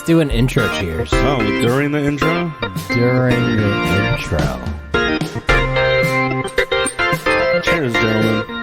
do an intro cheers. Oh, during the intro? During the intro. Cheers, gentlemen.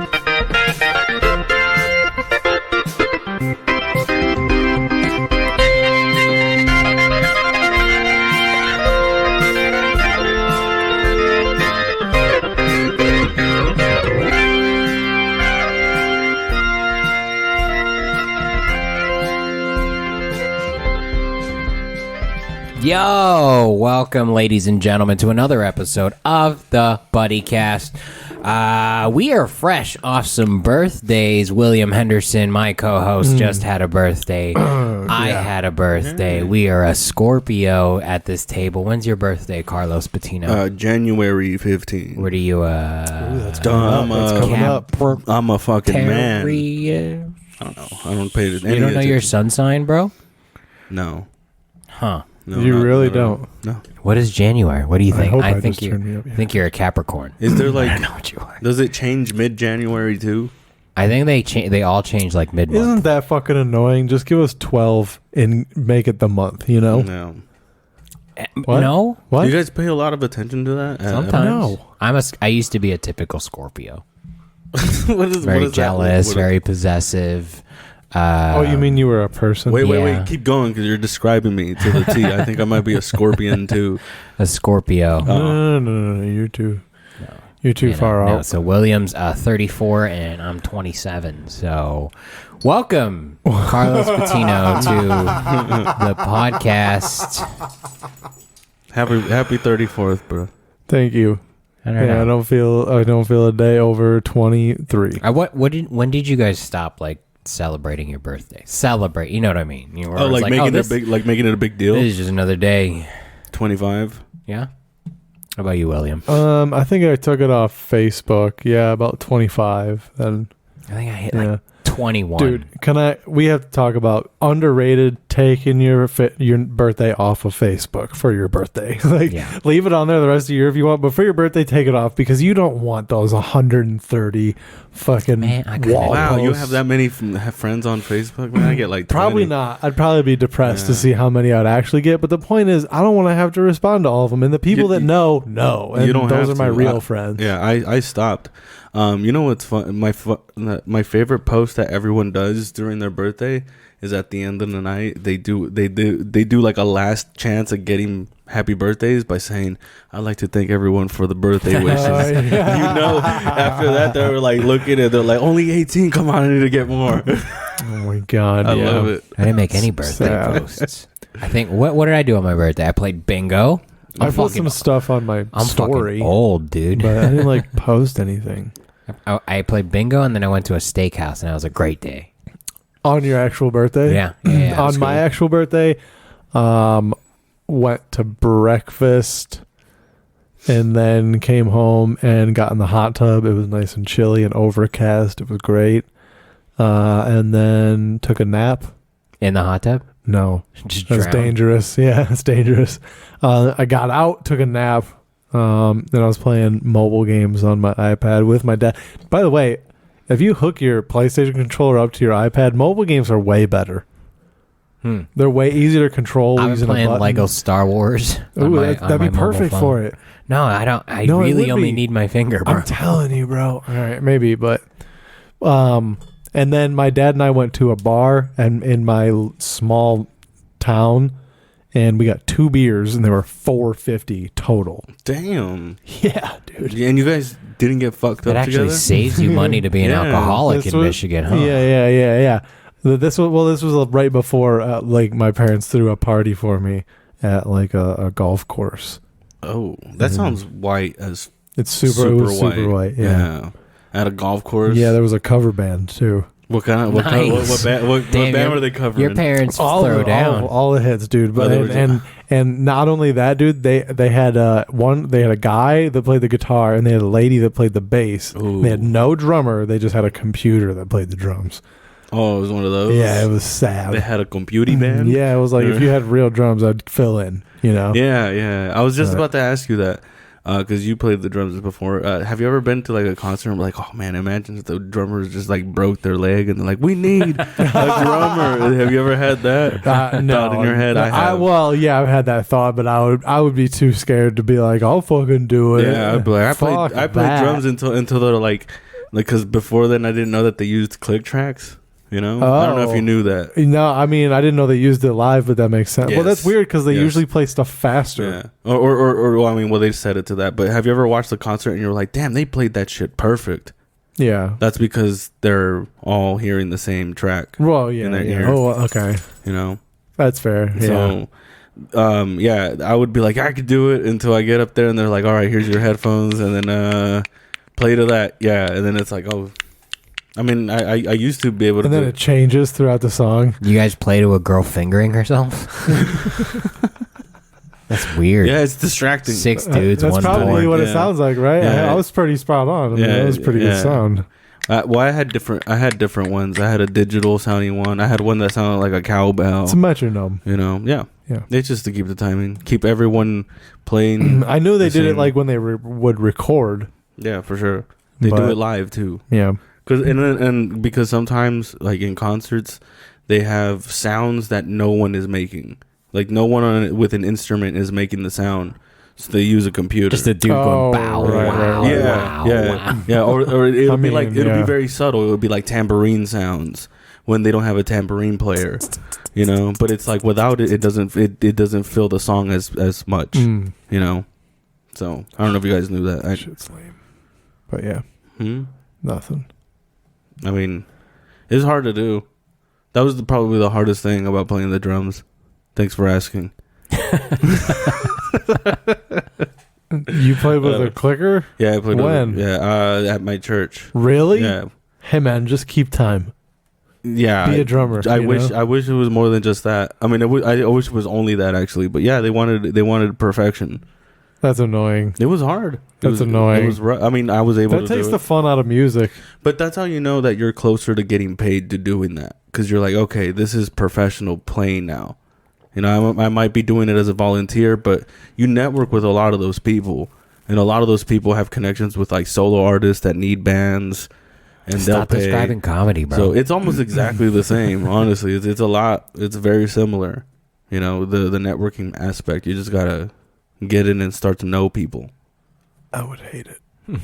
Yo, welcome, ladies and gentlemen, to another episode of the Buddycast. We are fresh off some birthdays. William Henderson, my co-host, just had a birthday. I had a birthday. We are a Scorpio at this table. When's your birthday, Carlos Patino? January 15th. Where do you, That's coming up. I'm a fucking man. I don't know. I don't pay attention. You don't know your sun sign, bro? No. Huh. No, you really don't. No. What is January? What do you think? I think you're a Capricorn. Is there like? I know what you are. Does it change mid-January too? I think they all change like mid-month. Isn't that fucking annoying? Just give us 12 and make it the month, you know? No. What? No? What? Do you guys pay a lot of attention to that? Sometimes. No. I used to be a typical Scorpio. What is Very that? jealous, What very possessive. Oh, you mean you were a person? Wait. Keep going because you're describing me to the T. I think I might be a scorpion too. A Scorpio. No. You're too far No, out. so William's 34 and I'm 27. So welcome, Carlos Patino, to the podcast. Happy 34th, bro. Thank you. I don't know. I don't feel a day over 23. When did you guys stop celebrating your birthday? Celebrate, you know what I mean? You were Making it a big deal. This is just another day. 25. Yeah. How about you, William? I think I took it off Facebook. Yeah, about 25. Then I think I hit 21. Dude, we have to talk about underrated taking your birthday off of Facebook for your birthday. Leave it on there the rest of the year if you want, but for your birthday, take it off because you don't want those 130 fucking wall Wow, posts. you have that many friends on Facebook? Man, I get like 20. Probably not. I'd probably be depressed to see how many I'd actually get, but the point is, I don't want to have to respond to all of them, and the people that know, and you don't those have are my to. real friends. Yeah, I stopped. You know what's fun? My favorite post that everyone does during their birthday is at the end of the night they do like a last chance at getting happy birthdays by saying, "I'd like to thank everyone for the birthday wishes." Yeah. You know, after that they were like looking at it, they're like, "Only 18. Come on, I need to get more." Oh my god, I love it. I didn't make any birthday posts. I think what did I do on my birthday? I played bingo. I put some stuff on my story. Fucking old, dude. But I didn't post anything. I played bingo and then I went to a steakhouse and that was a great day. On your actual birthday? Yeah. On my actual birthday, went to breakfast and then came home and got in the hot tub. It was nice and chilly and overcast. It was great. And then took a nap. In the hot tub? No. Just That's dangerous. Yeah, it's dangerous. I got out, took a nap. Then I was playing mobile games on my iPad with my dad. By the way, if you hook your PlayStation controller up to your iPad, mobile games are way better. They're way easier to control. I'm playing Lego Star Wars. Ooh, that'd be perfect for it. No, I don't. I really only need my finger, bro. I'm telling you, bro. All right, maybe, but and then my dad and I went to a bar and in my small town. And we got 2 beers, and they were $4.50 total. Damn. Yeah, dude. And you guys didn't get fucked up It actually together? says you money to be an alcoholic in Michigan, huh? Yeah. This was right before my parents threw a party for me at a golf course. Oh, that sounds white as it's super white. Yeah. At a golf course. Yeah, there was a cover band too. What band were they covering? Your parents throw down all the hits, dude. But and not only that, dude, they had they had a guy that played the guitar and they had a lady that played the bass. They had no drummer. They just had a computer that played the drums. Oh, it was one of those. Yeah, it was sad. They had a computing band. Yeah, it was like if you had real drums, I'd fill in. You know. Yeah. I was just about to ask you that. because you played the drums before. Have you ever been to like a concert and like, oh man, imagine if the drummers just like broke their leg and they're like, we need a drummer. Have you ever had that No, thought in your head? I have. Well, yeah, I've had that thought, but I would be too scared to be like, I'll fucking do it. Yeah, I'd be like, I played drums until they're like because before then I didn't know that they used click tracks. You know, I don't know if you knew that. No, I mean, I didn't know they used it live, but that makes sense. Yes. Well, that's weird because they Yes. usually play stuff faster. Yeah, or well, I mean, well, they set it to that. But have you ever watched the concert and you're like, damn, they played that shit perfect? Yeah. That's because they're all hearing the same track. Well, yeah. in their Yeah. ear. Oh, okay. You know, That's fair. Yeah. so, yeah, I would be like, I could do it until I get up there and they're like, all right, here's your headphones, and then play to that, yeah, and then it's like, oh. I mean, I used to be able to. And then it changes throughout the song. You guys play to a girl fingering herself? That's weird. Yeah, it's distracting. 6 dudes, That's one probably boy. what it Yeah. sounds like, right? Yeah. I was pretty spot on. I mean, Yeah, that was pretty good yeah. sound. Well, I had different ones. I had a digital sounding one. I had one that sounded like a cowbell. It's a metronome. You know, yeah. Yeah. It's just to keep the timing, keep everyone playing. I knew they the did it same. like when they would record. Yeah, for sure. They do But- it live too. Yeah. And because sometimes, like in concerts, they have sounds that no one is making. Like no one with an instrument is making the sound, so they use a computer. Just a dude Oh, going bow, right, wow, right, yeah, wow, yeah, wow. yeah. Or it'll I be mean, like it'll yeah. be very subtle. It would be like tambourine sounds when they don't have a tambourine player, you know. But it's like without it, it doesn't fill the song as much, Mm. you know. So I don't know if you guys knew that. Shit's lame. But yeah, nothing. I mean, it's hard to do. That was probably the hardest thing about playing the drums. Thanks for asking. You played with a clicker? Yeah, I played When? at my church. Really? Yeah, Hey man, just keep time. yeah. Be a drummer. I you wish know? I wish it was more than just that. I mean, I wish it was only that actually. But yeah, they wanted perfection. That's annoying. It was hard. That's annoying. It was. I mean, I was able That to takes do the it. fun out of music. But that's how you know that you're closer to getting paid to doing that, because you're like, okay, this is professional playing now. You know, I might be doing it as a volunteer, but you network with a lot of those people, and a lot of those people have connections with like solo artists that need bands, and Stop they'll pay. describing comedy, bro. So it's almost exactly the same. Honestly, it's a lot. It's very similar. You know, the networking aspect. You just gotta get in and start to know people. I would hate it.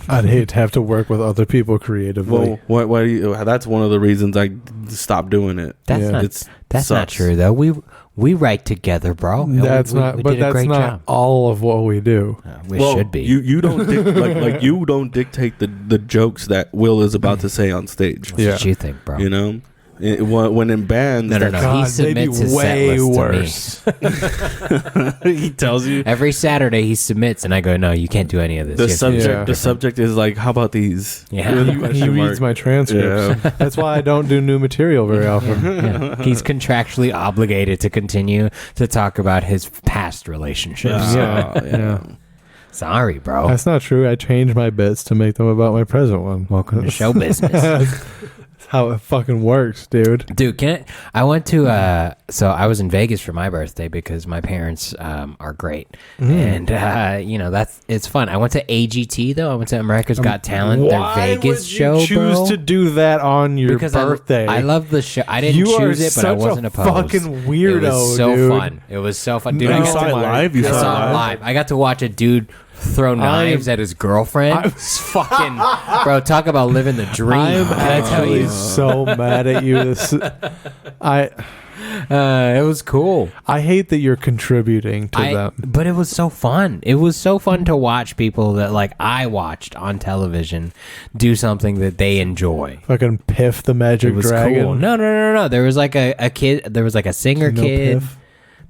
I'd hate to have to work with other people creatively. Well, why do you? That's one of the reasons I stopped doing it. that's yeah. not It's that's not sucks. true though. We write together, bro. And That's we not. did But a that's great not job. all of what we do. We Well, should be. You don't like you don't dictate the jokes that Will is about to say on stage. That's what you think, bro. You know, when in bands, No. God, He they'd be submits his way set list worse. to me. he tells you Every Saturday he submits, and I go, "No, you can't do any of this." the You have to do subject. Yeah. The subject is like, how about these? Yeah. With a He question reads mark. my transcripts. Yeah. That's why I don't do new material very often. Yeah. He's contractually obligated to continue to talk about his past relationships. Yeah. Sorry, bro. That's not true. I change my bits to make them about my present one. Welcome to show business. That's how it fucking works, dude. Dude, I went to so I was in Vegas for my birthday because my parents are great, and it's fun. I went to AGT though. I went to America's Got Talent, their Vegas show, choose bro. to do that on your Because birthday? I love the show. I didn't You choose are it, but I such wasn't a opposed. fucking weirdo, It was so dude. fun. It was so fun, dude. No, I You got saw to it live? You I saw saw it it live? live. I got to watch a dude throw knives at his girlfriend. It's fucking, bro. Talk about living the dream. I'm Can I tell actually you? so mad at you. It was cool. I hate that you're contributing to them. But it was so fun. It was so fun to watch people that like I watched on television do something that they enjoy. Fucking Piff the Magic It was Dragon. cool. No. There was like a kid. There was like a singer No kid. Piff.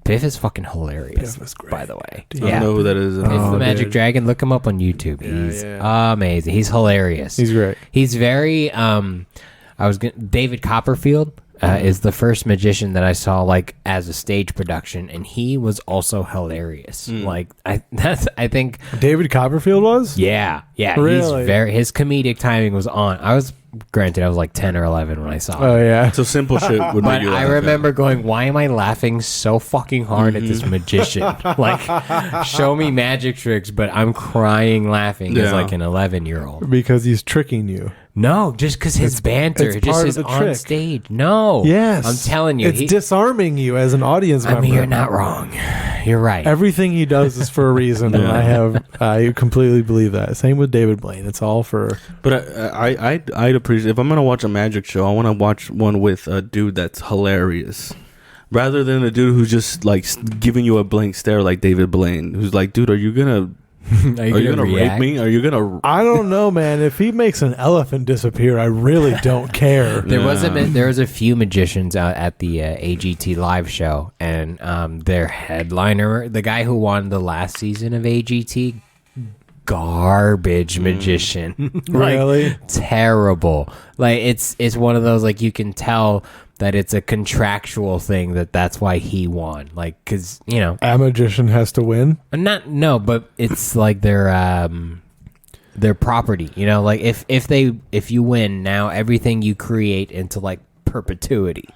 Piff is fucking hilarious. Piff is great. By the way. I don't know who that is. Piff the Magic dude. Dragon. Look him up on YouTube. He's amazing. He's hilarious. He's great. He's very. David Copperfield is the first magician that I saw like as a stage production, and he was also hilarious. Like I think David Copperfield was? yeah. Really? His comedic timing was on. I was Granted, I was like 10 or 11 when I saw it. Oh yeah. So simple shit would But make you I laugh. remember going, why am I laughing so fucking hard at this magician? Like, show me magic tricks, but I'm crying laughing as Yeah. like an 11-year-old. Because he's tricking you. No, just because his banter, it's just part his of the on trick. stage. No. Yes. I'm telling you. It's disarming you as an audience member. I mean, you're not wrong. You're right. Everything he does is for a reason, and I completely believe that. Same with David Blaine. It's all for. But I'd appreciate if I'm gonna watch a magic show. I want to watch one with a dude that's hilarious, rather than a dude who's just like giving you a blank stare like David Blaine, who's like, dude, are you gonna rape me? Are you gonna? I don't know, man. If he makes an elephant disappear, I really don't care. There was a few magicians out at the AGT live show, and their headliner, the guy who won the last season of AGT, garbage magician. Like, Really? terrible. Like it's one of those, like, you can tell that it's a contractual thing that's why he won. Like, because A magician has to win. but it's like their property. Like if you win now, everything you create into like perpetuity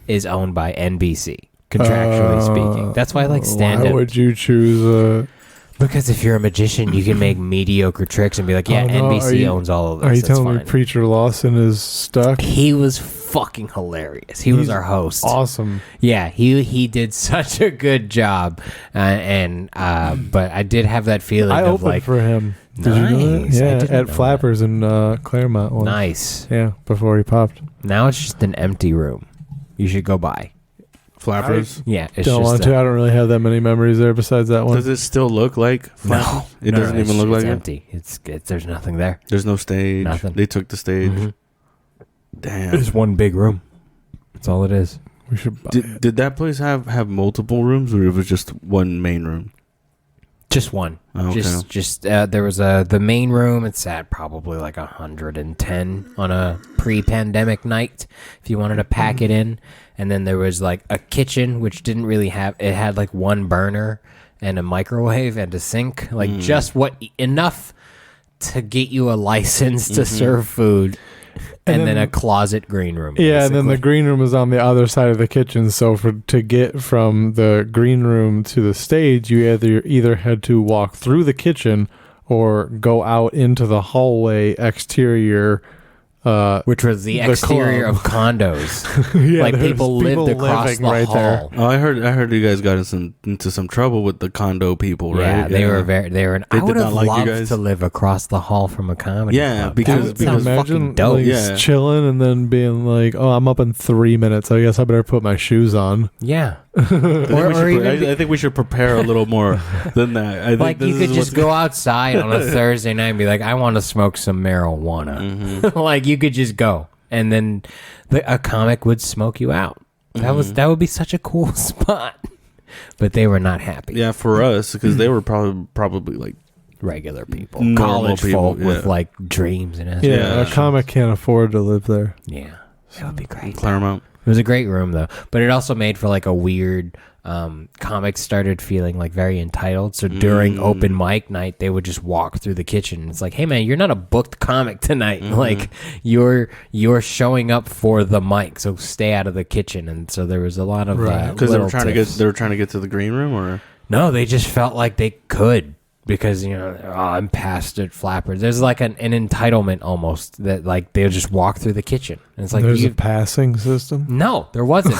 is owned by NBC. Contractually speaking, that's why I like stand Why up. would you choose? Because if you're a magician, you can make mediocre tricks and be like, yeah, Oh, no. NBC owns all of this. Are you That's telling me fine. Preacher Lawson is stuck? He was fucking hilarious. He was our host. Awesome. Yeah, he did such a good job, but I did have that feeling I of opened like, for him. Did you know Nice. I that? Yeah, didn't at know Flappers in Claremont. Once. nice. Yeah, before he popped. Now it's just an empty room. You should go by. Flappers? Yeah, it's Don't just want to. I don't really have that many memories there besides that one. Does it still look like Flappers? No, It doesn't even look like it's it. empty. It's there's nothing there. There's no stage. Nothing. They took the stage. Mhm. Damn. It's one big room. That's all it is. We should buy it. Did that place have multiple rooms, or it was just one main room? Just one. Oh, okay. Just there was the main room. It's at probably like 110 on a pre-pandemic night if you wanted to pack it in. And then there was like a kitchen, which didn't really have. It had like one burner and a microwave and a sink, like just enough to get you a license to serve food. And then a closet green room. Yeah, and then the basically. green room was on the other side of the kitchen. So to get from the green room to the stage, you either had to walk through the kitchen or go out into the hallway exterior. which was the exterior club. of condos. Yeah, Like there's people lived across living the right there. hall. Oh, I heard you guys got into some trouble with the condo people, right? Yeah, they were very. They were. They I did would not have like you loved guys? to live across the hall from a comedy Yeah, club. because- that would sound because- fucking imagine dope. like, Yeah. chilling and then being like, "Oh, I'm up in 3 minutes. I guess I better put my shoes on." Yeah, I think, or even I think we should prepare a little more than that. I think like you this could is just what's- go outside on a Thursday night and be like, I want to smoke some marijuana. Mm-hmm. Like you could just go, and then a comic would smoke you out. That would be such a cool spot. But they were not happy. Yeah, for us, because they were probably like Regular people, Normal college people, folk with yeah. like dreams and Yeah, Yeah. a comic can't afford to live there. yeah, that would be great. Claremont. It was a great room though, but it also made for like a weird. Comics started feeling like very entitled. So during open mic night, they would just walk through the kitchen. It's like, hey man, you're not a booked comic tonight. Like you're showing up for the mic, so stay out of the kitchen. And so there was a lot of Because they were trying tiffs. to get to the green room, or No, they just felt like they could. Because, I'm past it, Flappers. There's like an entitlement almost that like they'll just walk through the kitchen. And it's like, There's a passing system. no, there wasn't.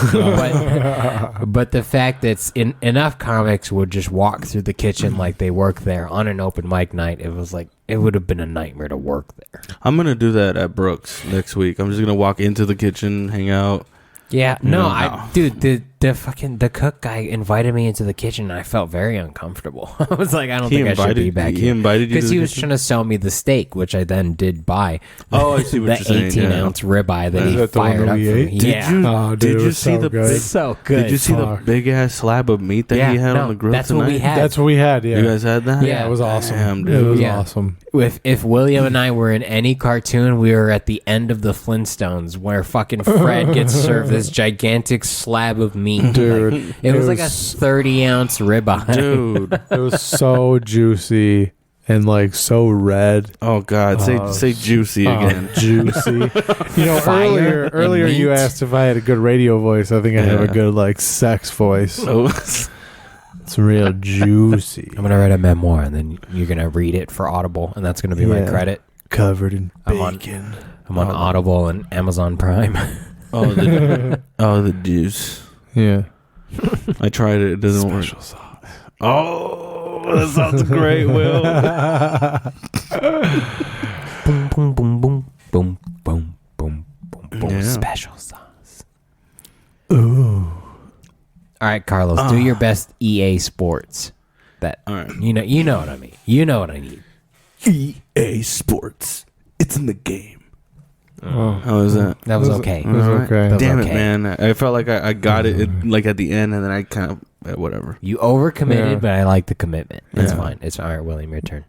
but the fact that enough comics would just walk through the kitchen like they work there on an open mic night, it was like, it would have been a nightmare to work there. I'm gonna do that at Brooks next week. I'm just gonna walk into the kitchen, hang out. Yeah, No. dude, the cook guy invited me into the kitchen and I felt very uncomfortable. I was like, I don't think I should be back He here. invited you Because to he the was kitchen? trying to sell me the steak, which I then did buy. Oh, I see what the you're saying, 18 yeah. ounce ribeye that Is he that the one fired that up we for me. ate? Did Yeah. you? Oh, dude, did it you was see so the? good. Big, So good. did you see Fuck. the big ass slab of meat that he had on the grill that's tonight? what we had. That's what we had. Yeah, You guys had that? Yeah, it was awesome. Damn, It dude. was Yeah. awesome. If William and I were in any cartoon, we were at the end of the Flintstones where fucking Fred gets served this gigantic slab of meat. Dude, Like, it was like a 30-ounce ribeye. Dude, it was so juicy. and like so red. Oh God, say juicy again. Juicy. You know, Fire earlier and you meat. asked if I had a good radio voice. I think I have a good like sex voice. Oh. It's real juicy. I'm gonna write a memoir, and then you're gonna read it for Audible, and that's gonna be my credit. Covered in I'm on- bacon. I'm on Audible and Amazon Prime. The juice. Yeah. I tried it. It doesn't work. Special sauce. Oh, that sounds great, Will. Boom, boom, boom, boom, boom, boom, boom, boom, boom. Yeah. Special sauce. Ooh. All right, Carlos, do your best EA Sports. All right. You know what I mean. You know what I need. EA Sports. It's in the game. Oh. How was that? That was okay. It was okay. That was Damn okay. it, man. I felt like I got it like at the end, and then I kind of whatever. You overcommitted, Yeah. but I like the commitment. It's Yeah. fine. It's all right, William. Your turn.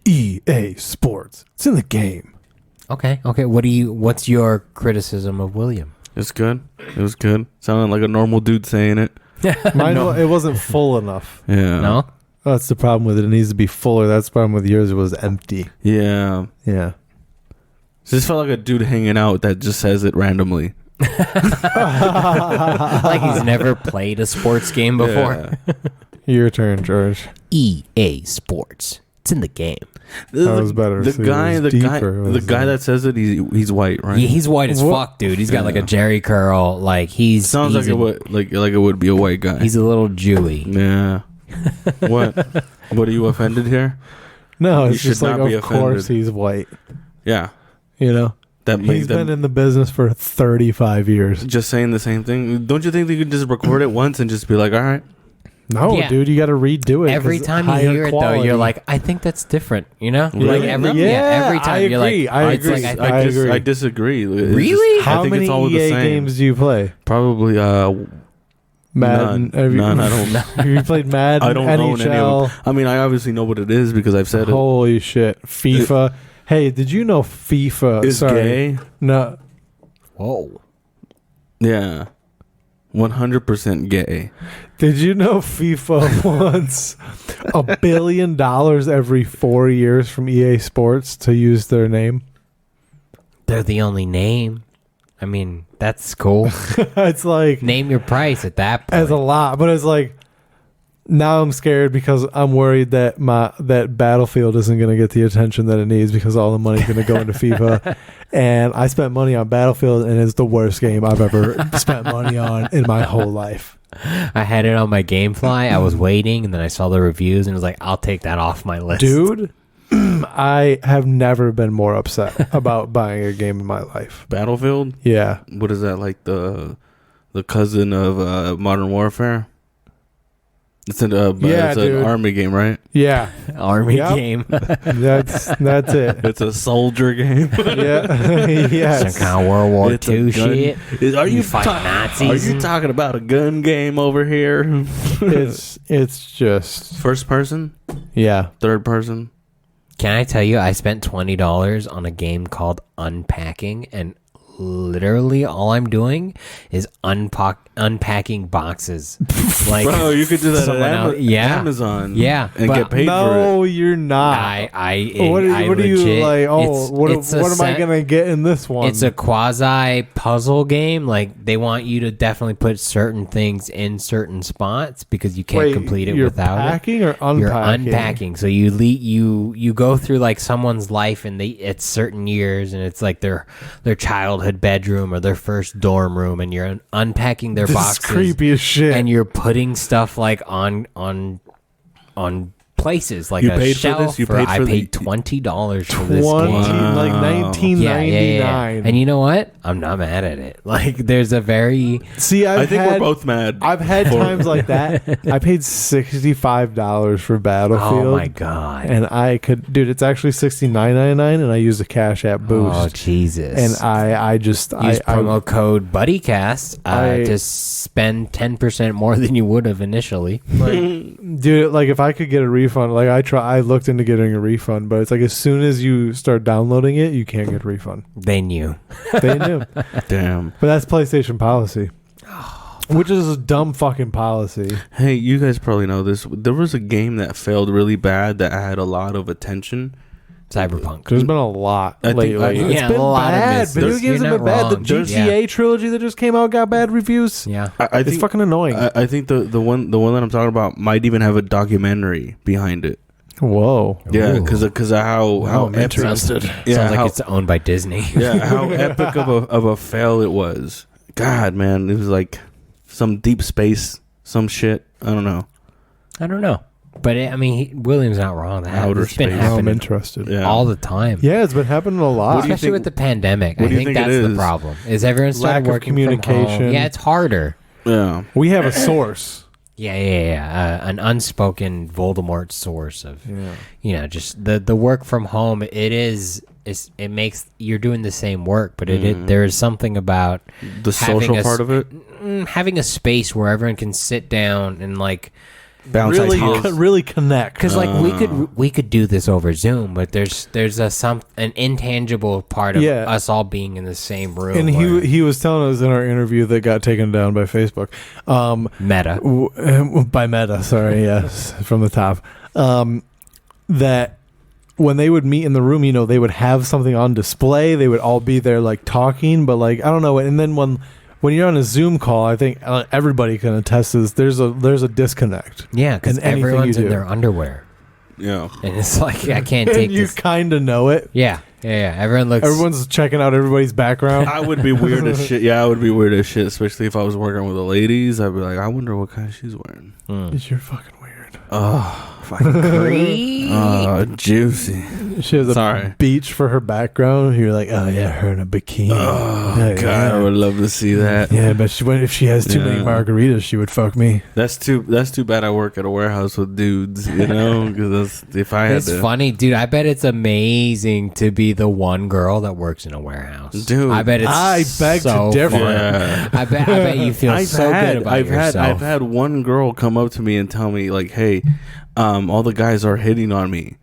EA Sports. It's in the game. Okay. What's your criticism of William? It's good. It was good. Sounded like a normal dude saying it. Mine, it wasn't full enough. Yeah. No. That's the problem with it. It needs to be fuller. That's the problem with yours. It was empty. Yeah. Yeah. Just felt like a dude hanging out that just says it randomly. Like he's never played a sports game before. Yeah. Your turn, George. EA Sports. It's in the game. That was better. The See, it guy, was the guy, deeper. It the was, guy that says it, he's white, right? Yeah, he's white as What? fuck, dude. He's got like a Yeah. Jerry curl. Like he's Sounds he's like it would like it would be a white guy. He's a little Jewy. Yeah. What? What, are you offended here? No, You it's just should like, not be of course offended. he's white. Yeah. You know? That He's makes been them in the business for 35 years. just saying the same thing. Don't you think they could just record it once and just be like, all right? No, Yeah. dude, you got to redo it. Every 'cause time you higher hear it, though, quality. you're like, I think that's different. You know, Really? like every Yeah, every time I you're agree. like, I it's agree. like, I agree. I disagree. It's Really? just- I how think many it's all the EA same. games do you play? Probably Madden. None. I don't. Have you played Madden? I don't own any NHL? of them. I mean, I obviously know what it is because I've said Holy shit. FIFA. Hey, did you know FIFA it. Is gay? No. whoa. Yeah. 100% gay. Did you know FIFA wants $1 billion every 4 years from EA Sports to use their name? They're the only name. I mean, that's cool. It's like Name your price at that point. as a lot, but it's like now I'm scared because I'm worried that that Battlefield isn't going to get the attention that it needs because all the money's going to go into FIFA. And I spent money on Battlefield, and it's the worst game I've ever spent money on in my whole life. I had it on my GameFly. I was waiting, and then I saw the reviews, and was like, I'll take that off my list. Dude, I have never been more upset about buying a game in my life. Battlefield? Yeah. What is that, like the cousin of Modern Warfare? It's an it's an dude. army game, right? Yeah. Army Yep. game. That's it. It's a soldier game. Yeah. Yes. Some kind of World War It's a II gun- shit. Are you fight Nazis? Are you talking about a gun game over here? It's just First person? yeah. Third person? Can I tell you, I spent $20 on a game called Unpacking, and literally all I'm doing is unpacking boxes. Like, Bro, you could do that someone at else- yeah. Amazon. Yeah, And but- get paid for No, you're not. What are you legit- like? Oh, it's a what am I set- gonna get in this one? It's a quasi puzzle game. Like, they want you to definitely put certain things in certain spots because you can't complete it you're without it. packing or unpacking? You're unpacking. So you go through like someone's life and it's certain years, and it's like their childhood bedroom or their first dorm room, and you're unpacking their This boxes. is creepy as shit. And you're putting stuff like on places like You a paid for shelf. this? You or paid I for paid the- $20 for this 20, game. like Wow. 1999. And you know what? I'm not mad at it. Like, there's a very See, I think we're both mad. I've had for- times like that. I paid $65 for Battlefield. oh my god. And I could, dude. It's actually $69.99, and I use the Cash App Boost. Oh Jesus. And I just use promo code Buddycast to spend 10% more than you would have initially. dude, like if I could get a refund, like I looked into getting a refund, but it's like as soon as you start downloading it, you can't get a refund. They knew. They knew, Damn. but that's PlayStation policy. Which is a dumb fucking policy. Hey, you guys probably know this. There was a game that failed really bad that had a lot of attention. Cyberpunk. There's been a lot I think- lately. I- It's yeah, been a lot of bad. misses. Video games You're have been not bad. The wrong. GTA trilogy that just came out got bad reviews. Yeah. I It's think fucking annoying. I think the one that I'm talking about might even have a documentary behind it. Whoa. Yeah, Ooh. because of how I'm epic, interested. yeah, Sounds like how, it's owned by Disney. yeah, how epic of a fail it was. God, man, it was like some deep space, some shit. I don't know. I don't know. But, William's not wrong. Outer It's been space. I'm happening interested. Yeah. all the time. Yeah, it's been happening a lot. What do you Especially think- with the pandemic. what I do you think think it that's the is? problem. Is everyone started Lack of working from home. communication. Yeah, it's harder. Yeah. We have a source. Yeah. An unspoken Voldemort source of, Yeah. just the work from home. It makes you're doing the same work, but there is something about The having social a part of it. having a space where everyone can sit down and like Bounce Really, ideas. really connect. because like we could do this over Zoom, but there's an intangible part of Yeah. us all being in the same room. And where- he was telling us in our interview that got taken down by Facebook. Meta. By Meta, sorry, yes, from the top. That when they would meet in the room, they would have something on display. They would all be there like talking, but like I don't know. And then when you're on a Zoom call, I think everybody can attest to this. There's a disconnect. Yeah, because in anything everyone's you in do. their underwear, Yeah. and it's like I can't take And you this. kind of know it. Yeah. Everyone looks. Everyone's checking out everybody's background. I would be weird as shit. Yeah, I would be weird as shit, especially if I was working with the ladies. I'd be like, I wonder what kind she's wearing. You're fucking weird. Oh, Creep. juicy. She has a Sorry. beach for her background. You're like, oh yeah, her in a bikini. Oh, Yeah, God, yeah. I would love to see that. Yeah, but if she has too many Yeah. margaritas, she would fuck me. That's too bad I work at a warehouse with dudes, because if I had It's to. funny, dude. I bet it's amazing to be the one girl that works in a warehouse. Dude, I bet it's I beg to so differ. fun. Yeah. I bet you feel so good about yourself. I've had one girl come up to me and tell me like, "Hey, all the guys are hitting on me,"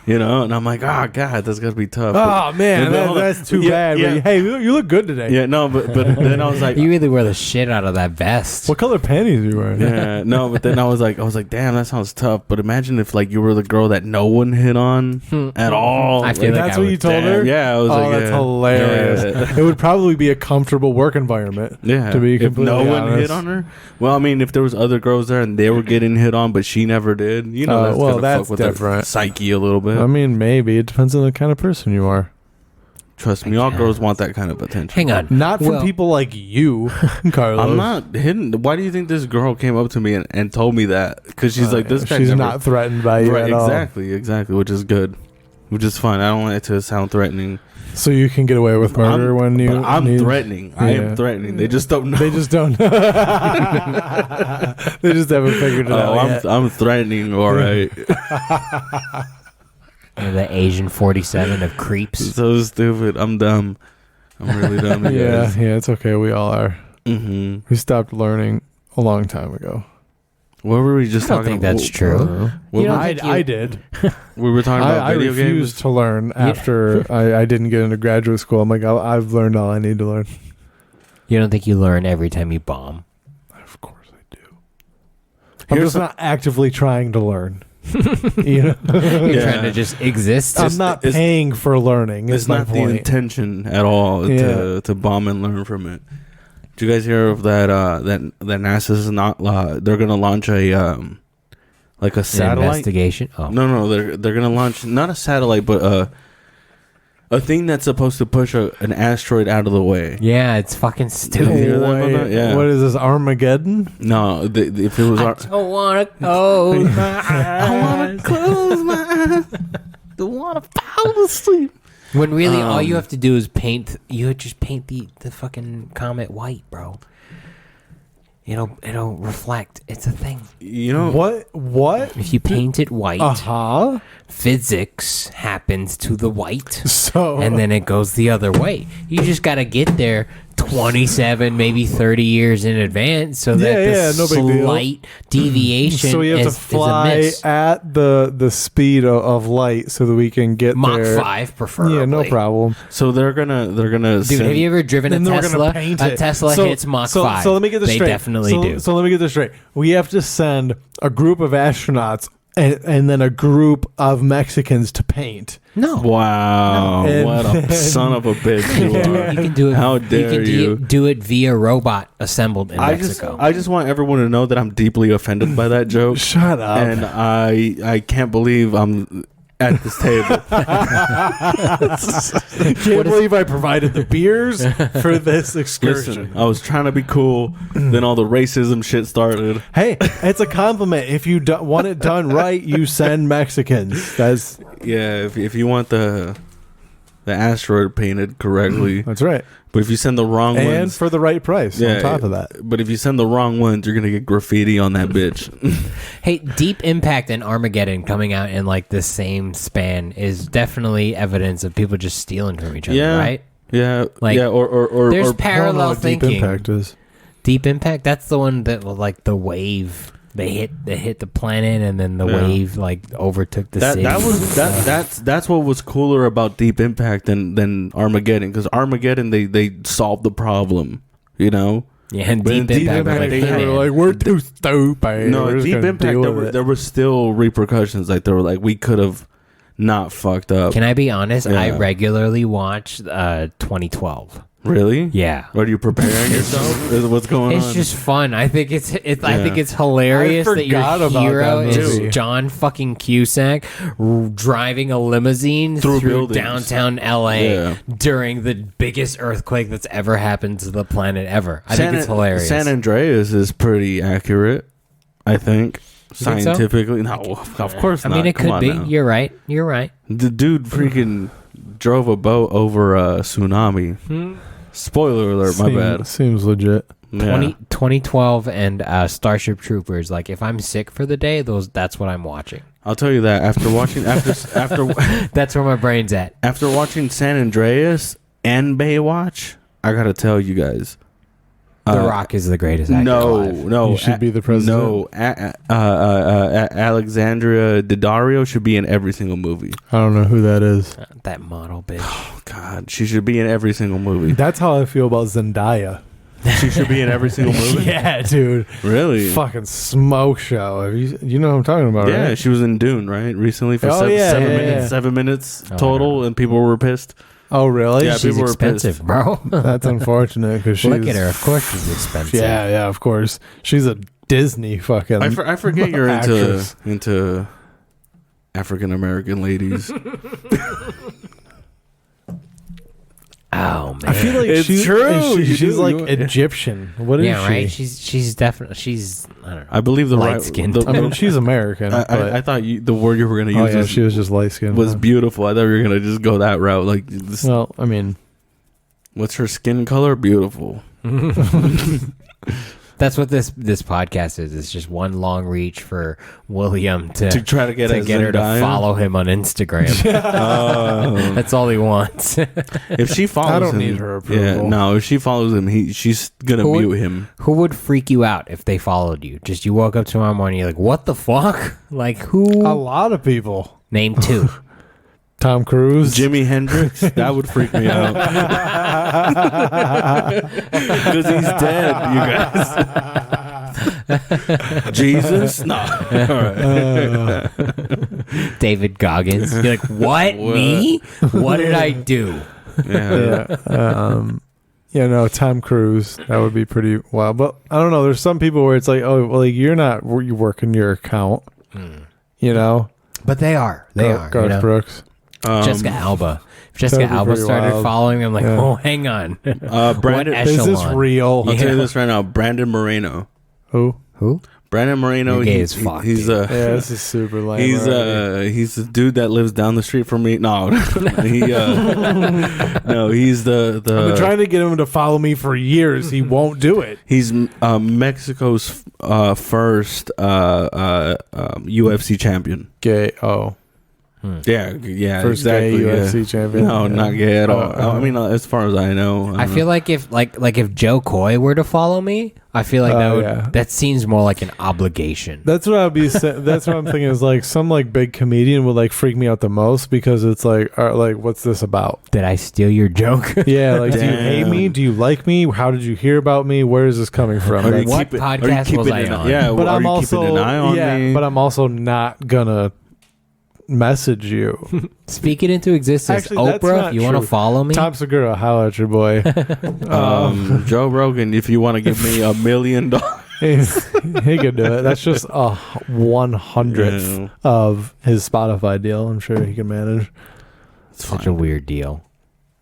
and I'm like, "Oh God, that's gotta be tough." Oh man, And then- that's too Yeah, bad. yeah. But, hey, you look good today. Yeah, no, but then I was like, You really wear the shit out of that vest. What color panties are you wearing? yeah, no, but then I was like, damn, that sounds tough. But imagine if like you were the girl that no one hit on at all. I feel like That's I what would- you told Damn, her? yeah, I was Oh, like, that's yeah. hilarious. Yeah. It would probably be a comfortable work environment. Yeah, To be if completely no one honest. hit on her, well, I mean, if there was other girls there and they were getting hit on, but she never did, that's well, gonna that's fuck with her different. psyche a little bit. I mean, maybe it depends on the kind of person you are. Trust me, all girls want that kind of attention. Hang on. Not from Well- people like you, Carlos. I'm not hidden. Why do you think this girl came up to me and told me that? Because she's like, this guy She's never, not threatened by you right, at all. exactly, which is good, which is fine. I don't want it to sound threatening. So you can get away with murder when you. But I'm need- threatening. I Yeah. am threatening. They just don't know. They just don't. They just haven't figured it out yet. I'm threatening. All right. You're the Asian 47 of creeps. So stupid. I'm dumb. I'm really dumb. you Yeah, guys. yeah, it's okay. We all are. Mm-hmm. We stopped learning a long time ago. What were we just I don't talking think about? that's true. What You were- don't think you- I did. we were talking about I video refused games. to learn after I didn't get into graduate school. I'm like, I've learned all I need to learn. You don't think you learn every time you bomb? Of course I do. I'm Here's just not actively trying to learn. You know? You're Yeah. trying to just exist? I'm not it's- paying for learning. It's Is my not the point. intention at all Yeah. to bomb and learn from it. Did you guys hear of that? That NASA's not. They're gonna launch a like a An satellite. investigation? Oh. No, they're gonna launch not a satellite, but a thing that's supposed to push an asteroid out of the way. Yeah, it's fucking You stupid. hear that about that? Yeah. What is this, Armageddon? No, if it was I don't want to close my eyes. I want to close my eyes. Don't want to fall asleep. When really all you have to do is paint. You just paint the fucking comet white, bro. It'll reflect. It's a thing. You know What? If you paint it white, Uh-huh. physics happens to the white, So and then it goes the other way. You just gotta get there 27, maybe 30 years in advance, so that the no big deal. slight deviation So we have is to fly a miss. at the speed of light so that we can get Mach there. 5, preferably. Yeah, no problem. So they're gonna Dude, have you ever driven a And then we're Tesla? gonna paint A it. Tesla hits Mach 5. So let me get this they straight. definitely do. So let me get this straight. We have to send a group of astronauts and then a group of Mexicans to paint. No. Wow, No. what a son of a bitch you are. You can do it. How dare you? Do it via robot assembled in Mexico. I just want everyone to know that I'm deeply offended by that joke. Shut up. And I can't believe I'm at this table. Can't believe I provided the beers for this excursion. Listen, I was trying to be cool. Then all the racism shit started. Hey, it's a compliment. If you want it done right, you send Mexicans. That's If you want the asteroid painted correctly, right. but if you send the wrong And ones, for the right price on top of that. But if you send the wrong ones, you're gonna get graffiti on that bitch. Hey, Deep Impact and Armageddon coming out in like the same span is definitely evidence of people just stealing from each other, right? Yeah, Like, yeah, or There's or I don't know parallel what Deep thinking. Impact is. Deep Impact, that's the one that like the wave. They hit the planet, and then the wave like overtook the city. that's what was cooler about Deep Impact than Armageddon, because Armageddon they solved the problem, you know. Yeah, and But in Deep Impact, Impact, like, they hey, had, man, Like, we're too stupid. No, We're just Deep gonna Impact deal with it. there were still repercussions. Like, they were like, we could have not fucked up. can I be honest? I Yeah. regularly watch 2012. Really? Yeah. Are you preparing yourself? What's going on? It's just fun. I think it's I think it's hilarious I that your forgot about hero that is movie. John fucking Cusack driving a limousine Through through buildings. downtown LA Yeah. during the biggest earthquake that's ever happened to the planet ever. I think it's hilarious. San Andreas is pretty accurate, I think. think so? Scientifically. No, of course I not. mean, it Come could on be. now. You're right. You're right. The dude freaking drove a boat over a tsunami. Spoiler alert, my bad. Seems legit. Yeah. 2012 and Starship Troopers. Like, if I'm sick for the day, that's what I'm watching. I'll tell you that after watching after That's where my brain's at. after watching San Andreas and Baywatch, I gotta tell you guys, The Rock is the greatest actor alive. No, You should be the president. No, Alexandria Daddario should be in every single movie. I don't know who that is. That model bitch. Oh God, she should be in every single movie. That's how I feel about Zendaya. She should be in every single movie. Yeah, dude. Really? Fucking smoke show. You know what I'm talking about, Yeah, right? she was in Dune, right? Recently for Oh, 7 minutes Oh, total, and people were pissed. Oh, really? Yeah, She's people were expensive, pissed. bro. That's unfortunate because she's... Look at her. Of course she's expensive. Yeah, of course. She's a Disney fucking I forget you're actress. into African American ladies. Oh man. I feel like It's true. You She's do. like You- Egyptian. What is Yeah, she? right. She's definitely I don't know. I believe the Light-skinned. the- I mean, she's American. I thought the word you were gonna use oh yeah, she was just light skinned. was beautiful. I thought you were gonna just go that route. Like, this, Well, I mean, what's her skin color? Beautiful. That's what this podcast is. It's just one long reach for William to To try to get, her to follow him on Instagram. Oh. That's all he wants. If she follows I don't him, need her approval. Yeah, no. If she follows him, she's gonna Who would- mute him. Who would freak you out if they followed you? Just you woke up tomorrow morning, you're like, what the fuck? Like who? a lot of people. Name two. Tom Cruise. Jimi Hendrix, that would freak me out because he's dead. You guys. Jesus, no. All right. David Goggins. You're like, what? Me? What did I do? Yeah. Yeah, no, Tom Cruise. That would be pretty wild. But I don't know. There's some people where it's like, oh, well, like, you're working your account. You know? But they are. They are. Garth you know? Brooks. Jessica Alba. If Jessica That'd be Alba pretty started wild. following me, I'm like, Yeah. oh, hang on. Brandon, What Is this echelon? real? I'll tell Yeah. you this right now. Brandon Moreno. Who? Who? Brandon Moreno. You're gay as fuck, He's dude. a. Yeah, this is super lame. He's already. he's the dude that lives down the street from me. No, he no, he's the I've been trying to get him to follow me for years. He won't do it. he's Mexico's first UFC champion. Gay. Oh. Yeah, First exactly. gay UFC champion. No, Yeah. not gay at all. I mean, as far as I know, I feel like if if Joe Coy were to follow me, I feel like that seems more like an obligation. That's what I'd be. That's what I'm thinking. Is like some like big comedian would like freak me out the most because it's like what's this about? Did I steal your joke? Yeah, like do you hate me? Do you like me? How did you hear about me? Where is this coming from? What podcast was I on? Yeah, but I'm also keeping an eye on me? But I'm also not gonna message you. Speak it into existence. Actually, that's Oprah, not you want to true. follow me? Tom Segura, holla at your boy. Joe Rogan, if you want to give me $1 million, he could do it. That's just a 100th of his Spotify deal. I'm sure he can manage. It's such a weird deal.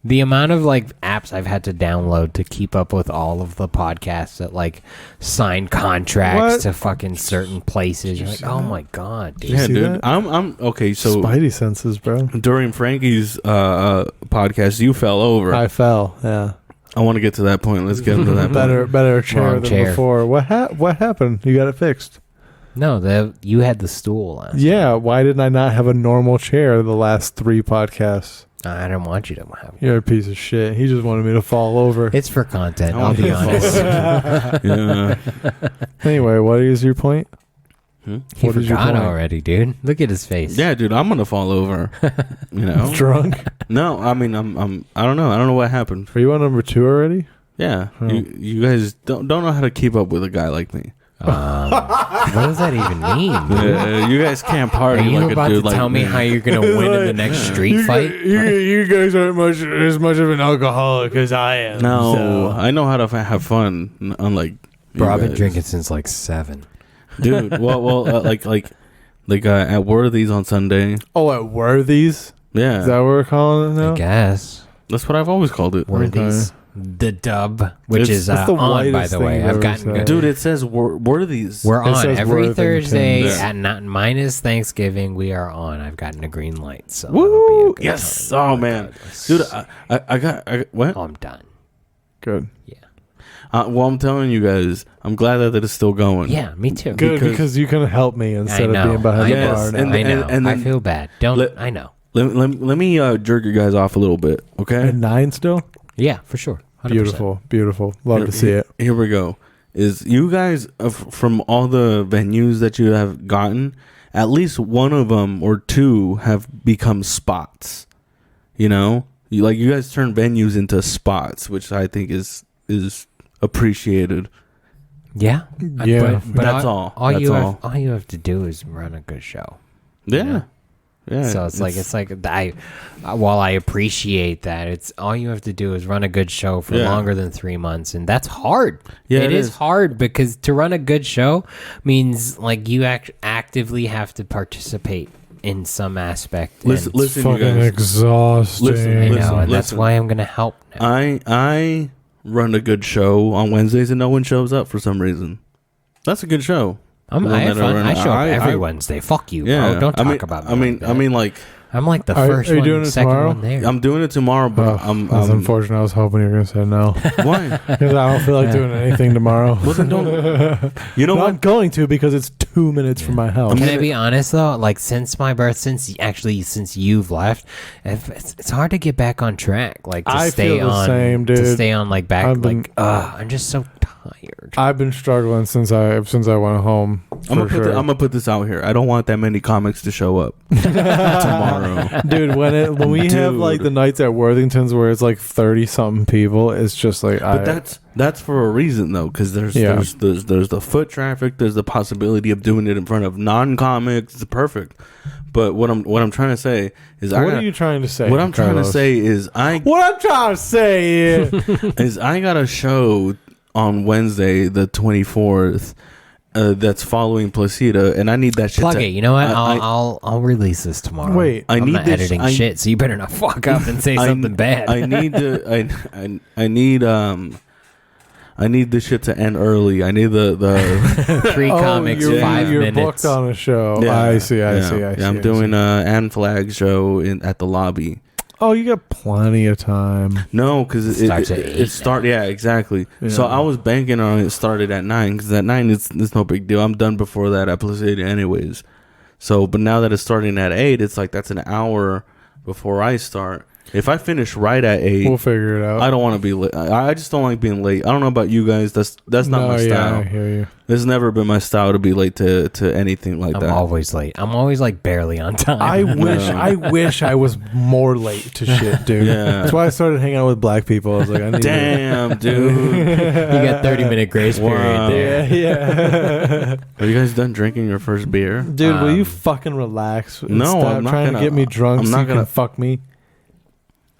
The amount of like apps I've had to download to keep up with all of the podcasts that like sign contracts to fucking certain places. You're like, oh my god, dude. Yeah, dude. That? I'm okay. So Spidey senses, bro. during Frankie's podcast, you fell over. I fell. Yeah. I want to get to that point. Let's get into that. Better chair Wrong than chair. before. What happened? You got it fixed. No, you had the stool last. Yeah. Why didn't I not have a normal chair the last 3 podcasts? I didn't want you to have one. You're a piece of shit. He just wanted me to fall over. It's for content. I I'll be wanna honest. Yeah. Anyway, what is your point? He What is your forgot point? already, dude. Look at his face. Yeah, dude. I'm gonna fall over. You know. Drunk? No, I mean I don't know. I don't know what happened. Are you on number 2 already? Yeah. Oh. You guys don't know how to keep up with a guy like me. What does that even mean? Dude? You guys can't party Are you like about a to dude like tell me how you're gonna win in the next street fight? You guys aren't as much of an alcoholic as I am. No, so. I know how to have fun. Unlike Bro, you I've been guys. drinking since like 7. Dude. Well, like at Worthy's on Sunday. Oh, at Worthy's? Yeah, Is that what we're calling it now? I guess. that's what I've always called it. Worthy's. The dub, which It's- is that's the on, by whitest the thing way. you've I've ever gotten said. good. Dude, it says Worthy's. We're It on says every Worthington. Thursday Yeah. at not minus Thanksgiving. We are on. I've gotten a green light, so Woo! it'll be a good Yes. time. Oh man, dude, I got what? Oh, I'm done. Good. Well, I'm telling you guys, I'm glad that it's still going. Yeah, me too. Good, because you can help me I instead know. of being behind Yes, the bar now. and- I know. and I then- feel bad. Don't. let- I know. Let me jerk you guys off a little bit, okay? At 9 still? Yeah, for sure. 100%. Beautiful. Beautiful. Love to see it. Here we go. Is you guys from all the venues that you have gotten, at least one of them or two have become spots. You know, you guys turn venues into spots, which I think is appreciated. Yeah. Yeah. But That's all. All That's you all. all you have to do is run a good show. Yeah. know? Yeah. So it's like while I appreciate that, it's all you have to do is run a good show for Yeah. longer than 3 months, and that's hard. Yeah, it it is is. hard because to run a good show means like you actively have to participate in some aspect. Listen, and listen, you Fucking guys. exhausting. Listen, I know, listen, and that's listen. why I'm gonna help now. I run a good show on Wednesdays and no one shows up for some reason. That's a good show. I have fun. I show up every Wednesday. Fuck you, Yeah. bro. Don't I talk mean, about me. I mean, like that. I mean, like I'm like the Are first you one, doing it second tomorrow? one there. I'm doing it tomorrow, but Oh, that's unfortunate. I was hoping you were going to say no. Why? Because I don't feel like doing anything tomorrow. Well, then don't. You know No, I'm what? going to because it's 2 minutes from my house. Can I be honest though? Like since my birth, since you've left, it's hard to get back on track. Like to I stay feel the on, same, to dude. stay on like back. I've been- Like I'm just so tired. I've been struggling since I went home. I'm gonna put this out here. I don't want that many comics to show up tomorrow. Dude, when we have Dude. like the nights at Worthington's where it's like 30 something people, it's just like But that's for a reason though, because there's the foot traffic. There's the possibility of doing it in front of non-comics. It's perfect. But what I'm trying to say is, What are you trying to say? What I'm trying to Carlos? say is What I'm trying to say is I got a show on Wednesday the 24th that's following Placida, and I need that shit. Plug to, it. You know what? I- I'll release this tomorrow. Wait, I I'm need not this- editing I- shit, so you better not fuck up and say something bad. I need to. I need the shit to end early. I need the 3 comics, you're, 5 you're minutes. booked on a show. Yeah, I see. yeah, I'm doing a Ann Flag show at the lobby. Oh, you got plenty of time. No, because It starts at 8 it start. Yeah, exactly. So Yeah. I was banking on it started at 9 because at 9 it's no big deal. I'm done before that at Placida anyways. So, but now that it's starting at 8, it's like that's an hour before I start. If I finish right at 8, We'll figure it out. I don't want to be late. I just don't like being late. I don't know about you guys. That's not my style. Yeah, I hear you. It's never been my style to be late to anything like that. I'm always late. I'm always like barely on time. I wish I was more late to shit, dude. Yeah. That's why I started hanging out with black people. I was like, I need Damn, dude. You got 30-minute grace period Wow. there. Yeah. Are you guys done drinking your first beer? Dude, will you fucking relax? And no, stop I'm not trying gonna- to get me drunk I'm so not you gonna- can fuck me.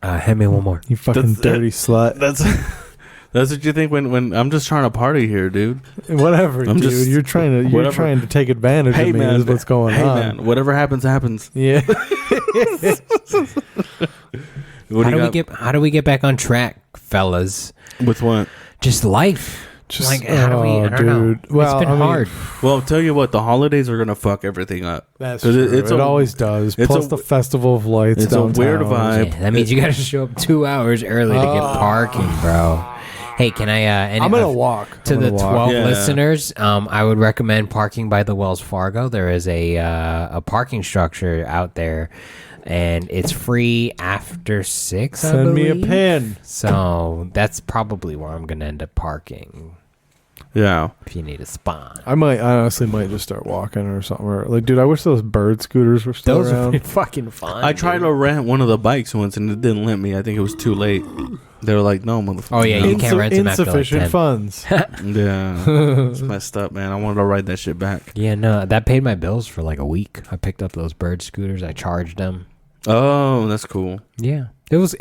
Hand me one more. You fucking dirty slut. That's what you think when I'm just trying to party here, dude. Whatever, I'm dude. just- You're trying whatever. to take advantage Hey, of me. man. Is what's going Hey, on. man. Whatever happens, happens. Yeah. How do we get back on track, fellas? With what? Just life. Just like how do we? I don't know. dude. Well, it's been I mean, hard. Well, I'll tell you what. The holidays are gonna fuck everything up. That's 'Cause true. it's It a- always does. it's Plus a- the Festival of Lights. it's a weird downtown. vibe. Yeah, that means you got to show up 2 hours early to get parking, bro. Hey, can I? I'm gonna walk To I'm the gonna walk. 12 Yeah. listeners, I would recommend parking by the Wells Fargo. There is a parking structure out there, and it's free after 6. I Send me a believe. pin. So that's probably where I'm gonna end up parking. Yeah. If you need a spot, I honestly might just start walking or something. Or, like, dude, I wish those bird scooters were still those around. are fucking fun. I tried dude. to rent one of the bikes once and it didn't let me. I think it was too late. They were like, "No, motherfucker." Oh, yeah, you can't rent them after, like, Insufficient 10. funds. Yeah. It's messed up, man. I wanted to ride that shit back. Yeah, no, that paid my bills for like a week. I picked up those bird scooters. I charged them. Oh, that's cool. Yeah, it was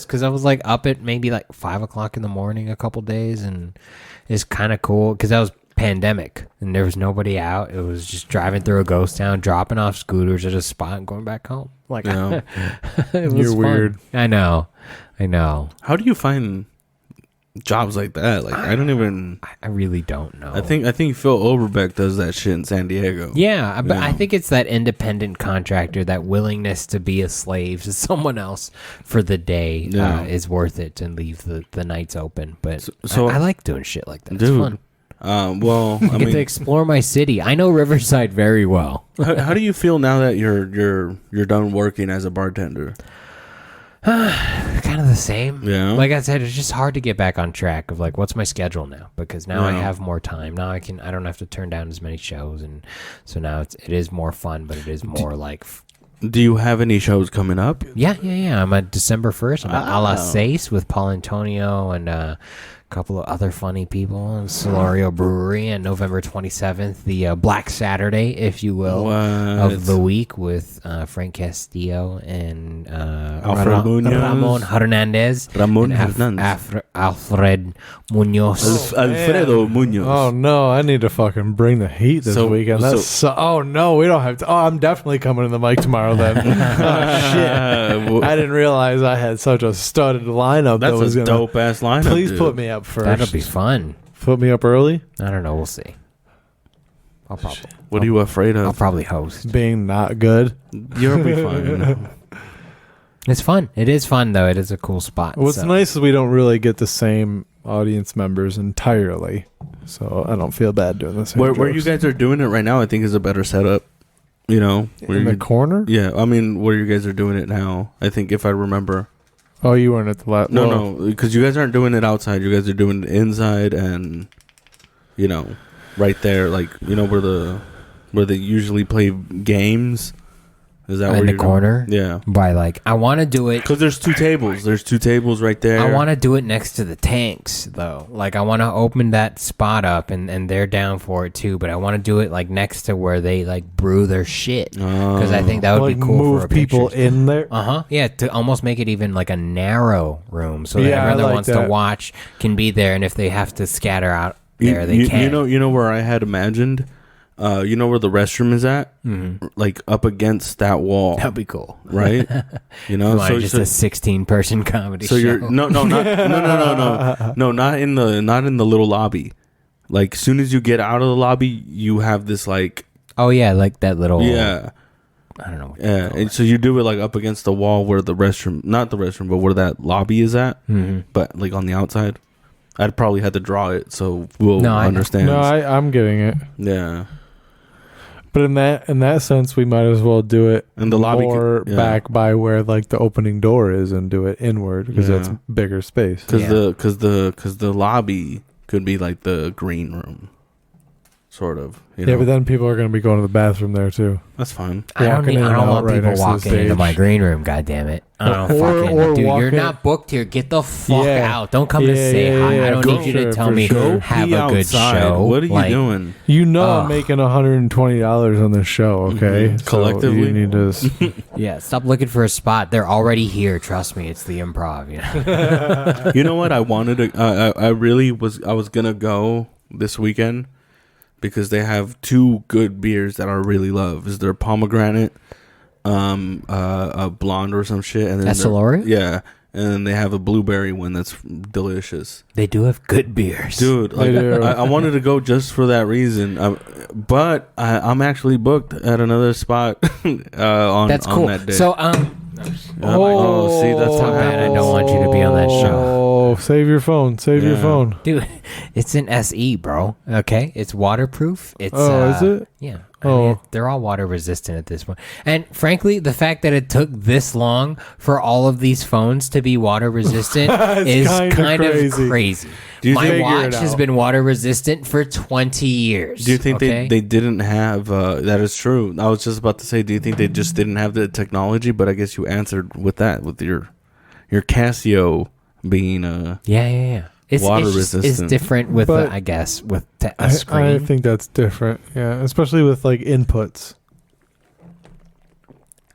because I was like up at maybe like 5 o'clock in the morning a couple days, and it's kind of cool because I was pandemic and there was nobody out. It was just driving through a ghost town, dropping off scooters at a spot and going back home. Like, Yeah. it was You're fun. weird. I know. How do you find jobs like that? Like, I don't even. I really don't know. I think Phil Overbeck does that shit in San Diego. Yeah, but I Yeah. think it's that independent contractor, that willingness to be a slave to someone else for the day Yeah. is worth it and leave the nights open. But So- I like doing shit like that. It's Dude. fun. Well, I I get to mean, explore my city. I know Riverside very well. how do you feel now that you're done working as a bartender? Kind of the same. Yeah. Like I said, it's just hard to get back on track of like what's my schedule now, because now I Yeah. have more time. Now I don't have to turn down as many shows, and so now it is more fun, but it is more like Do you have any shows coming up? yeah. I'm at December 1st. I'm at A La Oh. Seis with Paul Antonio and a couple of other funny people in Solorio Brewery. And November 27th, the Black Saturday, if you will, What? of the week with Frank Castillo and Alfred Munoz. Ramon Hernandez. Ramon and Hernandez. Alfred Munoz. Alfredo Munoz. Oh no, I need to fucking bring the heat this So- weekend. Oh no, we don't have to. Oh, I'm definitely coming to the mic tomorrow then. Oh shit. I didn't realize I had such a studded lineup. That's that was a gonna, dope ass lineup. Please dude. put me up first. That'll be fun. Put me up early. I don't know. We'll see. I'll probably. What are you afraid I'll of? probably host. Being not good. You'll be fine. It's fun. It is fun though. It is a cool spot. What's so. nice is we don't really get the same audience members entirely, so I don't feel bad doing this. Where you guys are doing it right now, I think is a better setup. You know, where in the you- corner? yeah. I mean, where you guys are doing it now, I think if I remember. Oh, you weren't at the last. No, because you guys aren't doing it outside. You guys are doing it inside, and you know, right there, like you know where they usually play games. Is that In where the you're corner? Yeah, By like, I want to do it. because there's two tables. There's two tables right there. I want to do it next to the tanks though. Like I want to open that spot up, and they're down for it too. But I want to do it like next to where they like brew their shit, because I think that would like be cool move for people pictures. in there. Yeah, to almost make it even like a narrow room, so that Yeah, I everyone that like wants that. to watch can be there, and if they have to scatter out there, they can. You know where I had imagined. You know where the restroom is at, like up against that wall, That'd be cool. right? You know, Like just a 16-person comedy so show. you're no, not in the little lobby. Like soon as you get out of the lobby, you have this like Oh yeah, like that little. yeah. I don't know. What Yeah, and so you do it like up against the wall where the restroom, not the restroom, but where that lobby is at, but like on the outside. I'd probably have to draw it so we'll No, I know. understand. No, I'm getting it. Yeah. But in that sense, we might as well do it in the lobby more back by where like the opening door is, and do it inward because that's bigger space. Because the lobby could be like the green room, sort of. You know? But then people are going to be going to the bathroom there too. That's fine. I don't want people walking into my green room. God damn it! I don't dude. You're not booked here. Get the fuck out. Don't come to say hi. I don't need you to tell me have a good show. What are you doing? I'm making $120 on this show. Okay, mm-hmm. Collectively, so you need to. Stop looking for a spot. They're already here. Trust me, it's the Improv. You know. You know what? I wanted to. I was gonna go this weekend. Because they have two good beers that I really love. Is their pomegranate, a blonde or some shit, and then s03e? Yeah, and then they have a blueberry one that's delicious. They do have good beers. Dude. Like, I wanted to go just for that reason, but I'm actually booked at another spot that's cool. on that day. So see, that's how bad I don't want you to be on that show. Oh, save your phone. Save your phone. Dude, it's an SE, bro. Okay? It's waterproof. It's is it? Yeah. I mean, they're all water resistant at this point. And frankly, the fact that it took this long for all of these phones to be water resistant is kind of crazy. My watch has been water resistant for 20 years. Do you think they didn't have that is true. I was just about to say, do you think they just didn't have the technology? But I guess you answered with that, with your Casio being it's water resistant. It's different with I guess with a screen. I think that's different. Yeah, especially with like inputs.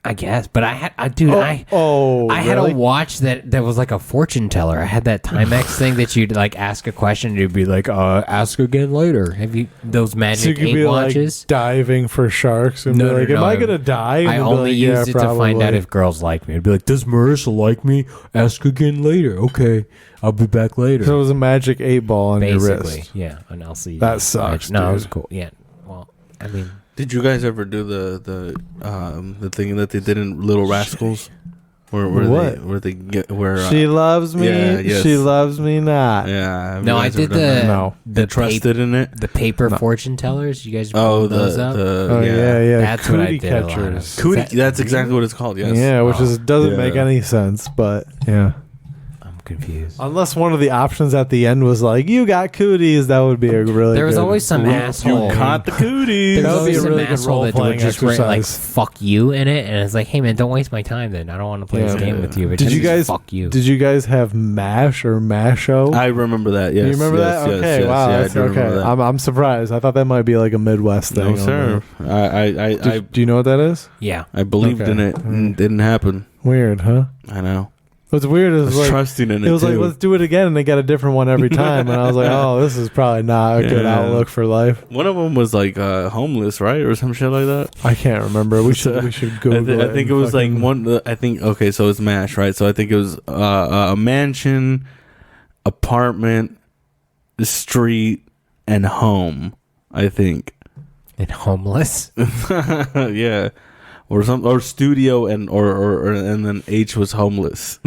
I guess, but I had a watch that was like a fortune teller. I had that Timex thing that you'd like ask a question and you'd be like, ask again later. Have you those Magic 8 watches? Like diving for sharks and am I gonna die? And I only used it to find out if girls like me. I'd be like, does Marissa like me? Ask again later. Okay, I'll be back later. So it was a Magic 8 ball on your wrist. Yeah, an LCD. That sucks. No, it was cool. Yeah. Well, I mean. Did you guys ever do the thing that they did in Little Rascals? Where she loves me, she loves me not. Yeah. No, I did the trusted in it. The paper fortune tellers. You guys remember those up? Yeah. That's Cootie what I did catchers. Cootie. That's exactly what it's called. Yes. Yeah, which doesn't make any sense, but yeah. Confused. Unless one of the options at the end was like, you got cooties, that would be a really There was always some asshole. You caught the cooties. There was always some asshole that would just write like exercise. fuck you in it, and it's like, hey man, don't waste my time then. I don't want to play this game with you. But Did you guys fuck you? Did you guys have MASH or MASHO? I remember that, yes. You remember that? Okay, wow. Yeah, that's okay. I'm surprised. I thought that might be like a Midwest thing. No, sir. Do you know what that is? Yeah. I believed in it and it didn't happen. Weird, huh? I know. What's weird is like trusting in it. It was like, let's do it again, and they got a different one every time. And I was like, oh, this is probably not a good outlook for life. One of them was like homeless, right, or some shit like that. I can't remember. We should Google I think it was like one. I think okay, so it's MASH, right? So I think it was a mansion, apartment, street, and home. I think. And homeless. Yeah. Or studio and then H was homeless.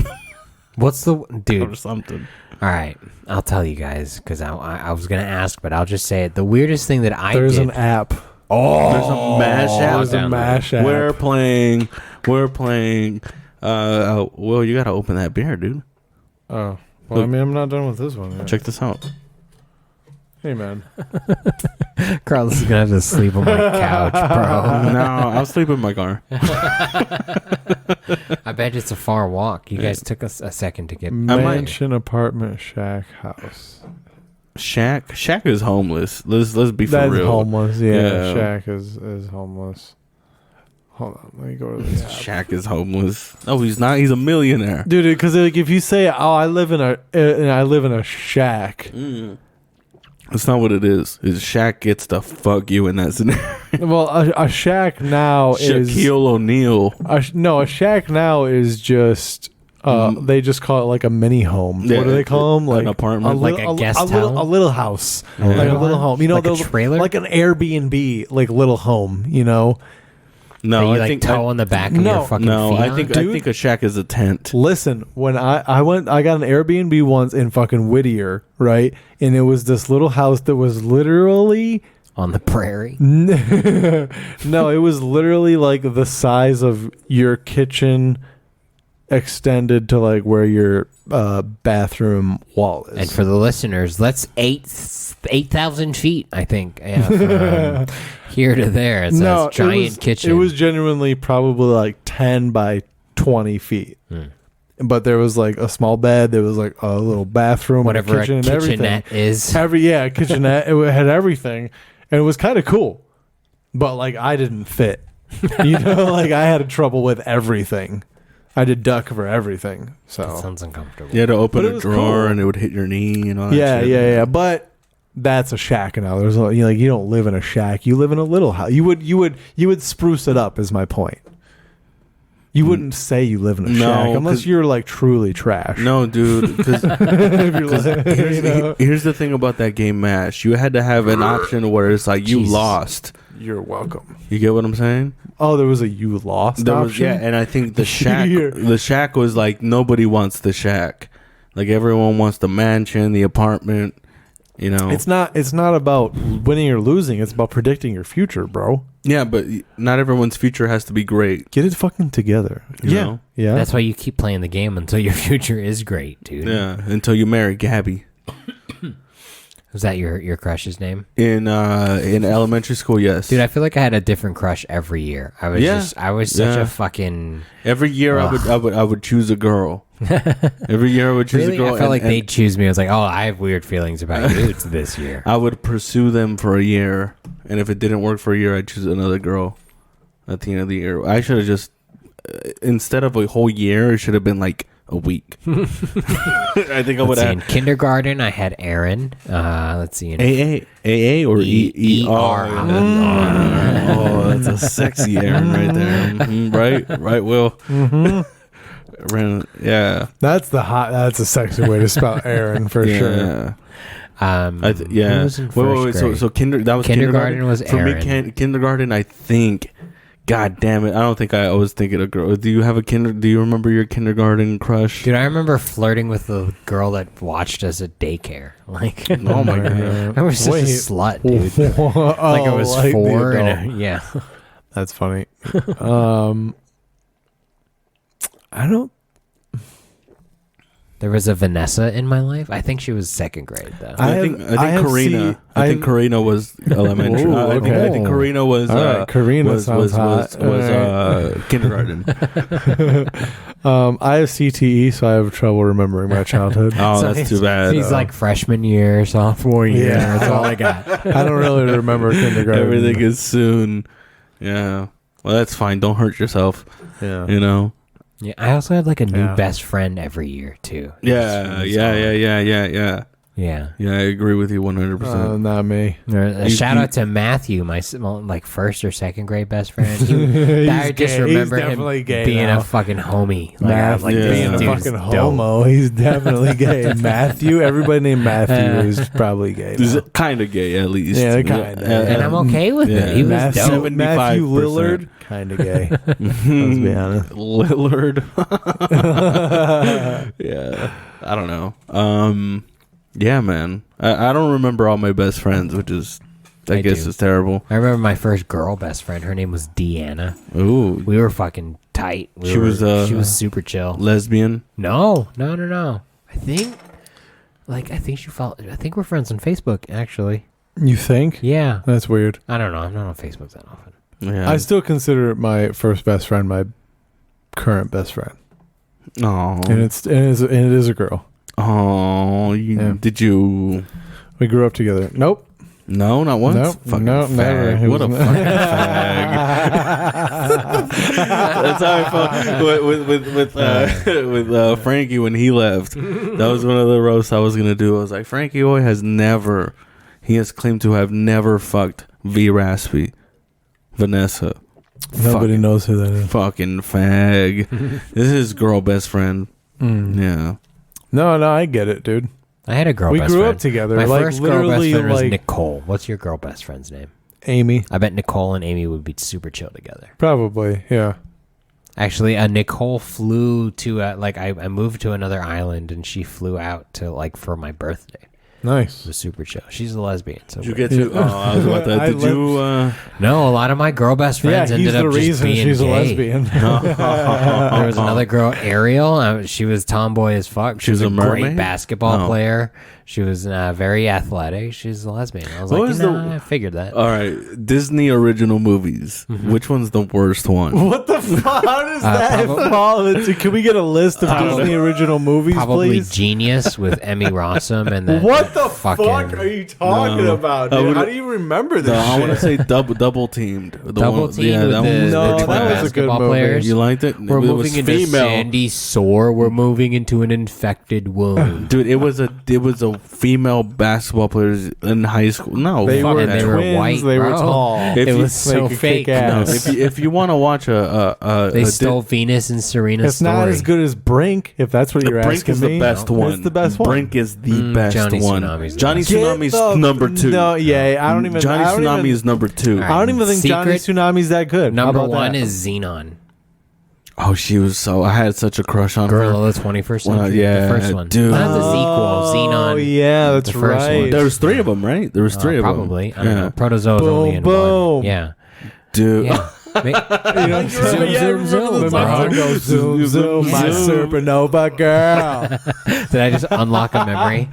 What's the dude or something? All right, I'll tell you guys because I was gonna ask, but I'll just say it. The weirdest thing that there's did. An app. Oh, there's a MASH app. There's a MASH app. We're playing. Well, you gotta open that beer, dude. Oh, well, I mean, I'm not done with this one yet. Check this out. Hey, man. Carlos is gonna have to sleep on my couch, bro. No, I'll sleep in my car. I bet it's a far walk. You guys took us a second to get mansion, apartment, shack, house. Shack is homeless. Let's be for real. That's homeless. Yeah, Shack is homeless. Hold on, let me go to the app. Shack is homeless. No, he's not. He's a millionaire, dude. Because like, if you say, "Oh, I live in a shack." That's not what it is. Shaq gets to fuck you in that scenario. Well, a shack now is Shaquille O'Neal. A shack now is just they just call it like a mini home. Yeah, what do they call them? Like an apartment, like a guest house, a little house, like a little home. You know, like a trailer, like an Airbnb, like little home. You know. No, I think toe on the back of your fucking feet. I think a shack is a tent. Listen, when I went, I got an Airbnb once in fucking Whittier, right? And it was this little house that was literally on the prairie? No, it was literally like the size of your kitchen extended to like where your bathroom wall is. And for the listeners, that's 8,000 feet, I think. Yeah, from here to there. It's a giant kitchen. It was genuinely probably like 10 by 20 feet. But there was like a small bed. There was like a little bathroom, Whatever a kitchen, and everything. kitchenette is. Kitchenette. It had everything, and it was kind of cool. But like, I didn't fit. Like I had trouble with everything. I did duck for everything. So That sounds uncomfortable. You had to open But it a was drawer cool. and it would hit your knee and all that yeah, shit. yeah. But that's a shack now. There's you don't live in a shack. You live in a little house. You would spruce it up. Is my point. You wouldn't say you live in a shack unless you're like truly trash. No, dude. Because here's the thing about that game, MASH. You had to have an option where it's like you Jesus. lost. You're welcome. You get what I'm saying? Oh, there was a you lost There was, option? yeah, and I think the shack, Here. the shack was like nobody wants the shack. Like everyone wants the mansion, the apartment. You know, It's not about winning or losing. It's about predicting your future, bro. yeah, but not everyone's future has to be great. Get it fucking together. You know? Yeah. That's why you keep playing the game until your future is great, dude. Yeah, until you marry Gabby. Was that your crush's name? In elementary school, yes. Dude, I feel like I had a different crush every year. I was such a fucking... Every year I would choose a girl. Every year I would choose Really? a girl. I felt like they'd choose me. I was like, oh, I have weird feelings about you. It's this year. I would pursue them for a year, and if it didn't work for a year, I'd choose another girl at the end of the year. I should have just, instead of a whole year, it should have been like a week. I think I would Let's see, have. in kindergarten, I had Aaron. Let's see. In AA or E-R. Oh, that's a sexy Aaron right there. Right, Will. Yeah. That's a sexy way to spell Aaron for sure. Yeah. Who Yeah. was in Wait. first grade? So that was Kindergarten was for me. Aaron. Kindergarten, I think. God damn it! I don't think I was thinking of girl. Do you have Do you remember your kindergarten crush? Dude, I remember flirting with the girl that watched us at daycare. Like, Oh my god! I was such a slut, dude. Like I was like the 4. adult. And yeah. That's funny. I don't. There was a Vanessa in my life. I think she was second grade, though. I think Karina. I think Karina was elementary. Ooh, I think Karina was. All right, Karina sounds hot. was kindergarten. I have CTE, so I have trouble remembering my childhood. Oh, So that's too bad. He's like freshman year, sophomore year. Yeah. That's all I got. I don't really remember kindergarten. Everything is soon. Yeah. Well, that's fine. Don't hurt yourself. Yeah. You know. Yeah, I also had like a new Yeah. best friend every year too. Yeah. Yeah. Yeah. Yeah, I agree with you 100%. Not me. A shout out to Matthew, my like first or second grade best friend. I just gay. remember He's him definitely gay being now. a fucking homie. Like, I was like, Yeah. this Being a dude's fucking dope. homo. He's definitely gay. Matthew, everybody named Matthew is probably gay. Is now. it kind of gay at least? Yeah, kinda. And I'm okay with Yeah. it. He was Matthew, dope. Matthew 75%. Lillard, kind of gay. Let's be honest. Lillard. Yeah. I don't know. Yeah, man. I don't remember all my best friends, which is, I guess, do. is terrible. I remember my first girl best friend. Her name was Deanna. Ooh. We were fucking tight. She was super chill. Lesbian. No. I think she followed. I think we're friends on Facebook, actually. You think? Yeah. That's weird. I don't know. I'm not on Facebook that often. Yeah. I still consider my first best friend my current best friend, Oh. and it is a girl. Oh. Yeah. Did you? We grew up together. Nope. No, not once. Nope. Fucking No, fag. never. It What a was- fucking fag. That's how I felt with Frankie when he left. That was one of the roasts I was gonna do. I was like, Frankie Oy he has claimed to have never fucked V Raspy, Vanessa. Nobody knows who that is. Fucking fag. This is his girl best friend. Yeah. No, I get it, dude. I had a girl We best grew friend. up together. My like first girl best literally, friend was like Nicole. What's your girl best friend's name? Amy. I bet Nicole and Amy would be super chill together. Probably, yeah. Actually, Nicole flew to I moved to another island and she flew out to for my birthday. Nice. It was super chill. She's a lesbian. So Did you get to? Oh, I was about that. Did you? No, a lot of my girl best friends Yeah, he's ended the up just reason being she's gay. a lesbian. There was another girl, Ariel. She was tomboy as fuck. She was a great mermaid? basketball player. She was very athletic. She's a lesbian. I was What like, was I figured that. All right, Disney original movies. Which one's the worst one? What the fuck? How does that fall into? Can we get a list of Disney original movies, Probably please? Genius with Emmy Rossum and then What the fucking fuck are you talking No. about, I dude? would- How do you remember this No, I want to shit? say double teamed. Double Team with that the, one was No, the good. twin that was a good basketball movie. players. You liked it? We're It was moving into female. Sandy Sore. We're moving into an infected wound. Dude, it was a female basketball players in high school. No, They fuck were and that. they were twins. white, They were bro. tall. If It you- was so could fake. kick No, ass. if you want to watch They stole Venus and Serena's It's not story. as good as Brink, if that's what you're Brink asking is me. the best one. It's the best one. Brink is the best Johnny one. Tsunami's the Johnny best. Tsunami's number 2. No, yeah, I don't even. Johnny I don't Tsunami even, is number 2. All right. I don't even think Johnny Secret Tsunami's that good. How Number about one that? is Xenon. Oh, she was so. I had such a crush on Girl her. of the 21st century. yeah, the first one. dude. Not the sequel, Oh, Xenon. yeah, that's The first right. one. There was 3 of them, right? There was 3 of them. Probably. I don't know. Protozoa's Boom, only in boom. one. Yeah. Dude. Yeah. You know, Zoom, zoom, the bro. mixer goes zoom, zoom, my Zoom. supernova girl. Did I just unlock a memory?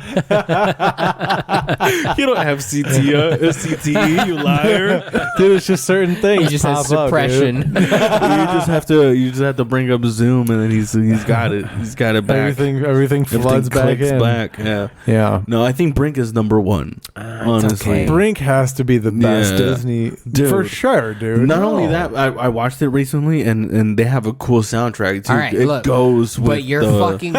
You don't have CTE, you liar. Dude, it's just certain things. He just has pop up, suppression. You just have to bring up Zoom, and then he's got it. He's got it dude. back. Everything floods back clicks in. back. Yeah. Yeah. No, I think Brink is number 1. Honestly. okay. Brink has to be the best Yeah. Disney Dude. for sure, dude. Not only that, I watched it recently, and they have a cool soundtrack too. All right, it look, goes with But you're the fucking.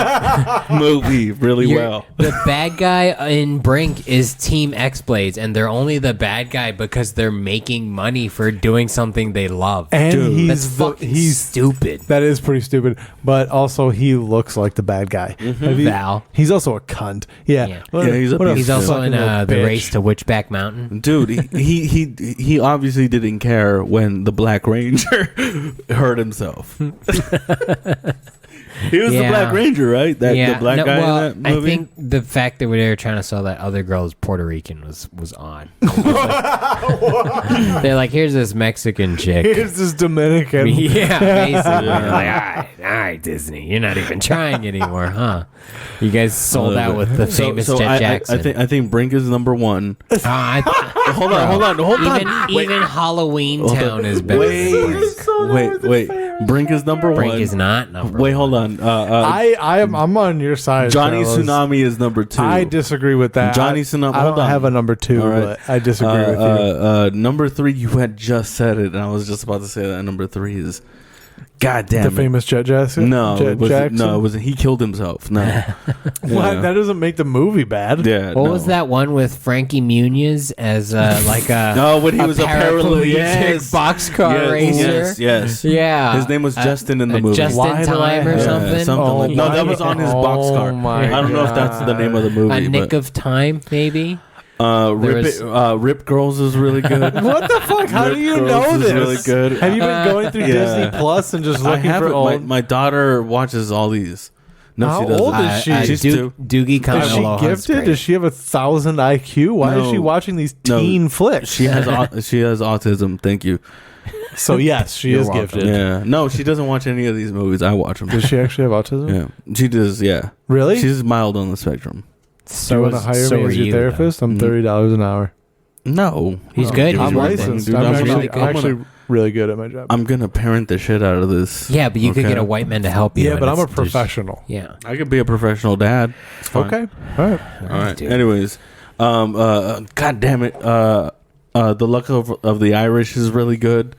movie really you're- well. The bad guy in Brink is Team X-Blades, and they're only the bad guy because they're making money for doing something they love. and Dude. That's fucking he's stupid. that is pretty stupid, but also he looks like the bad guy. Have you- Val. He's also a cunt. Yeah, Yeah. Yeah, he's a what piece He's of also fucking in little the bitch. race to Witchback Mountain. Dude, he obviously didn't care when the Black Ranger hurt himself. He was the Yeah. Black Ranger, right? The black no, guy well, in that movie. I think the fact that they were trying to sell that other girl as Puerto Rican was odd. They're like, here's this Mexican chick. Here's this Dominican. Yeah, basically. Like, all right, Disney, you're not even trying anymore, huh? You guys sold out with the famous Jet Jackson. I think Brink is number 1. Hold on. Even Halloween Town is better than Brink. Wait. Brink is number 1. Brink is not number Wait, one. hold on. I'm on your side. Johnny fellas. Tsunami is number 2. I disagree with that. Johnny Tsunami. I Hold don't on. have a number 2, All right. but I disagree with you. Number 3, you had just said it, and I was just about to say that number 3 is. God damn The it. famous Jet Jackson. No, Jet it wasn't, Jackson. no, it wasn't. He killed himself. No. What? Yeah. That doesn't make the movie bad. Yeah. What no. was that one with Frankie Muniz as like a No, when he was a paraplegic yes. boxcar racer? Yes. Yeah. His name was Justin in the movie. Just Why in do I time or have- something? something like no, that was on his boxcar. my I don't know if that's the name of the movie. A Nick but, of Time, maybe? Rip Girls is really good. What the fuck? How Rip do you Girls know is this? really good. Have you been going through Yeah. Disney Plus and just I looking have for it. old? My daughter watches all these. No, How she doesn't. old is she? She's 2. Doogie Is she Kamealoha's gifted? great. Does she have 1,000 IQ? Why is No. she watching these No. teen flicks? She has autism. Thank you. So yes, she You're is welcome. gifted. Yeah. No, she doesn't watch any of these movies. I watch them. Does she actually have autism? Yeah. She does. Yeah. Really? She's mild on the spectrum. Do you So want to hire me as your therapist? I'm $30 an hour. No. He's No. good. He's I'm worth it. licensed. Dude, I'm I'm actually, really- I'm actually really good at my job. I'm gonna parent the shit out of this. Yeah, but you could Okay. get a white man to help you. Yeah, and but I'm a it's- professional. Yeah. I could be a professional dad. It's fine. Okay. All right. All right. dude. Anyways, God damn it. The Luck of the Irish is really good.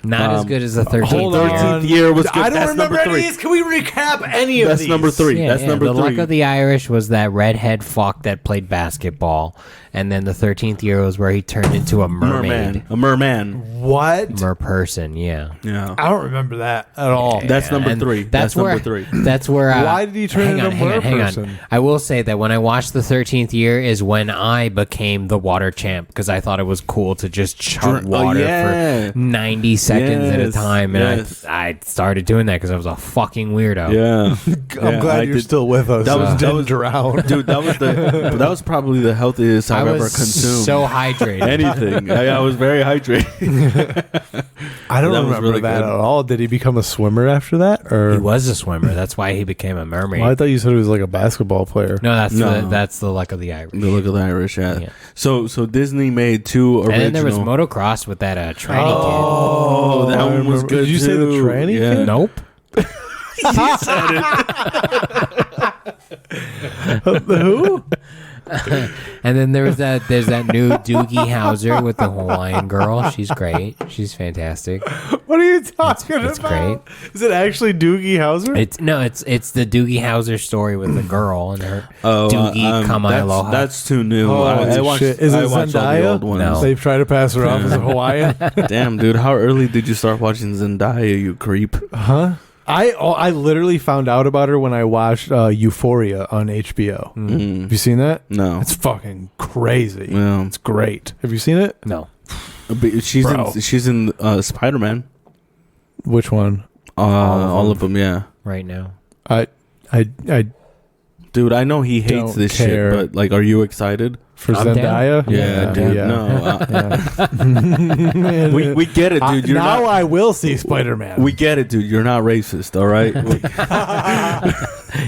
Not as good as the 13th hold year. on. 13th year was good. I don't That's remember number any of 3. these. Can we recap any of That's these? number 3. Yeah, That's yeah. number The 3. Luck of the Irish was that redhead fuck that played basketball. and then the 13th year was where he turned into a mermaid. A merman. What? Merperson, yeah. Yeah. I don't remember that at all. That's number And 3. That's where, number 3. That's where. Why did he turn into a merperson? I will say that when I watched the 13th year is when I became the water champ because I thought it was cool to just chug water for 90 seconds at a time, and I started doing that because I was a fucking weirdo. Yeah. I'm glad you're still with us. That was drown. Dude, that was probably the healthiest I've ever consumed. So hydrated. Anything. I was very hydrated. I don't That was remember really that good. at all. Did he become a swimmer after that? Or He was a swimmer. That's why he became a mermaid. Well, I thought you said he was like a basketball player. No, that's No. the luck of the Irish. The look of the Irish, yeah. Yeah. So Disney made 2 original. And then there was motocross with that tranny Oh, that I one was remember. good. Did you say the too. tranny kid. kid? Nope. Who? And then there's that new Doogie Howser with the Hawaiian girl. She's great. She's fantastic. What are you talking It's about? Is it actually Doogie Howser? It's the Doogie Howser story with the girl and her Doogie Kamai Aloha. That's too new. Oh, I watched, shit. Is it I watched all the Zendaya? old ones. No. They've tried to pass her off as a Hawaiian. Damn, dude, how early did you start watching Zendaya, you creep? Huh? I literally found out about her when I watched Euphoria on HBO. Have you seen that? No. It's fucking crazy. Well, It's great. Have you seen it? No. but she's in Spider-Man. Which one? All of them, yeah. Right now. I Dude, I know he hates Don't this care. shit, but like, are you excited? for I'm Zendaya. Yeah, dude. Yeah. No, we get it, dude. You're now not. I will see Spider-Man. We get it, dude. You're not racist, all right?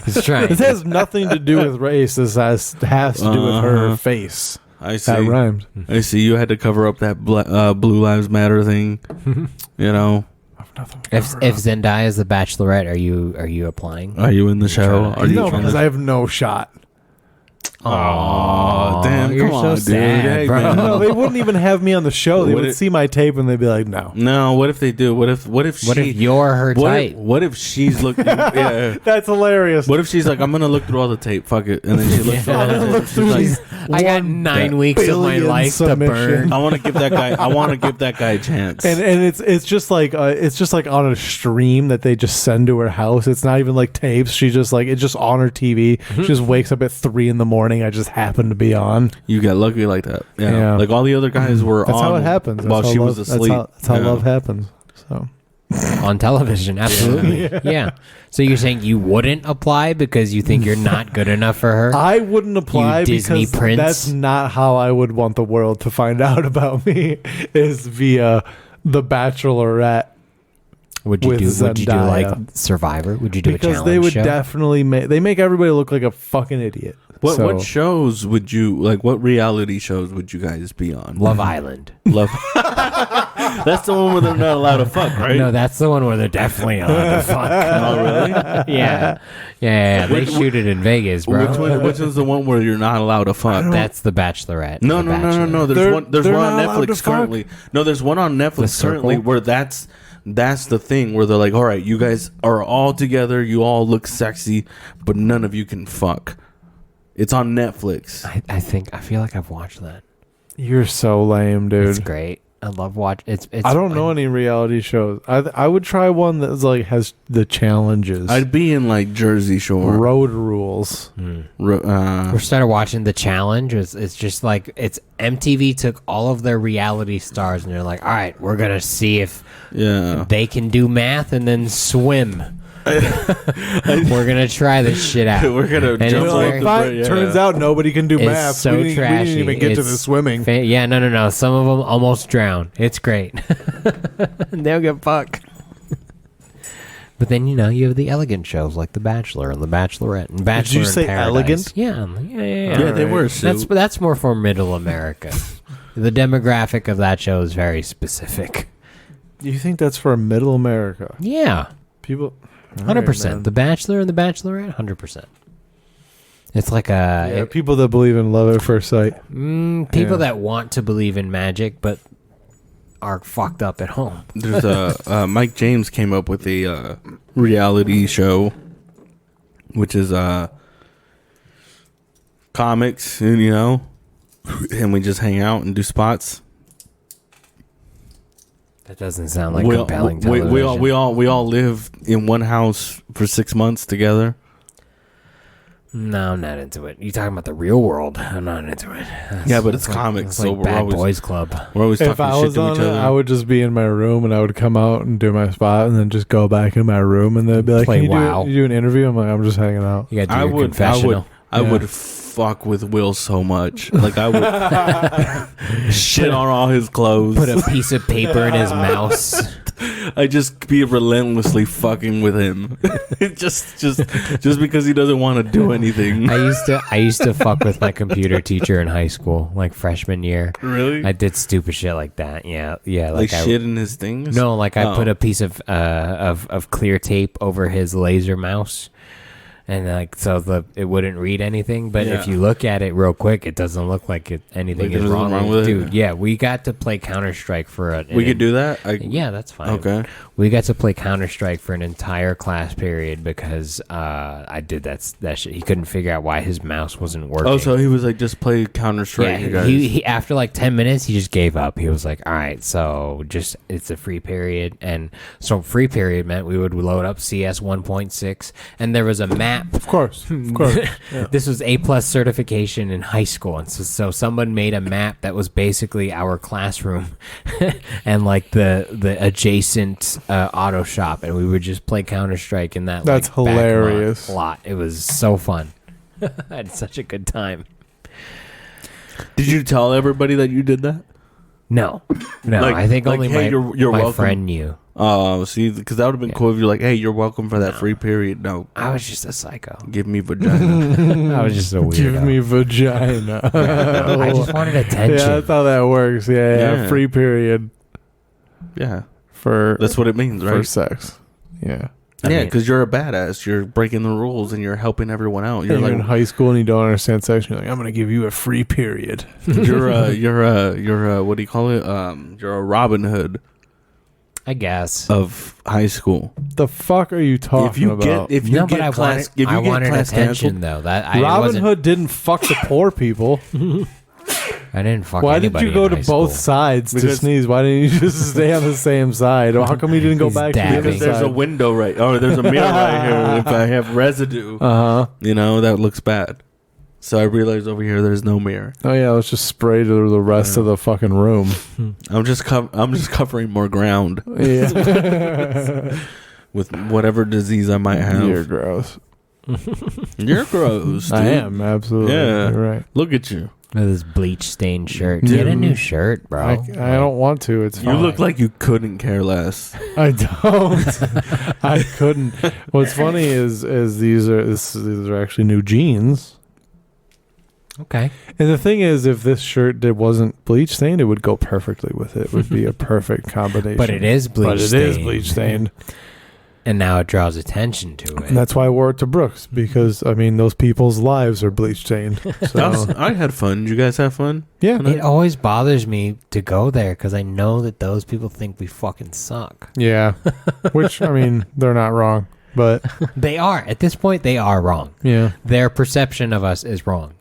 He's trying. This has nothing to do with race. This has to do with her face. I see. That rhymes. I see. You had to cover up that Blue Lives Matter thing. You know. If Zendaya is the Bachelorette, are you applying? Are you in the show? trying to- Are you No, trying because to? I have no shot. Oh, damn! you're Come on, so dude. sad, Hey, bro. man. No, they wouldn't even have me on the show. They Would would it- see my tape and they'd be like, "No." No. What if they do? What if What if you're her type? What if she's looking? Yeah. That's hilarious. What if she's like, I'm gonna look through all the tape. Fuck it, and then she looks through all the tape. Look and she's through like, these I got 1 9 weeks of my billion life to submission. burn. I want to give that guy. I want to give that guy a chance. And it's just like on a stream that they just send to her house. It's not even like tapes. She just like it's just on her TV. She just wakes up at 3 a.m. I just happen to be on. You got lucky like that. Yeah. Yeah. Like all the other guys were That's on how it happens. That's while how she love, was asleep. That's how Yeah. love happens. So On television, absolutely. Yeah. So you're saying you wouldn't apply because you think you're not good enough for her? I wouldn't apply You Disney because prince? that's not how I would want the world to find out about me. Is via The Bachelorette. Would you with do Zendaya. like Survivor? Would you do a Because challenge they would show? definitely make everybody look like a fucking idiot. What So- what shows would you like? What reality shows would you guys be on? Love Island. Love. That's the one where they're not allowed to fuck, right? No, that's the one where they're definitely allowed to fuck. Oh, really? Yeah. They shoot it in Vegas, bro. Which one's the one where you're not allowed to fuck? That's the Bachelorette. No. The Bachelor. There's They're one on not allowed to Netflix fuck? currently. No, there's one on The Netflix Circle? currently where that's the thing where they're like, all right, you guys are all together, you all look sexy, but none of you can fuck. It's on Netflix. I feel like I've watched that. You're so lame, dude. It's great. I love watch. It's. I don't know any reality shows. I would try one that's like has the challenges. I'd be in like Jersey Shore. Road rules. We started watching The Challenge. It's just like MTV took all of their reality stars and they're like, all right, we're gonna see if Yeah. they can do math and then swim. We're gonna try this shit out. We're gonna And jump it's off very- the Fine. bridge. Yeah. Turns out nobody can do It's math. so we didn't trashy. even get to the It's swimming. Yeah, no. Some of them almost drown. It's great. They'll get fucked. But then you have the elegant shows like The Bachelor and The Bachelorette and Bachelor you in say Paradise. elegant? Yeah. Yeah, they were. That's more for Middle America. The demographic of that show is very specific. You think that's for Middle America? Yeah, People, 100%. The Bachelor and The Bachelorette, 100%. It's like people that believe in love at first sight. people Yeah. that want to believe in magic but are fucked up at home. There's Mike James came up with a reality show, which is comics, and and we just hang out and do spots. That doesn't sound like compelling television. We all live in one house for 6 months together. No, I'm not into it. You talking about the real world? I'm not into it. Yeah, but it's comics, so like Bad Boys Club. We're always If talking I shit was to on each it, other. I would just be in my room and I would come out and do my spot and then just go back in my room and they'd be like, Play "Can you WoW." do an interview?" I'm like, "I'm just hanging out." You got to do your confessional. I would fuck with Will so much. Like I would shit on all his clothes. Put a piece of paper in his mouse. I just be relentlessly fucking with him, just because he doesn't want to do anything. I used to fuck with my computer teacher in high school, like freshman year. Really? I did stupid shit like that. Yeah. Like shit in his things. No, like I put a piece of clear tape over his laser mouse. And like so, it wouldn't read anything. But if you look at it real quick, it doesn't look like anything is wrong with it. Dude, yeah, we got to play Counter-Strike for we could do that. Yeah, that's fine. Okay, we got to play Counter-Strike for an entire class period because I did that shit. He couldn't figure out why his mouse wasn't working. Oh, so he was like, just play Counter-Strike. Yeah, you guys. he after like 10 minutes, he just gave up. He was like, all right, so just it's a free period, and so free period meant we would load up CS 1.6, and there was a map. Of course. Yeah. This was A+ certification in high school, and so someone made a map that was basically our classroom and like the adjacent auto shop, and we would just play Counter-Strike in that. That's like, hilarious. lot. It was so fun. I had such a good time. Did you tell everybody that you did that? No. Like- I think like, only hey, you're my welcome. friend knew. Oh, see, because that would have been cool if you're like, hey, you're welcome for that free period. No, I was just a psycho. give me vagina. I was just a weirdo. Give me vagina. I just wanted attention. Yeah, that's how that works. Yeah. Free period Yeah, for that's what it means, for right? sex. Yeah. Yeah, because you're a badass. You're breaking the rules and you're helping everyone out. You're You're in like, high school and you don't understand sex. You're like, I'm gonna give you a free period. you're what do you call it? You're a Robin Hood I guess. of high school. The fuck are you talking about? If you get I class, wanted, if you I get wanted class attention canceled, though. That I Robin wasn't, Hood didn't fuck the poor people. I didn't fuck. Why did anybody you go in to high both school. sides to Because- sneeze? Why didn't you just stay on the same side? Or how come you didn't go He's back dabbing. to the because other there's a side? window there's a mirror right here. If I have residue, that looks bad. So I realized over here there's no mirror. Oh yeah, let's just spray to the rest of the fucking room. I'm just covering more ground Yeah. with whatever disease I might have. You're gross. You're gross. Dude. I am, absolutely. Yeah. You're right. Look at you. With his bleach stained shirt. Dude. Get a new shirt, bro. I don't want to. It's You fine. look like you couldn't care less. I don't. I couldn't. What's funny is these are actually new jeans. Okay. And the thing is, if this shirt wasn't bleach stained, it would go perfectly with it. It would be a perfect combination. But it is bleach stained. But it is bleach stained. And now it draws attention to it. And that's why I wore it to Brooks, because, I mean, those people's lives are bleach stained. So, I had fun. Did you guys have fun? yeah. It always bothers me to go there because I know that those people think we fucking suck. Yeah. Which, I mean, they're not wrong. But, They are. At this point, they are wrong. yeah. Their perception of us is wrong.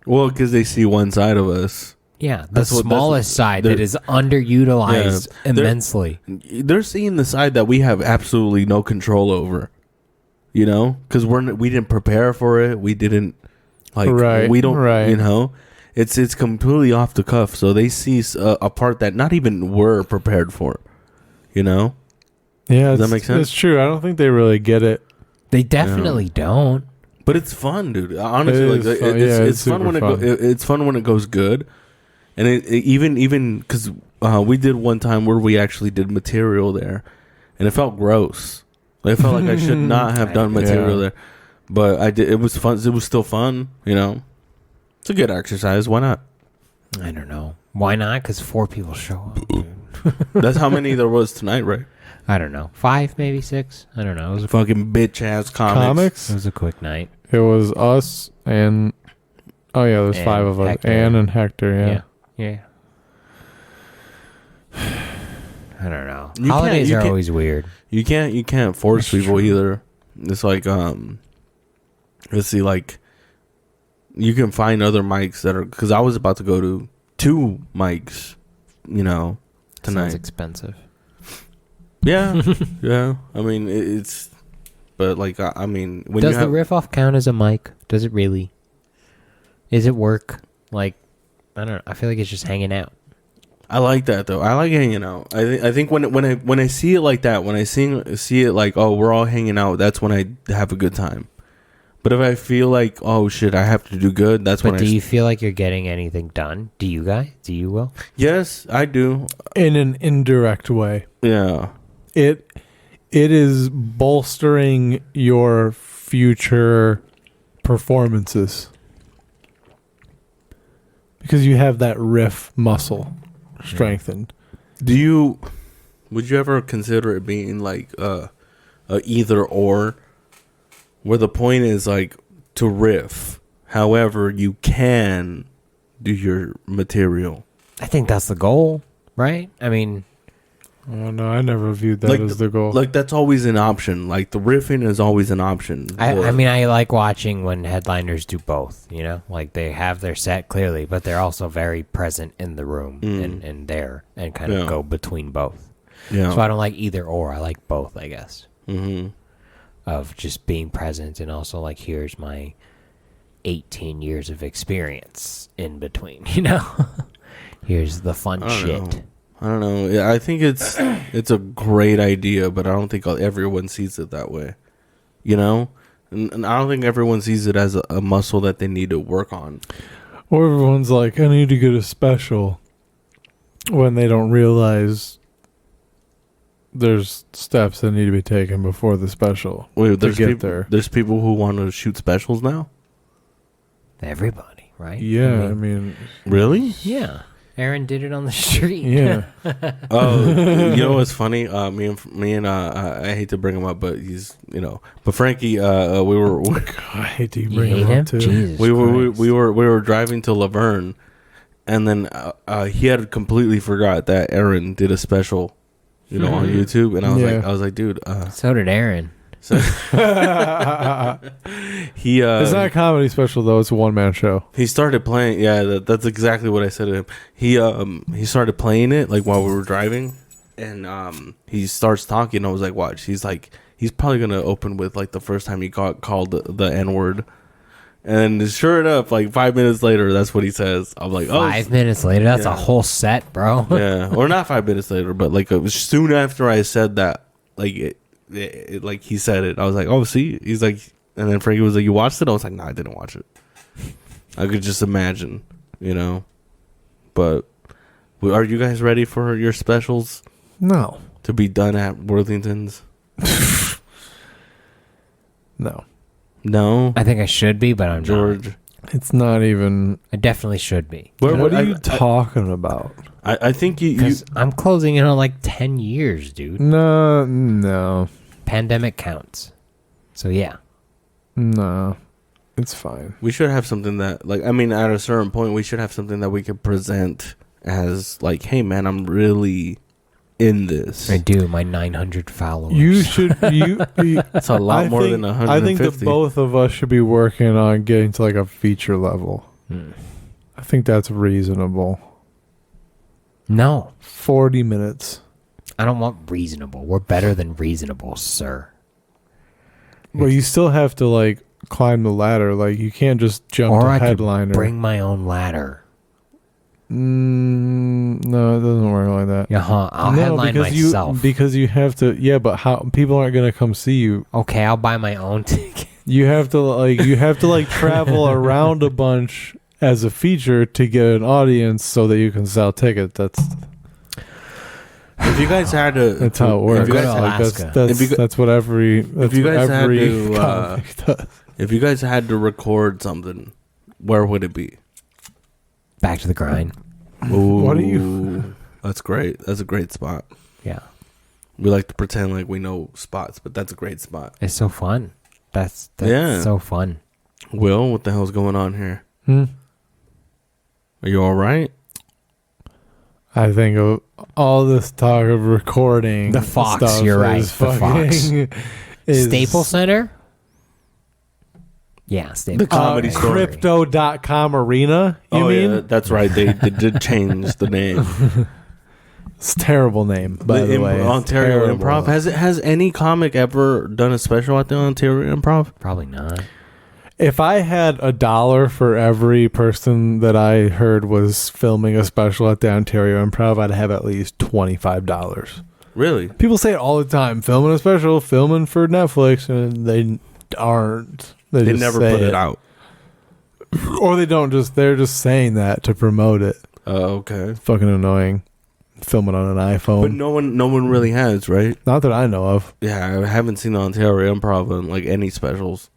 Well, because they see one side of us. Yeah, the That's what- smallest side that they're- is underutilized Yeah, they're- immensely. They're seeing the side that we have absolutely no control over. You know, because we didn't prepare for it. We didn't Right, We don't. right. You know, it's completely off the cuff. So they see a part that not even we're prepared for. You know. Yeah. Does that make sense? It's true. I don't think they really get it. They definitely don't. But it's fun, dude. Honestly, It like is fun. it's Yeah, it's fun when super fun. it's fun when it goes good, and it even because we did one time where we actually did material there, and it felt gross. Like, I felt like I should not have done material Yeah. there, but I did. It was fun. It was still fun. You know, it's a good exercise. Why not? I don't know. Why not? Because 4 people show up. Dude. That's how many there was tonight, right? I don't know. 5, maybe 6. I don't know. It was Fucking bitch ass comics. it was a quick night. It was us and oh yeah, there's And 5 of us. Hector. Ann and Hector, yeah. Yeah. I don't know. You Holidays can't- are always weird. You can't force That's people true. either. It's like let's see, like you can find other mics that are, because I was about to go to 2 mics, you know, tonight. Sounds expensive. Yeah, yeah. I mean, it's, but like, I mean, when Does you have, the riff off count as a mic? Does it really? Is it work? Like, I don't know. I feel like it's just hanging out. I like that though. I like hanging out. I think when I see it like that, when I see it like, oh, we're all hanging out, that's when I have a good time. But if I feel like, oh shit, I have to do good, that's when But do you feel like you're getting anything done? Do you guys? Do you, Will? Yes, I do. In an indirect way. Yeah. It is bolstering your future performances because you have that riff muscle strengthened. Would you ever consider it being like a either or, where the point is like to riff, however you can do your material? I think that's the goal, right? I mean, Oh no, I never viewed that like as the goal. Like that's always an option. Like the riffing is always an option. I mean, I like watching when headliners do both, you know? Like, they have their set clearly, but they're also very present in the room and there and kind of go between both. Yeah. So I don't like either or. I like both, I guess. Mm-hmm. Of just being present and also, like, here's my 18 years of experience in between, you know? Here's the fun shit. I don't know. Yeah, I think it's a great idea, but I don't think everyone sees it that way. You know? And I don't think everyone sees it as a muscle that they need to work on. Or everyone's like, I need to get a special, when they don't realize there's steps that need to be taken before the special. Wait, There's people who want to shoot specials now? Everybody, right? Yeah, I mean really? Yeah. Aaron did it on the street. Yeah. Oh, you know what's funny? Me and I hate to bring him up, but he's, you know, but Frankie, we were. God, I hate to You bring hate him him? up too. Jesus we Christ. were driving to Laverne, and then he had completely forgot that Aaron did a special, you know, on YouTube, and I was like, dude. So did Aaron. So he it's not a comedy special though; it's a one-man show. he started playing. Yeah, that's exactly what I said to him. He started playing it like while we were driving, and he starts talking. I was like, watch. He's like, he's probably gonna open with like the first time he got called the N-word. And sure enough, like 5 minutes later, that's what he says. I'm like, oh, 5 minutes later? That's a whole set, bro. yeah, or not 5 minutes later, but like it was soon after I said that, like it, like he said it. I was like, oh, see, he's like, and then Frankie was like, you watched it? I was like, no, I didn't watch it. I could just imagine, you know. But are you guys ready for your specials? No. To be done at Worthington's? No. No. I think I should be, but I'm George. not. It's not even. I definitely should be. What are you talking about? I think you. Because I'm closing in on like 10 years, dude. No. Pandemic counts. So, yeah. No. It's fine. We should have something that, like, I mean, at a certain point, we should have something that we could present as, like, hey, man, I'm really in this. I do. My 900 followers. You should. It's a lot more than 150. I think that both of us should be working on getting to like a feature level. I think that's reasonable. No. 40 minutes. I don't want reasonable. We're better than reasonable, sir. Well, you still have to like climb the ladder. Like you can't just jump Or to I headliner. could bring my own ladder. No, it doesn't work like that. Yeah, I'll headline myself. Because you have to. Yeah, but how people aren't gonna come see you. Okay, I'll buy my own ticket. You have to travel around a bunch as a feature to get an audience so that you can sell tickets. If you guys had to, That's how it works. If you guys, That's what every comic does. If you guys had to record something, where would it be? Back to the grind. Ooh, What are you? That's great. That's a great spot. Yeah. We like to pretend like we know spots, but that's a great spot. It's so fun. That's so fun. Will, what the hell's going on here? Hmm? Are you all right? I think of all this talk of recording. The Fox, stuff you're right. is The Fox. fucking- is- Staples Center? Yeah, The comedy store. Crypto.com Arena, you mean? Yeah, that's right. They did change the name. It's a terrible name, by the way. Ontario Terrible. Improv. Has any comic ever done a special at the Ontario Improv? Probably not. If I had $1 for every person that I heard was filming a special at the Ontario Improv, I'd have at least $25. Really? People say it all the time, filming a special, filming for Netflix, and they aren't. They just never say put it out. Or they don't they're just saying that to promote it. Oh, okay. Fucking annoying. Filming on an iPhone. But no one really has, right? Not that I know of. Yeah, I haven't seen the Ontario Improv in like any specials.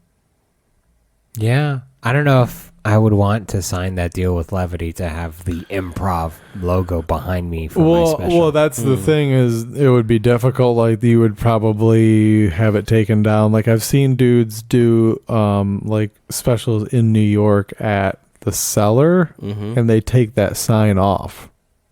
Yeah. I don't know if I would want to sign that deal with Levity to have the Improv logo behind me for my special. Well, that's the thing is it would be difficult. Like you would probably have it taken down. Like I've seen dudes do like specials in New York at the Cellar, and they take that sign off.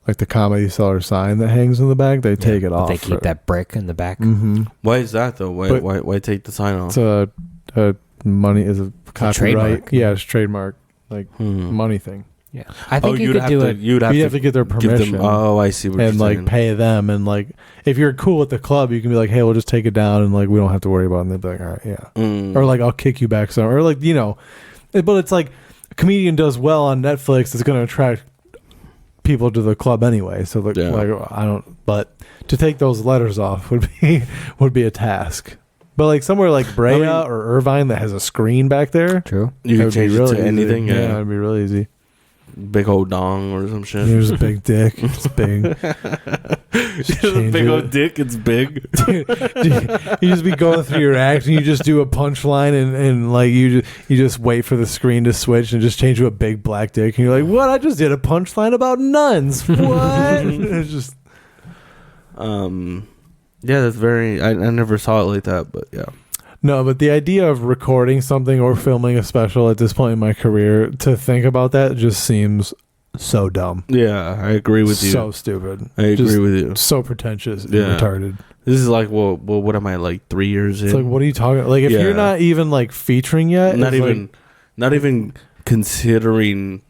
Like the Comedy Cellar sign that hangs in the back, they take it off. They keep that brick in the back. Mm-hmm. Why is that though? Why take the sign off? It's a money is a copyright. trademark. Yeah, it's trademark. Like money thing. Yeah, I think you could do it. You'd have to get their permission. I see what you're and like saying. pay them, and like if you're cool with the club, you can be like, hey, we'll just take it down, and like we don't have to worry about it. And they'd be like, all right, yeah, or like I'll kick you back some, or like but it's like a comedian does well on Netflix, it's going to attract people to the club anyway. So like I don't, but to take those letters off would be a task. But like somewhere like Brea or Irvine that has a screen back there, True. You can change it to anything. Yeah, it'd be really easy. Big old dong or some shit. There's a big dick. It's big. A big old dick. It's big. Dude, you just be going through your act and you just do a punchline and like you just wait for the screen to switch and just change to a big black dick and you're like, what? I just did a punchline about nuns. What? It's just. Yeah, that's very. I never saw it like that, but yeah. No, but the idea of recording something or filming a special at this point in my career, to think about that just seems so dumb. Yeah, I agree with you. So stupid. I agree with you. So pretentious and retarded. This is like, well, what am I, like 3 years in? It's like, what are you talking? Like, if you're not even like featuring yet, not even considering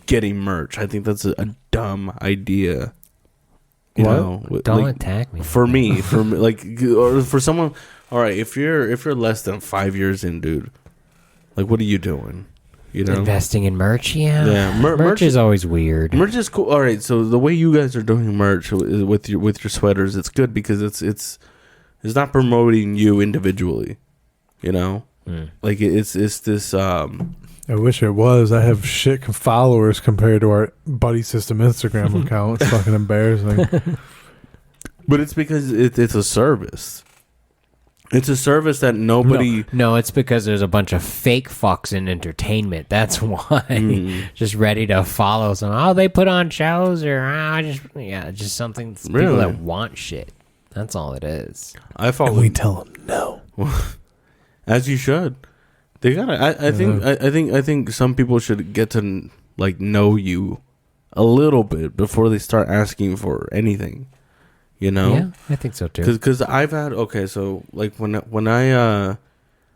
getting merch. I think that's a dumb idea. You know, Don't like, attack me. For me, like, or for someone. All right, if you're less than 5 years in, dude, like, what are you doing? You know, investing in merch. Yeah, merch is always weird. Merch is cool. All right, so the way you guys are doing merch with your sweaters, it's good because it's not promoting you individually. You know, like it's this. I wish it was. I have shit followers compared to our Buddy System Instagram account. It's fucking embarrassing. But it's because it's a service. It's a service that nobody... No, it's because there's a bunch of fake fucks in entertainment. That's why. Just ready to follow some. Oh, they put on shows or just something. Really? People that want shit. That's all it is. I follow. And we tell them no. As you should. They gotta... I think some people should get to like know you a little bit before they start asking for anything. You know? Yeah, I think so too. Because I've had so like when I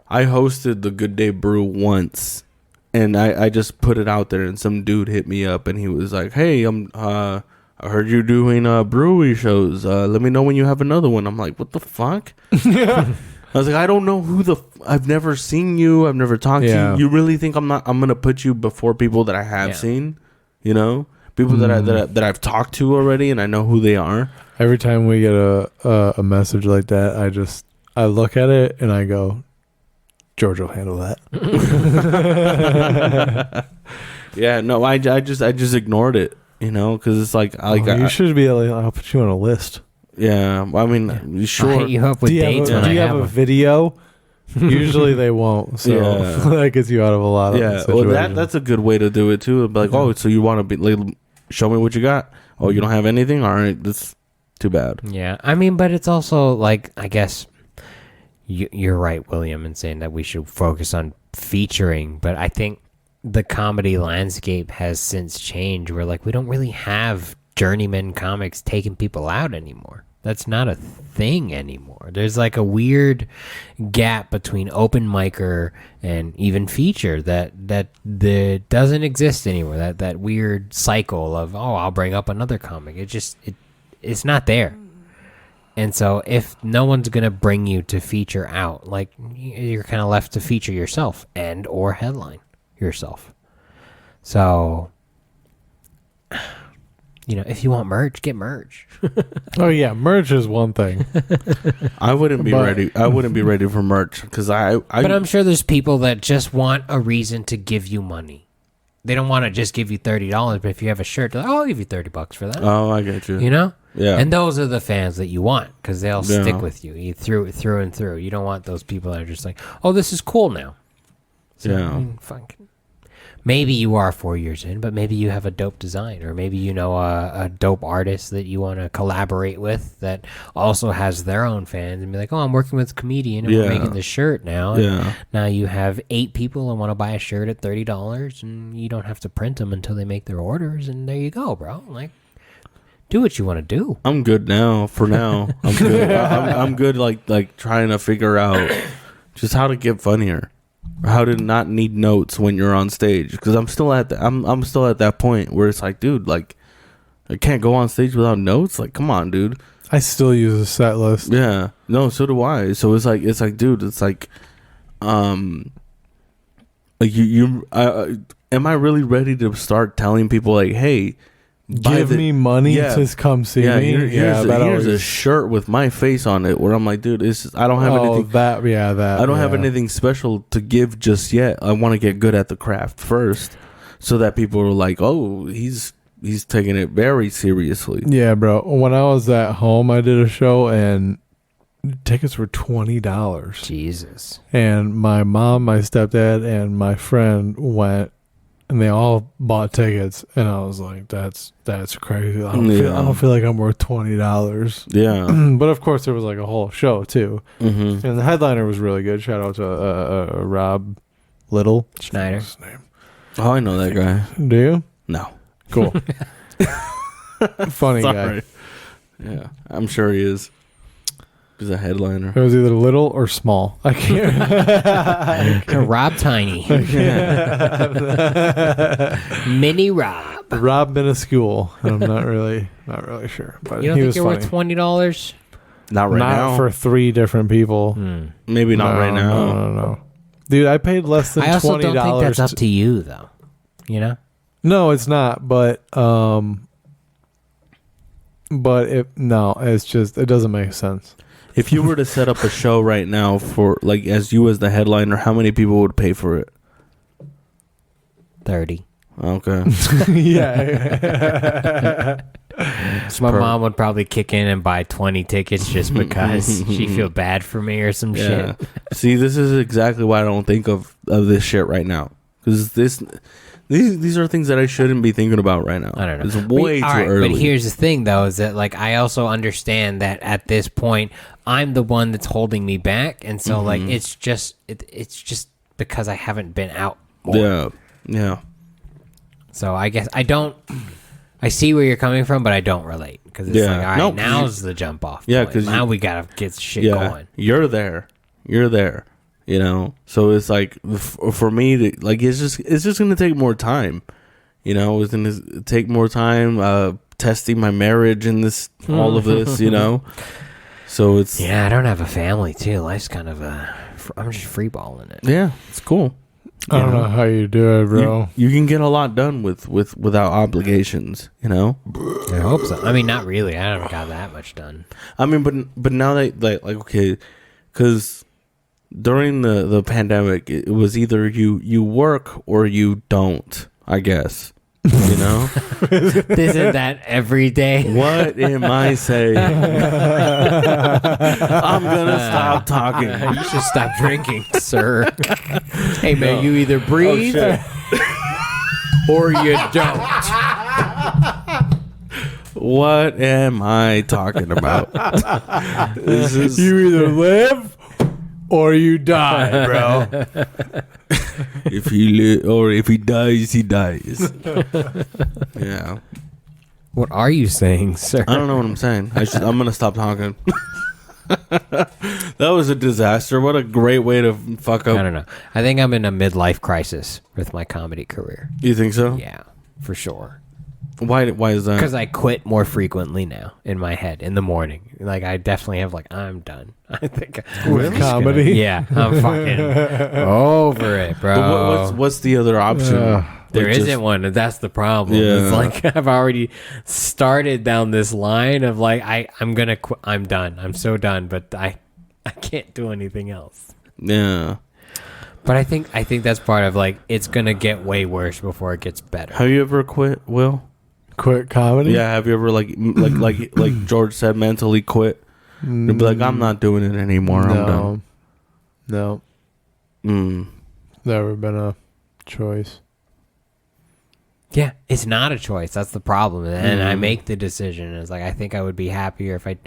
hosted the Good Day Brew once, and I just put it out there, and some dude hit me up, and he was like, "Hey, I heard you doing brewery shows. Let me know when you have another one." I'm like, "What the fuck?" I was like, "I don't know who I've never seen you. I've never talked to you. You really think I'm gonna put you before people that I have seen? You know, people that I've talked to already, and I know who they are." Every time we get a message like that, I look at it and I go, George will handle that. Yeah, no, I just ignored it, you know, because it's like you should be like, I'll put you on a list. Yeah, I mean, sure. I'll hit you up with dates when do you have a video? Usually they won't, so that gets you out of a lot of situations. Well, that's a good way to do it too. Be like, oh, so you want to be like, show me what you got? Oh, you don't have anything? All right, that's too bad. Yeah, I mean, but it's also like, I guess you're right, William, in saying that we should focus on featuring, but I think the comedy landscape has since changed where like we don't really have journeyman comics taking people out anymore. That's not a thing anymore. There's like a weird gap between open micer and even feature that doesn't exist anymore. That weird cycle of, oh, I'll bring up another comic. It's not there. And so if no one's going to bring you to feature out, like, you're kind of left to feature yourself and or headline yourself. So, you know, if you want merch, get merch. Oh yeah, merch is one thing. I wouldn't be ready. I wouldn't be ready for merch because But I'm sure there's people that just want a reason to give you money. They don't want to just give you $30, but if you have a shirt, they're like, oh, I'll give you $30 for that. Oh, I get you. You know? Yeah. And those are the fans that you want because they'll stick with you through and through. You don't want those people that are just like, oh, this is cool now. So, Yeah. I mean, maybe you are 4 years in, but maybe you have a dope design, or maybe you know a dope artist that you want to collaborate with that also has their own fans and be like, oh, I'm working with a comedian and we're making this shirt now. Yeah. And now you have 8 people and want to buy a shirt at $30 and you don't have to print them until they make their orders. And there you go, bro. Like, do what you want to do. I'm good now. For now, I'm good. I'm good. Like trying to figure out just how to get funnier, how to not need notes when you're on stage. Because I'm still at I'm still at that point where it's like, dude, like I can't go on stage without notes. Like, come on, dude. I still use a set list. Yeah. No, so do I. So it's like, dude, it's like, am I really ready to start telling people like, hey, Give me money to come see me. Here's a shirt with my face on it. Where I'm like, dude, I don't have anything. I don't have anything special to give just yet. I want to get good at the craft first, so that people are like, oh, he's taking it very seriously. Yeah, bro. When I was at home, I did a show and tickets were $20. Jesus. And my mom, my stepdad, and my friend went. And they all bought tickets, and I was like, "That's crazy. I don't feel like I'm worth $20." Yeah, but of course there was like a whole show too, and the headliner was really good. Shout out to Rob Little Schneider. What's his name? Oh, I know that guy. Do you? No. Cool. Funny Sorry. guy. Yeah, I'm sure he is. He's a headliner. It was either little or small. I can't. Rob Tiny. Mini Rob. Rob Minuscule. I'm not really sure. But You don't he think was you're funny. worth $20? Not right now. Not for 3 different people. Maybe not right now. No. Dude, I paid less than $20. I also don't think that's up to you, though. You know? No, it's not. But it's just, it doesn't make sense. If you were to set up a show right now for like as you as the headliner, how many people would pay for it? 30. Okay. Yeah. So my mom would probably kick in and buy 20 tickets just because she feel bad for me or some shit. See, this is exactly why I don't think of this shit right now. Because these are things that I shouldn't be thinking about right now. I don't know. It's way too early. But here's the thing, though, is that like I also understand that at this point I'm the one that's holding me back, and so like it's just because I haven't been out more. Yeah. So I guess I see where you're coming from, but I don't relate because it's like, all right, now's the jump off. Yeah, because now we gotta get shit going. You're there. You know, so it's like for me to like it's just gonna take more time. You know, it's gonna take more time testing my marriage and all of this. You know, so it's I don't have a family too. Life's kind of I'm just freeballing it. Yeah, it's cool. I don't know how you do it, bro. You can get a lot done without obligations. You know, I hope so. I mean, not really. I haven't got that much done. I mean, but now that like okay, because during the pandemic, it was either you work or you don't, I guess. You know? Isn't that every day? What am I saying? I'm gonna stop talking. You should stop drinking, sir. Hey, man, you either breathe or you don't. What am I talking about? You either live or you die, bro. If he dies, he dies. Yeah. What are you saying, sir? I don't know what I'm saying. I'm gonna stop talking. That was a disaster. What a great way to fuck up. I don't know. I think I'm in a midlife crisis with my comedy career. You think so? Yeah, for sure. Why is that? Because I quit more frequently now in my head in the morning. Like, I definitely have, like, I'm done. I think With comedy? Yeah, I'm fucking over it, bro. But what's the other option? There Like, isn't one. That's the problem. Yeah. It's like I've already started down this line of like I'm gonna quit. I'm done. I'm so done. But I can't do anything else. Yeah. But I think that's part of like it's gonna get way worse before it gets better. Have you ever quit, Will? Quit comedy? Yeah. Have you ever like George said, mentally quit? You'd be like, I'm not doing it anymore. I'm done. No. Mm. Never been a choice. Yeah, it's not a choice. That's the problem. And I make the decision. It's like I think I would be happier if I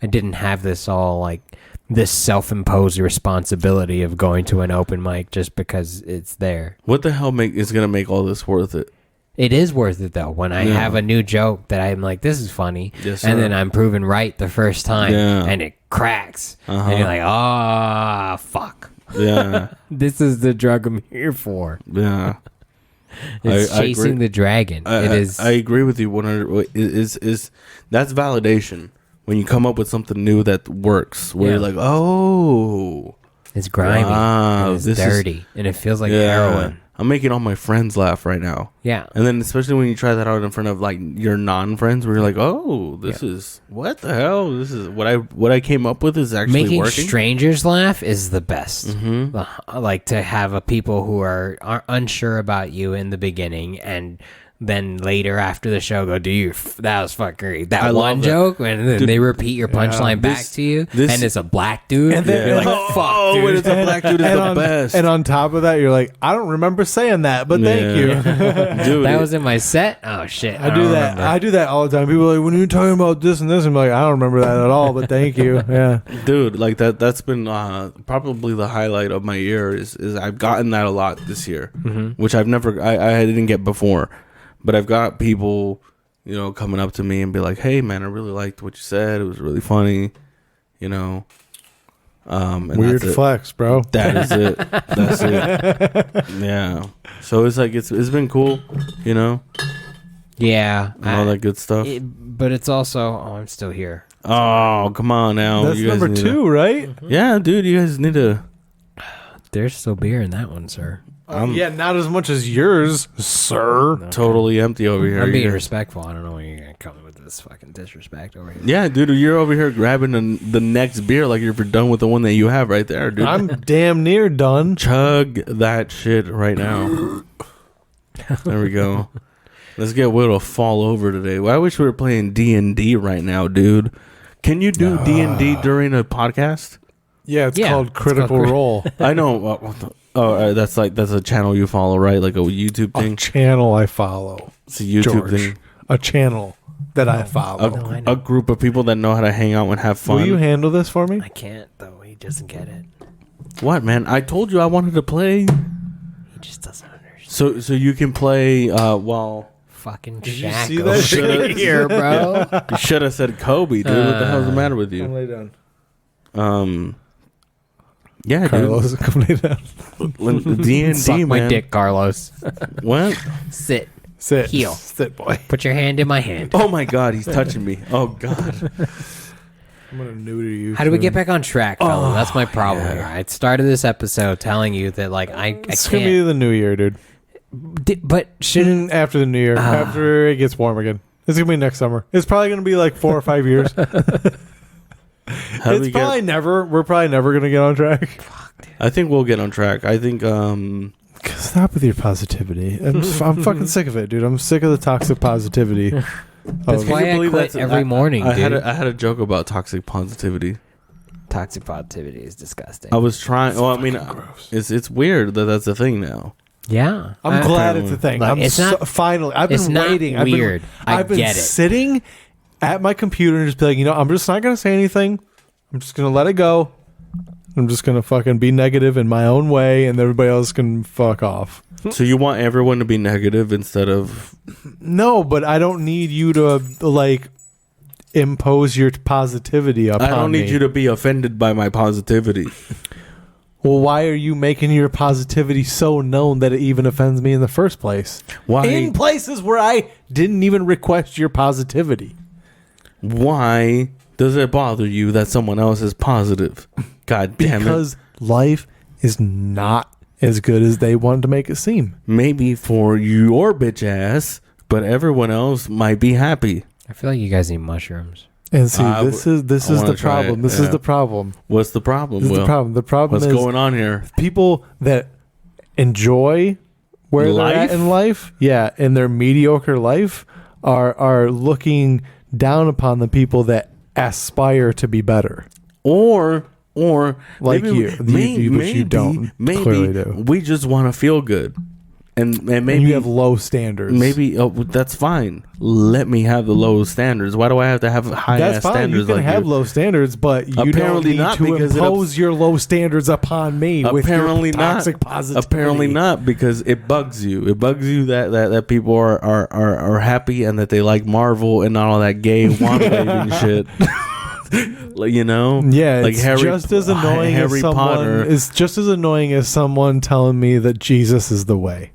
didn't have this all like this self-imposed responsibility of going to an open mic just because it's there. What the hell is gonna make all this worth it? It is worth it though. When I have a new joke that I'm like, this is funny, Yes, and sir. then I'm proven right the first time, and it cracks, and you're like, oh fuck, Yeah. this is the drug I'm here for. Yeah. It's I chasing agree. the dragon. It is. I agree with you 100. Is that's validation when you come up with something new that works? Where you're like, oh, It's grimy. wow, And it's this is- dirty, and it feels like heroin. I'm making all my friends laugh right now. Yeah. And then especially when you try that out in front of like your non-friends, where you're like, oh, this is what the hell? This is what I came up with is actually Making working. strangers laugh is the best. Like to have a people who are unsure about you in the beginning and then later after the show go, that was fucking great. That I love one that. joke, and then they repeat your punchline back to you, and it's a black dude. And then- you're like, Oh, fuck, oh, dude. when it's a black dude is the best. And on top of that, you're like, I don't remember saying that, but thank you. Dude, That was in my set? Oh, shit. I do that. remember. I do that all the time. People are like, when you're talking about this and this, I'm like, I don't remember that at all, but thank you. Yeah. dude, like that's been probably the highlight of my year is I've gotten that a lot this year, which I didn't get before, but I've got people, coming up to me and be like, hey man, I really liked what you said, it was really funny, and Weird that's it. flex, bro. That is it. That's it. Yeah. So it's like it's been cool, Yeah. and all that good stuff. But it's also, I'm still here. Oh, come on now. That's You guys number need 2, right? Yeah, dude, you guys need to. There's still beer in that one, sir. Yeah, not as much as yours, sir. Totally empty over here. I'm being You- respectful. I don't know when you're going to come with this fucking disrespect over here. Yeah, dude, you're over here grabbing the next beer like you're done with the one that you have right there, dude. I'm damn near done. Chug that shit right now. There we go. Let's get Will to fall over today. Well, I wish we were playing D&D right now, dude. Can you do D&D during a podcast? Yeah, it's Yeah, called it's Critical called Role. I know. That's a channel you follow, right? Like a YouTube A thing. channel I follow. It's a YouTube George. thing. A channel that I follow. I know. A group of people that know how to hang out and have fun. Will you handle this for me? I can't, though. He doesn't get it. What, man? I told you I wanted to play. He just doesn't understand. So you can play while. Fucking Did you Shaq see over that shit? here, bro. You should have said Kobe, dude. What the hell's the matter with you? Lay down. Yeah, Carlos, come lay down. dude. D&D, Suck man. my dick, Carlos. What? Sit. Sit. Heel. Sit, boy. Put your hand in my hand. Oh my God, he's touching me. Oh God. I'm going to neuter you. How do we soon. get back on track, fella? That's my problem here. I started this episode telling you that, like, I It's going to be can't. the new year, dude. But shouldn't... After the new year. After it gets warm again. It's going to be next summer. It's probably going to be like 4 or 5 years. How do we It's probably get? never. We're probably never going to get on track. I think we'll get on track. I think. Stop with your positivity. I'm fucking sick of it, dude. I'm sick of the toxic positivity. That's of- why I believe quit that's- every morning, I dude. had a joke about toxic positivity. Toxic positivity is disgusting. I was trying. Well, I mean, it's weird that that's a thing now. Yeah. I'm glad it's a thing. Like, I'm it's not- finally. I've it's been not waiting. weird. I've been get it. sitting at my computer and just be like, I'm just not going to say anything. I'm just going to let it go. I'm just going to fucking be negative in my own way, and everybody else can fuck off. So you want everyone to be negative instead of... No, but I don't need you to like impose your positivity upon me. I don't need you to be offended by my positivity. Well, why are you making your positivity so known that it even offends me in the first place? Why? In places where I didn't even request your positivity. Why does it bother you that someone else is positive? God damn it. Because life is not as good as they want to make it seem. Maybe for your bitch ass, but everyone else might be happy. I feel like you guys need mushrooms. And see, this is the problem. This is the problem. What's the problem? This is the problem. The problem what's is going on here? people that enjoy where they're at in life, in their mediocre life, are looking down upon the people that aspire to be better. Or Like maybe, you don't clearly do. We just want to feel good, and maybe And you have low standards. Maybe that's fine. Let me have the low standards. Why do I have to have high That's ass fine. standards? You can like have low standards, but you Apparently don't not, need to because it impose your low standards upon me Apparently with your toxic positivity. Apparently not, because it bugs you. It bugs you that people are happy and that they like Marvel and not all that gay wand waving shit. Like, you know, It's like just as annoying as someone. Potter. It's just as annoying as someone telling me that Jesus is the way.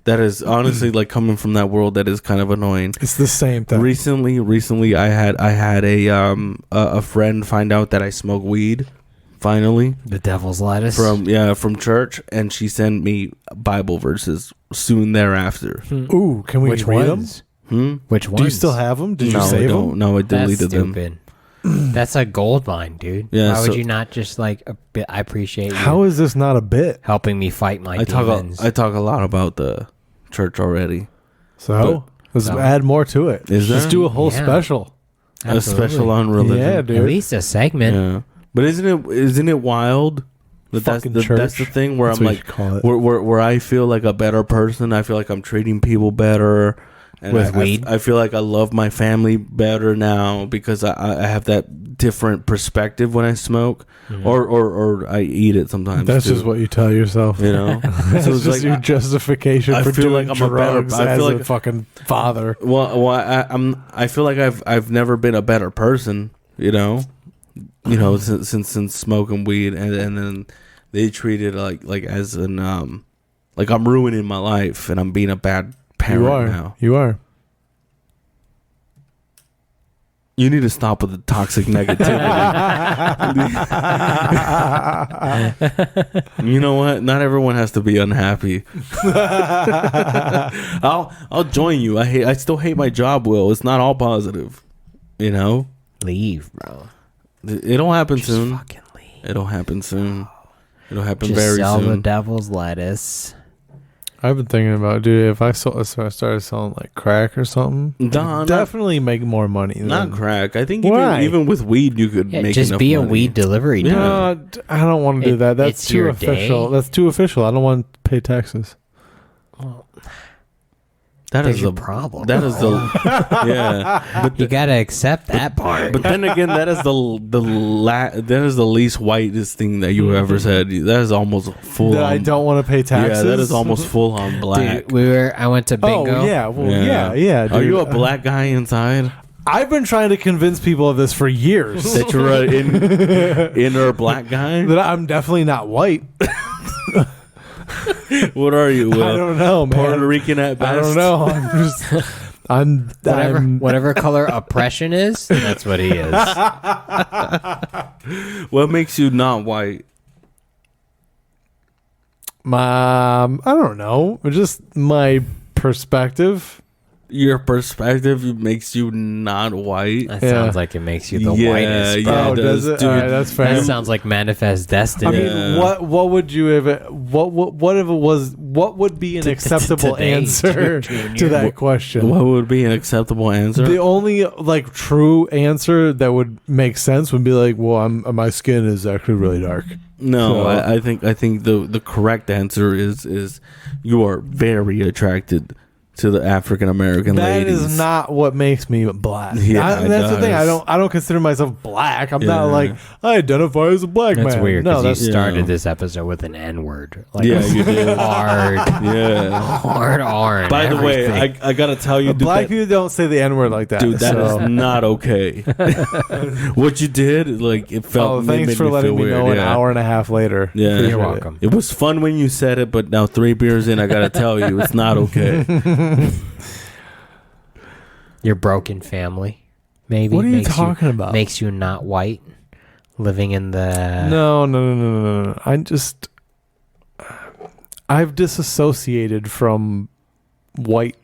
That is honestly like coming from that world. That is kind of annoying. It's the same thing. Recently, I had a friend find out that I smoke weed. Finally, The devil's lettuce. from church, and she sent me Bible verses soon thereafter. Ooh, can we Which read ones? Which ones? Do you still have them? Did you No, I save don't. them? No, I That's deleted them. stupid. That's a gold mine, dude. Yeah, Why would so- you not just like a bit? I appreciate you How is this not a bit? helping me fight my I demons. talk a lot about the church already. So let's No. add more to it. Is Let's there? do a whole Yeah. special. A special on religion. Yeah, At dude. least a segment. Yeah. But isn't it wild that that's Fucking the, church. that's the thing where That's I'm what you like call it. where I feel like a better person. I feel like I'm treating people better. And With weed? I feel like I love my family better now because I have that different perspective when I smoke, or I eat it sometimes. That's too, just what you tell yourself. you know. That's So it's just like your justification I for feel doing like I'm a better- drugs I as feel a like- fucking father. I feel like I've never been a better person. You know, since smoking weed, and then they treat it like as an like I'm ruining my life and I'm being a bad parent You are. now. You are. You need to stop with the toxic negativity. You know what? Not everyone has to be unhappy. I'll join you. I still hate my job, Will. It's not all positive. You know? Leave, bro. It'll happen Just soon. fucking leave. It'll happen soon. It'll happen Just very sell the soon. devil's lettuce. I've been thinking about, dude, if I started selling like crack or something, Nah, definitely make more money. not than- crack. I think Why? even with weed you could Yeah, make just enough be money. a weed delivery Yeah. guy. No, I don't want to do that. That's it's too your official. day. That's too official. I don't want to pay taxes. Well, That there's is your the problem. That is the yeah. But You gotta accept that part. But then again, that is that is the least whitest thing that you ever said. That is almost full. That on, I don't want to pay taxes. Yeah, that is almost full on black. Dude, I went to bingo. Oh yeah, well yeah. Are dude. you a black guy inside? I've been trying to convince people of this for years. That you're an inner black guy? That I'm definitely not white. What are you? I don't know, man. Puerto Rican at best. I don't know. I'm just. I'm Whatever color oppression is, that's what he is. What makes you not white? I don't know. Just my perspective. Your perspective makes you not white. That Yeah. sounds like it makes you the Yeah, whitest. yeah. Bro. Oh, does it? dude. All right, that's fair. That sounds like manifest destiny. I mean, Yeah. what would you have? What if it was? What would be an acceptable today, answer Junior. to that question? What would be an acceptable answer? The only like true answer that would make sense would be like, well, my skin is actually really dark. No, So- I think the correct answer is you are very attracted to the African American ladies. That is not what makes me black. Yeah, That's the thing. I don't consider myself black. I'm not like I identify as a black man. That's weird No, because you that's started this episode with an N-word. Like Yeah, you did. hard, Yeah. hard R. and By the way, everything. I gotta tell you, dude, black people don't say the N word like that. dude, that so. is not okay. What you did, like, it felt. Oh, thanks made for me letting feel me weird. know an Yeah. hour and a half later. Yeah. Appreciate You're it. welcome. It was fun when you said it, but now 3 beers in, I gotta tell you, it's not okay. Your broken family, maybe. What are you makes talking about? Makes you not white, living in the. No. I've disassociated from white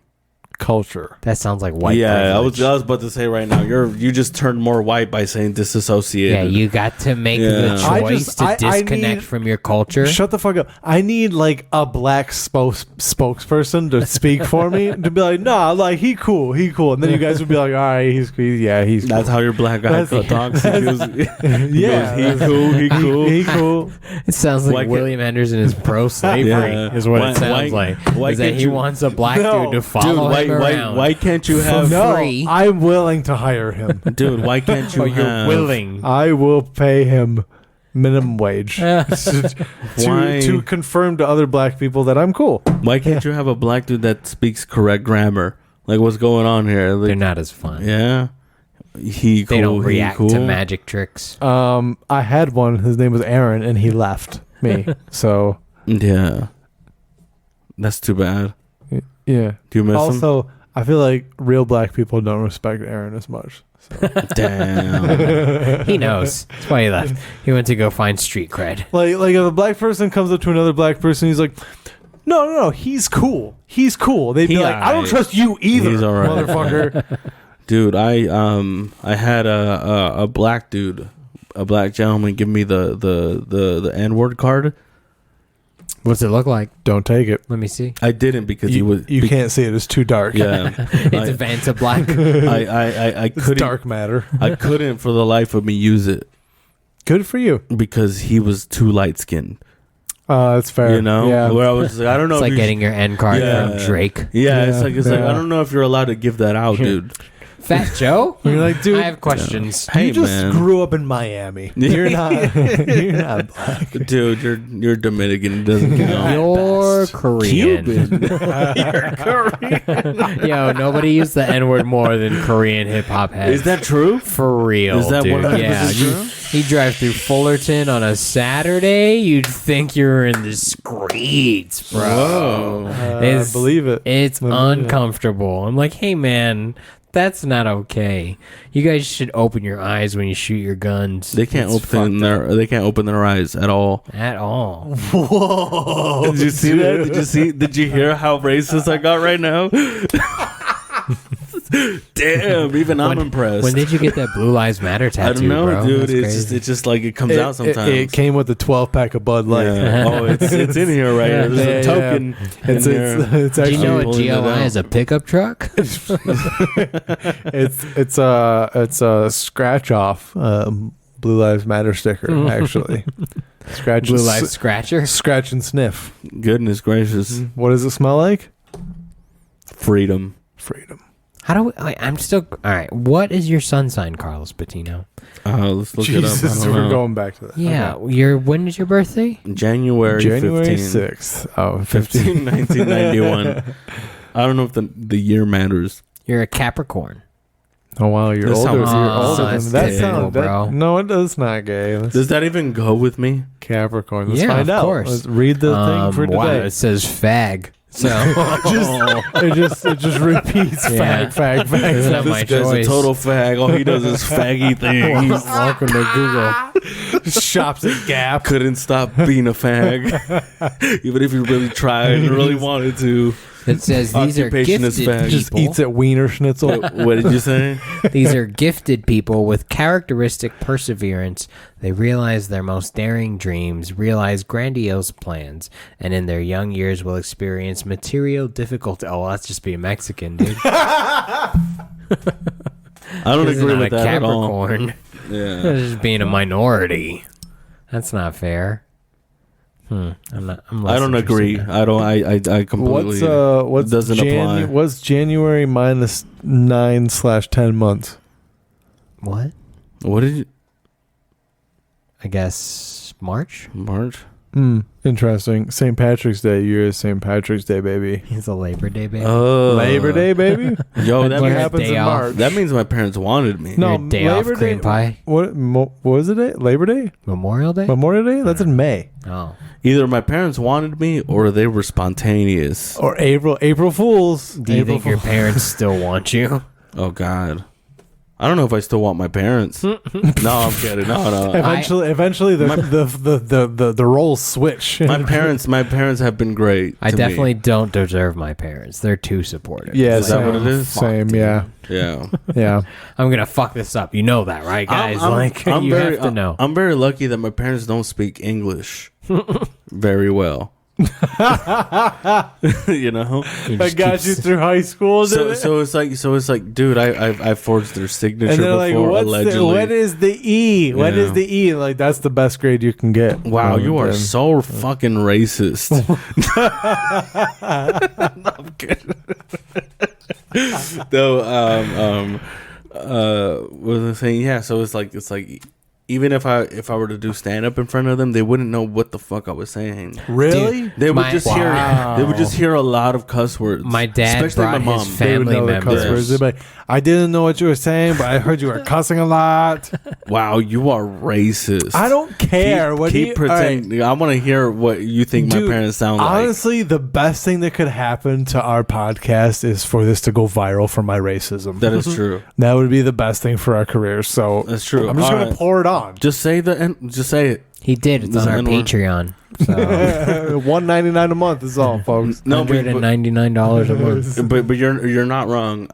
culture. That sounds like white. Yeah, I was privilege. about to say right now, you just turned more white by saying disassociated. Yeah, you got to make Yeah. the I choice just- to I disconnect need- from your culture. Shut the fuck up. I need like a black spokesperson to speak for me to be like, nah, like he cool. And then you guys would be like, all right, he's cool. That's how your black guy That's- talks. He goes, Yeah. he cool. He cool. It sounds like Why can't- William Henderson is pro-slavery. Yeah. Is what Why- it sounds why- like. why Is that can't he you- wants a black No. dude to dude, follow him around? why can't you have No, free. I'm willing to hire him. dude? Why can't you Oh, you're have? willing. I will pay him minimum wage Why? to confirm to other black people that I'm cool. Why can't you have a black dude that speaks correct grammar? Like, what's going on here? Like, They're not as fun. yeah, he cool. They don't he react cool. to magic tricks. I had one. His name was Aaron, and he left me. So Yeah, that's too bad. yeah. Do you miss him? Also, I feel like real black people don't respect Aaron as much. So. Damn. He knows. That's why he left. He went to go find street cred. Like if a black person comes up to another black person, he's like, no, he's cool. They'd be He like, I don't alright. trust you either, He's alright. motherfucker. Dude, I had a black dude, a black gentleman, give me the N-word card. What's it look like? Don't take it. Let me see. I didn't because he was. You can't see it. It's too dark. Yeah, It's a Vanta black. I It's couldn't. dark matter. I couldn't for the life of me use it Good for you. because he was too light skinned. That's fair. You know, Yeah. where I was just like, I don't know. It's if like you getting your N card Yeah. from Drake. Yeah, Yeah, it's like yeah. I don't know if you're allowed to give that out, dude. Fat Joe? You're like, dude, I have questions. Hey, you just man. grew up in Miami. You're not. You're not black. Dude, you're Dominican. It doesn't count. You're Korean. You're Korean. Yo, nobody used the N word more than Korean hip hop heads. Is that true? For real, Is that dude. 100% Yeah, you drive through Fullerton on a Saturday, you'd think you're in the streets, bro. Whoa. I believe it. It's I believe it. uncomfortable. I'm like, hey man, that's not okay. You guys should open your eyes when you shoot your guns. They can't It's open fucked they can't open their eyes at all. up at all. Whoa. Did you see that? Did you hear how racist I got right now? Damn, even I'm impressed. When did you get that Blue Lives Matter tattoo? I don't know, bro? dude. That's It's crazy. just like it comes out sometimes. It came with the 12-pack of Bud Light. Yeah. Oh, it's in here right here. There's a token. It's in there. it's Do you actually know a pulling it GLI out. is a pickup truck? it's a scratch off Blue Lives Matter sticker actually. Scratch Blue and Lives Scratcher? scratch and sniff. Goodness gracious. What does it smell like? Freedom. Freedom. How do we, I'm still all right? What is your sun sign, Carlos Patino? Let's look Jesus, it up. I don't we're know. going back to that. Yeah, your when is your birthday? January 15. 6th. Oh, 15, 1991. I don't know if the year matters. You're a Capricorn. Oh wow, you're That older. sounds- You're older that's than that. typical, Sounds bro. No, it does not gay. Let's Does that even go with me? Capricorn. Let's Yeah, find of out. course. Let's read the thing for Wow, today. it says fag. So it just repeats Yeah. fag. Isn't that my This guy's choice? a total fag. All he does is faggy things. Welcome to Google. Shops at Gap. Couldn't stop being a fag. Even if he really tried and really wanted to. It says these are Occupation is gifted fag. Just people. eats at Wiener Schnitzel. What did you say? These are gifted people with characteristic perseverance. They realize their most daring dreams, realize grandiose plans, and in their young years will experience material difficulty. Oh, well, that's just being Mexican, dude. I don't This is agree not with a that at all. Capricorn. Yeah. That's just being a minority. That's not fair. I'm not. I'm I less don't interested agree. in that. I don't. I completely. What's doesn't apply. What's January minus 9/10 months? What? What did you? I guess March. March. Interesting. St. Patrick's Day. You're St. Patrick's Day, baby. It's a Labor Day, baby. Labor Day, baby. Yo, that What means, happens day in off. March? that means my parents wanted me. No, Your day off Labor cream Day. pie. What was it? Labor Day? Memorial Day. Memorial Day? That's in May. Oh, Either my parents wanted me or they were spontaneous. Or April Fools. do you April think your parents still want you? Oh God. I don't know if I still want my parents. No, I'm kidding. No. Eventually, the roles switch. My parents have been great. I to definitely me. don't deserve my parents. They're too supportive. Yeah, Is that what it is? Same, yeah. Yeah. Yeah. I'm gonna fuck this up. You know that, right, guys? I'm you very, have to know. I'm very lucky that my parents don't speak English very well. You know, I got you through high school. so it's like, dude, I forged their signature and they're like, before what allegedly. is the E? What Yeah. is the E? Like, that's the best grade you can get. Wow, you are then- so fucking racist. No, I'm kidding. No, what was I saying? Yeah, so it's like even if I were to do stand up in front of them, they wouldn't know what the fuck I was saying. Really? Dude, They would My- just Wow. hear a lot of cuss words. My dad especially brought my mom. his They would family know the cuss members. words. They'd be like, I didn't know what you were saying, but I heard you were cussing a lot. Wow, you are racist. I don't care. Keep pretending. I want to hear what you think Dude, my parents sound like. Honestly, the best thing that could happen to our podcast is for this to go viral for my racism. That is true. That would be the best thing for our careers. So That's true. I'm just All gonna right. pour it on. Just say just say it. He did. It's This on our N-word. Patreon. So $1.99 a month is all, folks. No, but, $199 a month. but you're not wrong.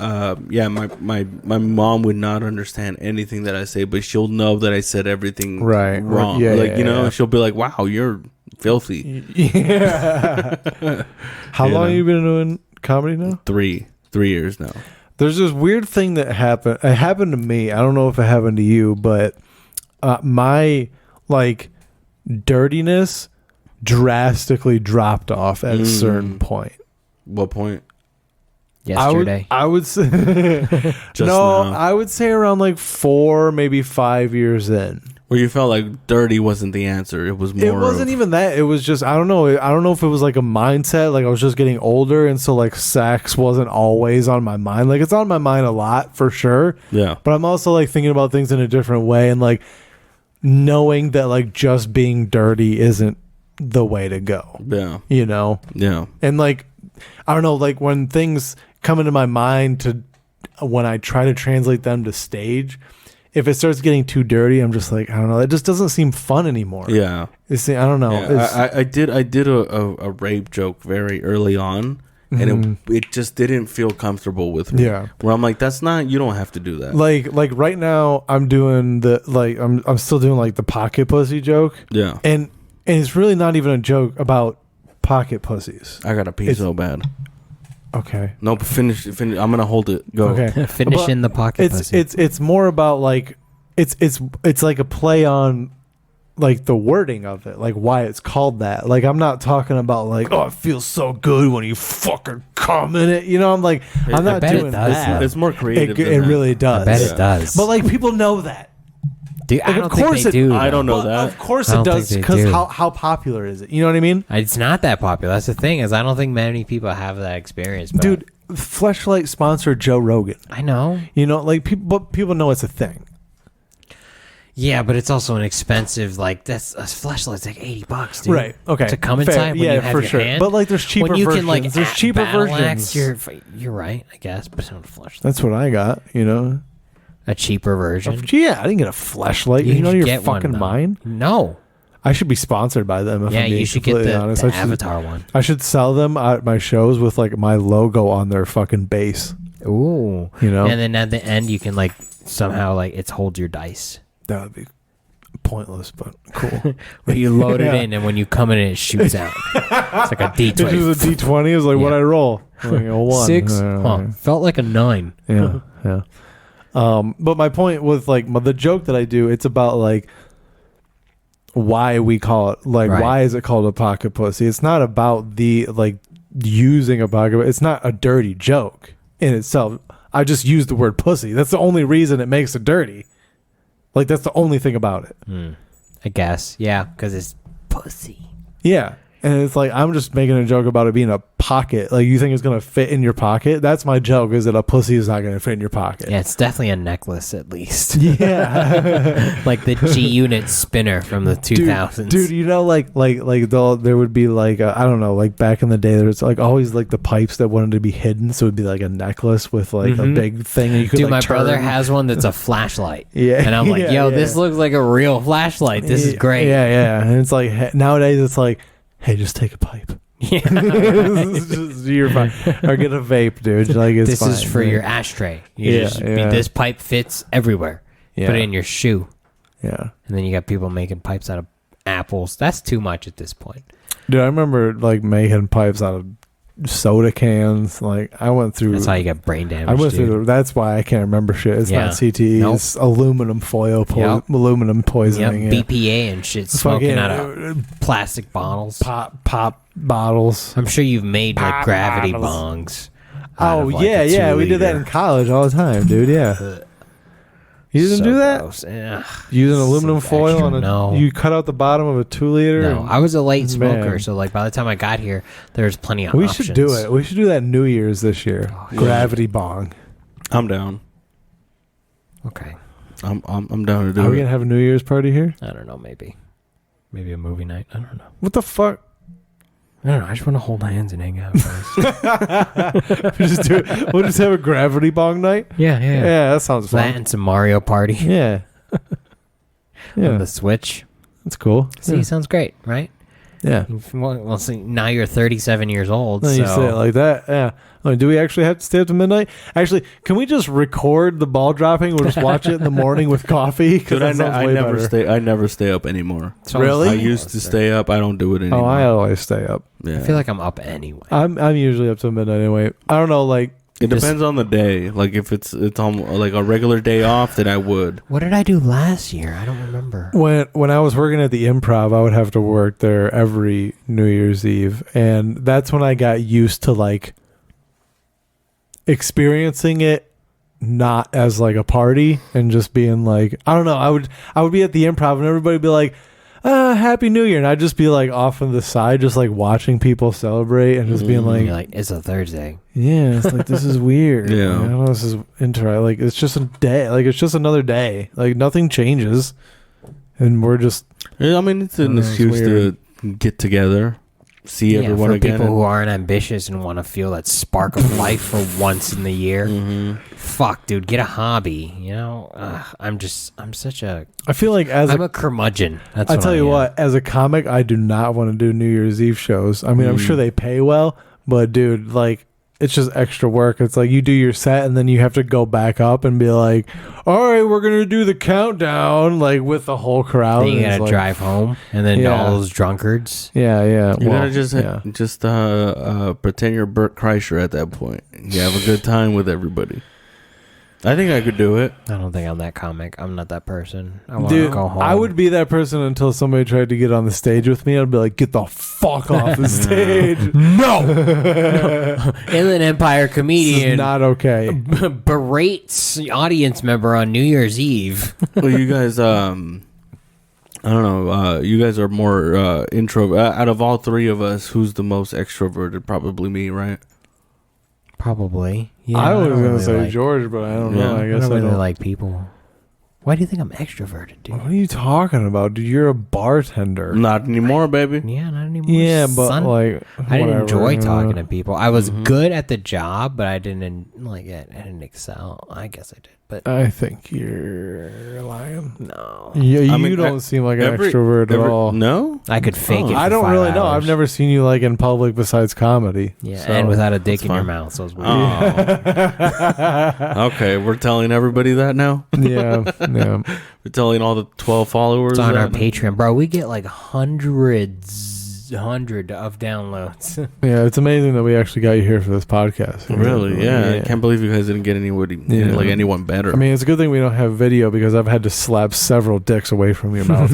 Yeah, my mom would not understand anything that I say, but she'll know that I said everything Right. wrong. Yeah, like yeah, you know, yeah. she'll be like, "Wow, you're filthy." Yeah. How You long know. have you been doing comedy now? 3 years now. There's this weird thing that happened. It happened to me. I don't know if it happened to you, but my dirtiness drastically dropped off at a certain point. What point? Yesterday. I would say Just no. now. I would say around 4, maybe 5 years in. Where you felt like dirty wasn't the answer. It was more. It wasn't even that. It was just I don't know. I don't know if it was like a mindset. Like I was just getting older, and so sex wasn't always on my mind. Like it's on my mind a lot for sure. Yeah. But I'm also thinking about things in a different way, and knowing that just being dirty isn't the way to go. Yeah. You know. Yeah. And I don't know. When things come into my mind when I try to translate them to stage. If it starts getting too dirty, I'm just I don't know. It just doesn't seem fun anymore. Yeah. I don't know. Yeah, I did a rape joke very early on, and it just didn't feel comfortable with me. Yeah. Where I'm like, that's not. You don't have to do that. Like right now, I'm doing I'm still doing the pocket pussy joke, Yeah. and it's really not even a joke about pocket pussies. I gotta pee so bad. Okay. Nope. Finish. I'm gonna hold it. Go. Okay. Finish But in the pocket. pussy. it's more about it's like a play on the wording of it, why it's called that. I'm not talking about oh, it feels so good when you fucking come in it. You know, I'm not bet it doing does, that. It's more creative. It than that. really does. I bet Yeah. it does. But people know that. Dude, I of don't think course they it- do. I don't know Well, that. Of course I it don't does, think they because do. how popular is it? You know what I mean? It's not that popular. That's the thing is I don't think many people have that experience. But Dude, Fleshlight sponsored Joe Rogan. I know. You know, people know it's a thing. Yeah, but it's also an expensive. That's a fleshlight's $80, dude. Right. Okay. To come Fair. inside when Yeah, you have for your sure. hand. But there's cheaper when you versions. can There's cheaper battle versions. axe, you're right, I guess, but it's not a fleshlight. That's what I got. You know. A cheaper version. Yeah, I didn't get a fleshlight. You know should your get one, fucking though. mind. No. I should be sponsored by them. If Yeah, I'm being you should get completely the honest. I should, Avatar one. I should sell them at my shows with my logo on their fucking base. Ooh. You know? And then at the end, you can somehow it holds your dice. That would be pointless, but cool. Where you load Yeah. it in, and when you come in, it shoots out. It's like a It was D20. a D20. It was what Yeah. I roll. A 1. 6. Huh. Felt like a 9. Yeah, yeah. But my point with the joke that I do, it's about why we call it why is it called a pocket pussy. It's not about the using a pocket. It's not a dirty joke in itself. I just used the word pussy. That's the only reason it makes it dirty. That's the only thing about it. I guess. Yeah, because it's pussy. Yeah. And it's I'm just making a joke about it being a pocket. You think it's going to fit in your pocket? That's my joke, is that a pussy is not going to fit in your pocket. Yeah, it's definitely a necklace at least. Yeah. Like the G-Unit spinner from the 2000s. Dude, there would be I don't know, back in the day, there was always the pipes that wanted to be hidden. So it would be a necklace with a big thing. And you could, dude, my turn. brother has one that's a flashlight. Yeah. And I'm this looks like a real flashlight. This is great. Yeah, yeah. And it's nowadays it's hey, just take a pipe. Yeah. You're fine. Or get a vape, dude. It's this fine. is for your ashtray. This pipe fits everywhere. Yeah. Put it in your shoe. Yeah. And then you got people making pipes out of apples. That's too much at this point. Dude, I remember making pipes out of soda cans. I went through. That's how you got brain damage. That's why I can't remember shit. It's not CTE. Nope. It's aluminum foil, aluminum poisoning. Yep. BPA and shit, smoking out of plastic bottles, pop bottles. I'm sure you've made gravity bottles. bongs. Oh yeah, we did that in college all the time, dude. Yeah. You didn't do that? Gross. Using aluminum foil on no. You cut out the bottom of a 2-liter? No, I was a late smoker, so by the time I got here, there's plenty of options. We should do it. We should do that New Year's this year. Gravity bong. I'm down. Okay. I'm down to do it. Are we gonna have a New Year's party here? I don't know. Maybe a movie night. I don't know. What the fuck? I don't know. I just want to hold hands and hang out, guys. We'll just have a gravity bong night. Yeah. Yeah, that sounds fun. That and some Mario Party. Yeah. On the Switch. That's cool. See, sounds great, right? Yeah. Well, see, now you're 37 years old. No, so. you say it like that. Yeah. Do we actually have to stay up to midnight? Actually, can we just record the ball dropping? We'll just watch it in the morning with coffee. Dude, I never stay up anymore. Really? I used to stay up. I don't do it anymore. Oh, I always stay up. Yeah. I feel like I'm up anyway. I'm usually up to midnight anyway. I don't know, it depends on the day. If it's on a regular day off, then I would. What did I do last year? I don't remember. When I was working at the Improv, I would have to work there every New Year's Eve, and that's when I got used to experiencing it not as a party and just being I don't know. I would be at the Improv and everybody would be like, Happy New Year, and I'd just be off on the side, just watching people celebrate and just being You're it's a Thursday. yeah, it's this is weird. Yeah. I don't know, this is interesting. It's just a day. It's just another day. Nothing changes, and we're just. Yeah, I mean, it's an excuse to get together, see everyone for again. People who aren't ambitious and want to feel that spark of life for once in the year. Mm-hmm. Fuck, dude, get a hobby. I'm such a. I feel I'm a curmudgeon. That's I what tell I you am. what, as a comic, I do not want to do New Year's Eve shows. I mean, I'm sure they pay well, but dude, it's just extra work. It's you do your set and then you have to go back up and be all right, we're gonna do the countdown with the whole crowd. Then you gotta drive home, and then all those drunkards. Yeah. You gotta just pretend you're Bert Kreischer at that point. You have a good time with everybody. I think I could do it. I don't think I'm that comic. I'm not that person. I want Dude, to go home. I would be that person until somebody tried to get on the stage with me. I'd be like, get the fuck off the stage. No! Inland Empire This comedian is not okay. berates audience member on New Year's Eve. Well, you guys, I don't know. You guys are more intro. Out of all three of us, who's the most extroverted? Probably me, right? Probably. Yeah, I was don't going to really say like- George, but I don't know. I I guess don't I really don't. like people. Why do you think I'm extroverted, dude? What are you talking about, dude? You're a bartender. Not anymore, baby. Yeah, not anymore. Yeah, but son. I I didn't enjoy talking to people. I was good at the job, but I didn't I didn't excel. I guess I did, but I think you're lying. no. Yeah, I you mean, don't seem like an extrovert at all. No? I could fake it. For I don't 5 really know. hours. I've never seen you in public besides comedy. Yeah, So- and without a dick in fine. your mouth, so it's weird. Oh. Okay, we're telling everybody that now? yeah. We're telling all the 12 followers It's on our that? Patreon, bro. We get hundreds 100 of downloads. Yeah, it's amazing that we actually got you here for this podcast. Really? Yeah. I can't believe you guys didn't get anyone better. I mean, it's a good thing we don't have video because I've had to slap several dicks away from your mouth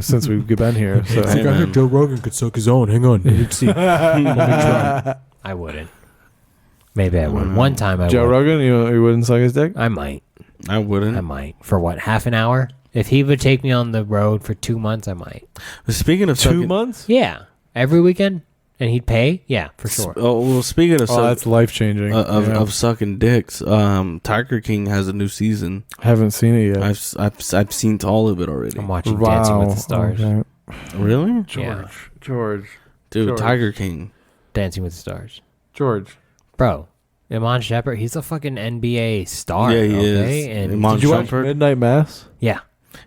since we've been here. So. Hey, I heard Joe Rogan could suck his own. Hang on. Let's see. Let me try. I wouldn't. Maybe I would. One time I Joe would. Rogan, you wouldn't suck his dick? I might. I wouldn't. I might. For what, half an hour? If he would take me on the road for 2 months, I might. Speaking of 2 months? Yeah. Every weekend? And he'd pay? Yeah, for sure. Oh, well, speaking of that's life changing. of sucking dicks, Tiger King has a new season. Haven't seen it yet. I've seen all of it already. I'm watching Dancing with the Stars. Okay. Really? George. Dude, George. Tiger King. Dancing with the Stars. George. Bro, Iman Shumpert, he's a fucking NBA star. Yeah, he okay? is. And Iman Did you watch Shumpert? Midnight Mass? yeah.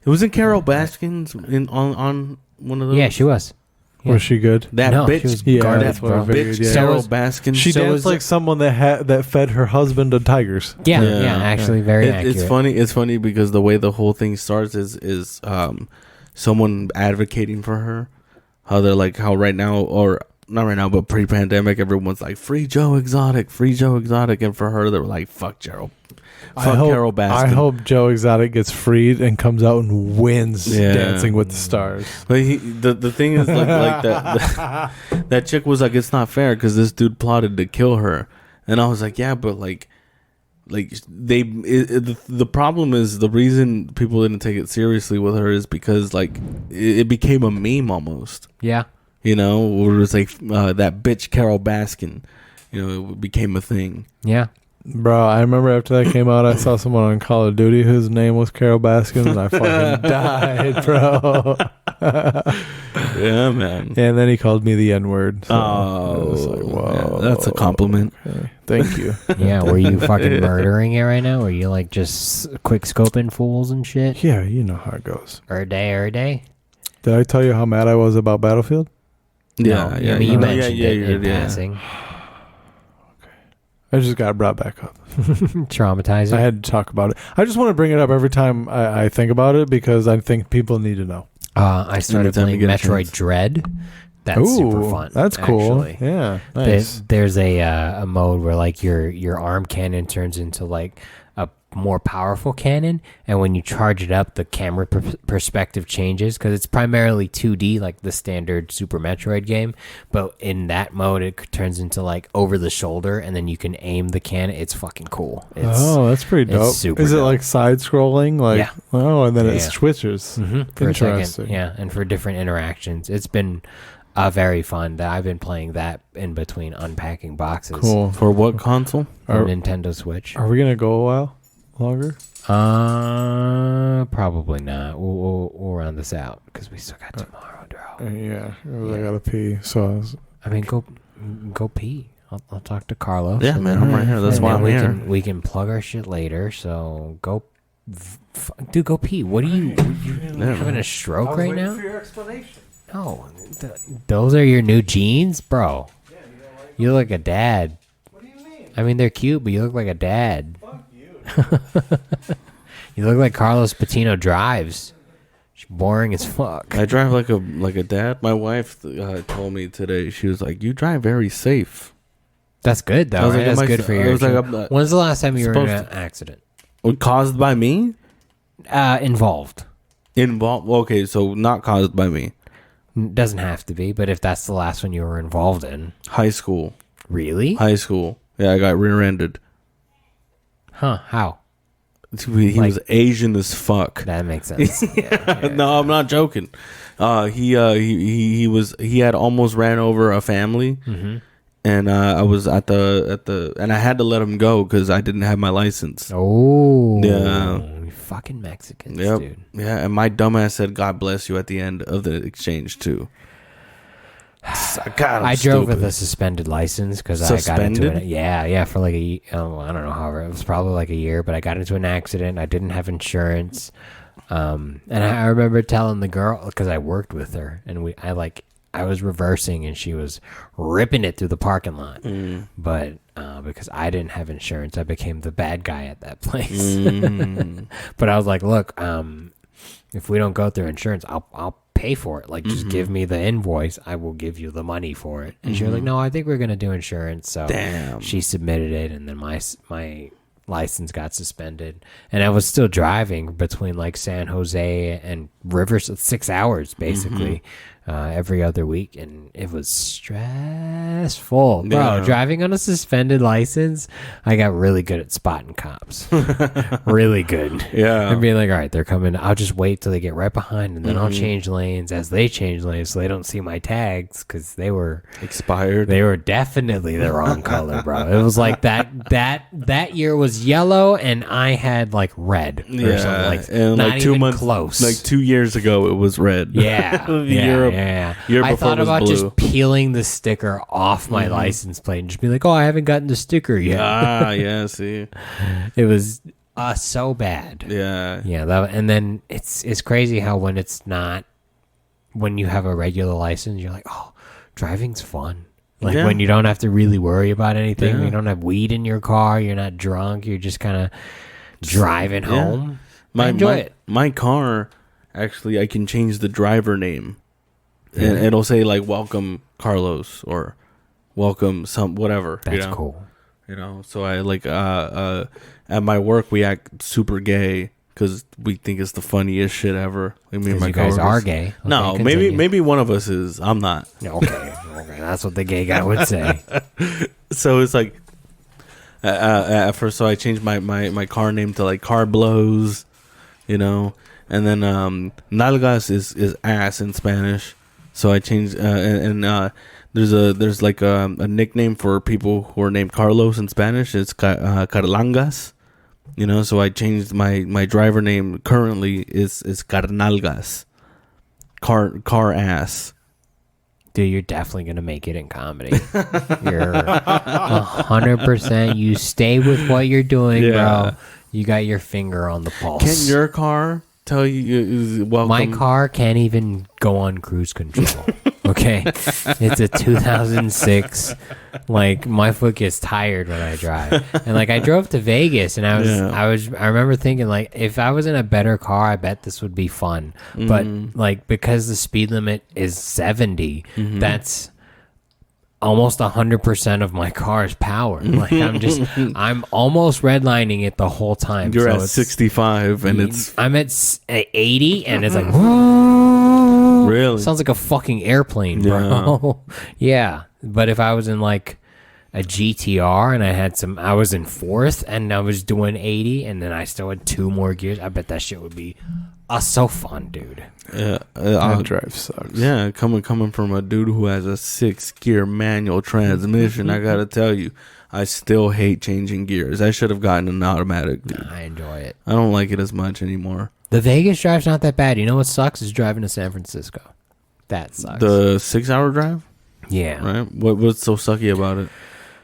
It wasn't Carol Baskins on one of those? Yeah, she was. Yeah. Was she good? That No, bitch. she was Yeah, garbage, that's what I bro. figured, Bitch yeah. Carol So Baskins. She So danced was- like someone that fed her husband to tigers. Yeah, Yeah. yeah, actually very accurate. It's funny. It's funny because the way the whole thing starts is someone advocating for her. How they're like how right now, or not right now, but pre-pandemic, everyone's like free Joe Exotic, and for her they were like fuck Carol I Baskin. hope Joe Exotic gets freed and comes out and wins Yeah. Dancing with the Stars. But the thing is like that that chick was like, it's not fair because this dude plotted to kill her, and I was like, yeah, but like the problem is the reason people didn't take it seriously with her is because like it became a meme almost. yeah. You know, where it was like that bitch Carol Baskin. You know, it became a thing. Yeah. Bro, I remember after that came out, I saw someone on Call of Duty whose name was Carol Baskin, and I fucking died, bro. Yeah, man. And then he called me the N-word. So I was like, yeah, whoa. that's a compliment. Okay. Thank you. Yeah, were you fucking murdering it right now? Were you like just quick scoping fools and shit? Yeah, you know how it goes. Every day? Did I tell you how mad I was about Battlefield? Yeah, No. yeah. I mean, you know. mentioned yeah, it in yeah. passing. I just got brought back up. Traumatizing. I had to talk about it. I just want to bring it up every time I think about it because I think people need to know. I started Anytime you playing get a Metroid chance. Dread. That's Ooh, super fun. That's cool. actually. Yeah, nice. There's a mode where like your arm cannon turns into like a more powerful cannon, and when you charge it up, the camera perspective changes because it's primarily 2D like the standard Super Metroid game. But in that mode, it turns into like over the shoulder, and then you can aim the cannon. It's fucking cool. That's pretty it's dope. super Is it dope. like side scrolling? Like, Yeah. oh, and then it Yeah. switches. For a second, Interesting. yeah, and for different interactions, it's been very fun. That I've been playing that in between unpacking boxes. Cool. For what console? On Nintendo Switch. Are we gonna go a while longer? Probably not. We'll round this out because we still got tomorrow, bro. Yeah, I gotta pee. So I mean, go pee. I'll talk to Carlos. Yeah, man, I'm right here. That's and why then I'm here. we can plug our shit later. So go, dude, go pee. What are you having a stroke right now? for your explanation. No, those are your new jeans, bro. You look like a dad. What do you mean? I mean, they're cute, but you look like a dad. Fuck you. You look like Carlos Patino drives. She's boring as fuck. I drive like a dad. My wife told me today. She was like, "You drive very safe." That's good, I though. was Right? like, That's am I- good for I you. was like, I'm not When's the last time you were in an supposed accident? Caused by me? Involved. Involved? Okay, so not caused by me. Doesn't have to be, but if that's the last one you were involved in. High school. Really? High school. Yeah, I got rear-ended. Huh, how? He was Asian as fuck. That makes sense. Yeah. No, I'm not joking. He had almost ran over a family, and I was at the and I had to let him go because I didn't have my license. Oh. Yeah. You fucking Mexicans, Yep. dude. Yeah, and my dumbass said "God bless you" at the end of the exchange too. God, I drove with a suspended license because I got into Suspended? it. Yeah, for like I don't know, however, it was probably like a year, but I got into an accident. I didn't have insurance. And I remember telling the girl, because I worked with her, and I was reversing and she was ripping it through the parking lot. But because I didn't have insurance, I became the bad guy at that place. But I was like, look, if we don't go through insurance, I'll pay for it. Like, just give me the invoice. I will give you the money for it. And she was like, no, I think we're going to do insurance. So she submitted it, and then my license got suspended. And I was still driving between, like, San Jose and Rivers, 6 hours, basically, every other week. And it was stressful. Bro, driving on a suspended license, I got really good at spotting cops. Really good. Yeah. And being like, all right, they're coming. I'll just wait till they get right behind, and then I'll change lanes as they change lanes so they don't see my tags, because they were expired. They were definitely the wrong color, bro. It was like that year was yellow, and I had like red or something. Like, and not like 2 even months, close. like 2 years ago, it was red. Yeah, yeah. Year I before thought was about blue. just peeling the sticker off my license plate and just be like, "Oh, I haven't gotten the sticker yet." Yeah. See, it was so bad. Yeah. And then it's crazy how when you have a regular license, you're like, "Oh, driving's fun." Like when you don't have to really worry about anything. You don't have weed in your car. You're not drunk. You're just kind of driving home. I enjoy it. My car, actually, I can change the driver name. And it'll say like "Welcome Carlos" or "Welcome some whatever." That's cool. You know, so I like at my work we act super gay because we think it's the funniest shit ever. Like me and my you guys coworkers are gay. Okay, no, continue. maybe one of us is. I'm not. Okay, that's what the gay guy would say. So it's like at first, so I changed my car name to like Car Blows, you know, and then nalgas is ass in Spanish. So I changed there's like a nickname for people who are named Carlos in Spanish. It's Carlangas, you know. So I changed my driver name currently is Carnalgas, car ass. Dude, you're definitely gonna make it in comedy. You're 100%. You stay with what you're doing, bro. You got your finger on the pulse. Can your car tell you welcome? My car can't even go on cruise control. Okay, it's a 2006. Like, my foot gets tired when I drive, and like I drove to Vegas, and I remember thinking, like, if I was in a better car, I bet this would be fun. But like, because the speed limit is 70, that's almost 100% of my car's power. Like, I'm almost redlining it the whole time. You're so at 65, and I'm at 80, and it's like, really sounds like a fucking airplane, bro. Yeah. But if I was in like a GTR and I was in fourth and I was doing 80, and then I still had 2 more gears, I bet that shit would be so fun, dude. Yeah, that drive sucks. Yeah, coming from a dude who has a 6-gear manual transmission, I gotta tell you, I still hate changing gears. I should have gotten an automatic, dude. I enjoy it. I don't like it as much anymore. The Vegas drive's not that bad. You know what sucks is driving to San Francisco. That sucks. The 6-hour drive? Yeah. Right? What's so sucky about it?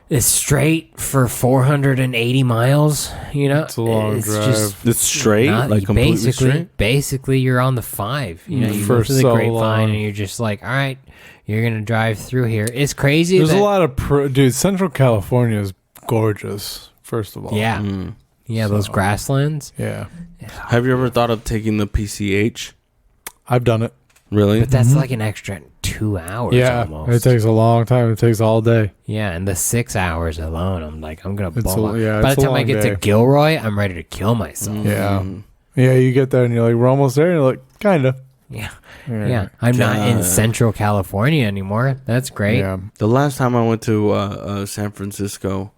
It's straight for 480 miles, you know? It's a long drive. It's straight? Like completely straight? Basically, you're on the 5. You know, you go through the grapevine and you're just like, all right, you're going to drive through here. It's crazy. There's a lot of... Dude, Central California is gorgeous, first of all. Yeah. Yeah, those grasslands. Yeah. Have you ever thought of taking the PCH? I've done it. Really? But that's like an extra 2 hours almost. It takes a long time. It takes all day. Yeah, and the 6 hours alone, I'm like, I'm going to It's ball a- yeah, out. By it's the a time I long get day. to Gilroy, I'm ready to kill myself. Yeah. Yeah, you get there and you're like, we're almost there. And you're like, kind of. Yeah. Yeah. I'm not in Central California anymore. That's great. Yeah. The last time I went to San Francisco,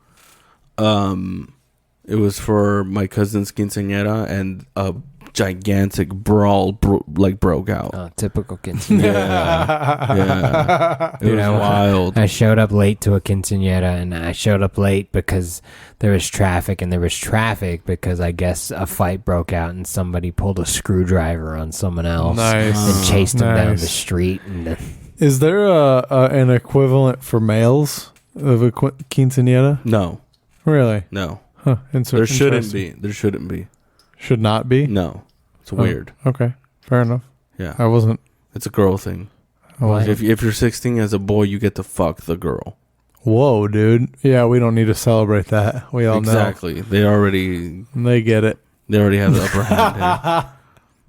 it was for my cousin's quinceañera, and a gigantic brawl broke out. Oh, typical quinceañera. Yeah. It was wild. I showed up late to a quinceañera, and I showed up late because there was traffic, and there was traffic because I guess a fight broke out and somebody pulled a screwdriver on someone else and chased him down the street. And Is there an equivalent for males of a quinceañera? No. Really? No. Huh. There shouldn't be. There shouldn't be. Should not be? No. It's weird. Okay. Fair enough. Yeah. I wasn't. It's a girl thing. What? If you're 16 as a boy, you get to fuck the girl. Whoa, dude. Yeah, we don't need to celebrate that. We all know. Exactly. They already They get it. have the upper hand here.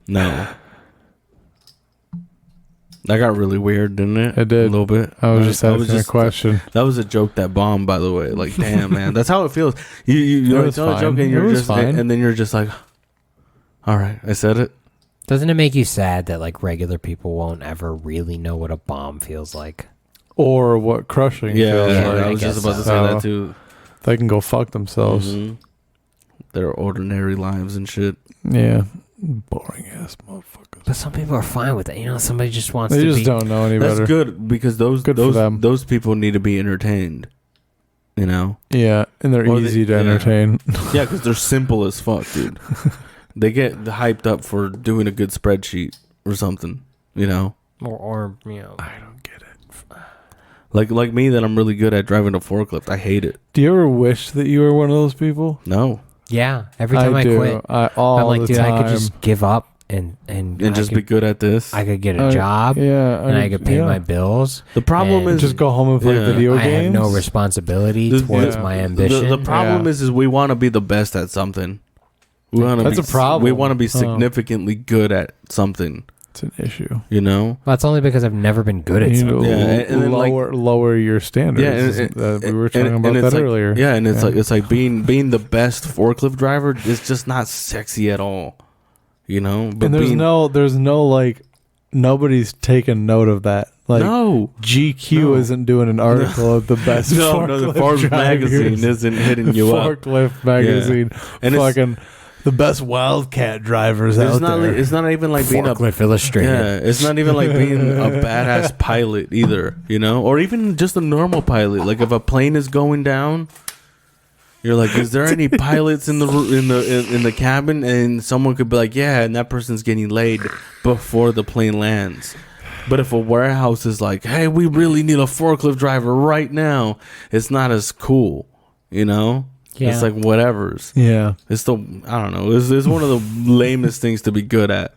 No. That got really weird, didn't it? It did. A little bit. I was just asking a question. That was a joke that bombed, by the way. Like, damn, man. That's how it feels. You like, tell a joke and you're just, and then you're just like, all right, I said it. Doesn't it make you sad that like regular people won't ever really know what a bomb feels like? Or what crushing feels like. I was just about to say that too. They can go fuck themselves. Mm-hmm. Their ordinary lives and shit. Yeah. Boring ass motherfuckers. But some people are fine with it. You know, somebody just wants They to just be. don't know any better. That's good because those people need to be entertained. You know? Yeah, and they're easy to entertain. Yeah, because they're simple as fuck, dude. They get hyped up for doing a good spreadsheet or something. You know? Or you know. I don't get it. Like me, that I'm really good at driving a forklift. I hate it. Do you ever wish that you were one of those people? No. Yeah, every time I quit, I'm like, dude, I could just give up and just be good at this. I could get a job, and I could pay my bills. The problem is just go home and play video games. I have no responsibility towards my ambition. The problem is we want to be the best at something. That's a problem. We want to be significantly good at something. It's an issue. You know? Well, that's only because I've never been good at something. And then lower your standards. Yeah, we were talking about that earlier. Yeah, and it's like being the best forklift driver is just not sexy at all. You know? But and there's no like nobody's taken note of that. Like no. GQ isn't doing an article of the best the Forbes magazine isn't hitting you up. Forklift magazine. And fucking the best Wildcat drivers out there. It's not even like being Forklift Illustrated. Yeah, it's not even like being a badass pilot either, you know, or even just a normal pilot. Like if a plane is going down, you're like, is there any pilots in the cabin? And someone could be like, yeah, and that person's getting laid before the plane lands. But if a warehouse is like, hey, we really need a forklift driver right now, it's not as cool, you know. Yeah. It's like whatever's. Yeah. It's I don't know. It's one of the lamest things to be good at.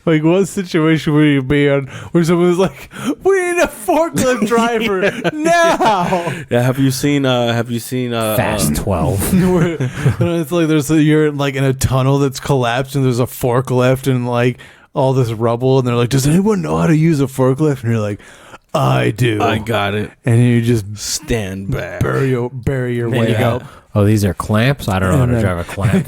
Like what situation would you be on where someone's like, we need a forklift driver now? Yeah, have you seen Fast 12? It's like you're like in a tunnel that's collapsed and there's a forklift and like all this rubble and they're like, does anyone know how to use a forklift? And you're like, I do. I got it. And you just stand back. Bury your way up. Oh, these are clamps? I don't know how to drive a clamp.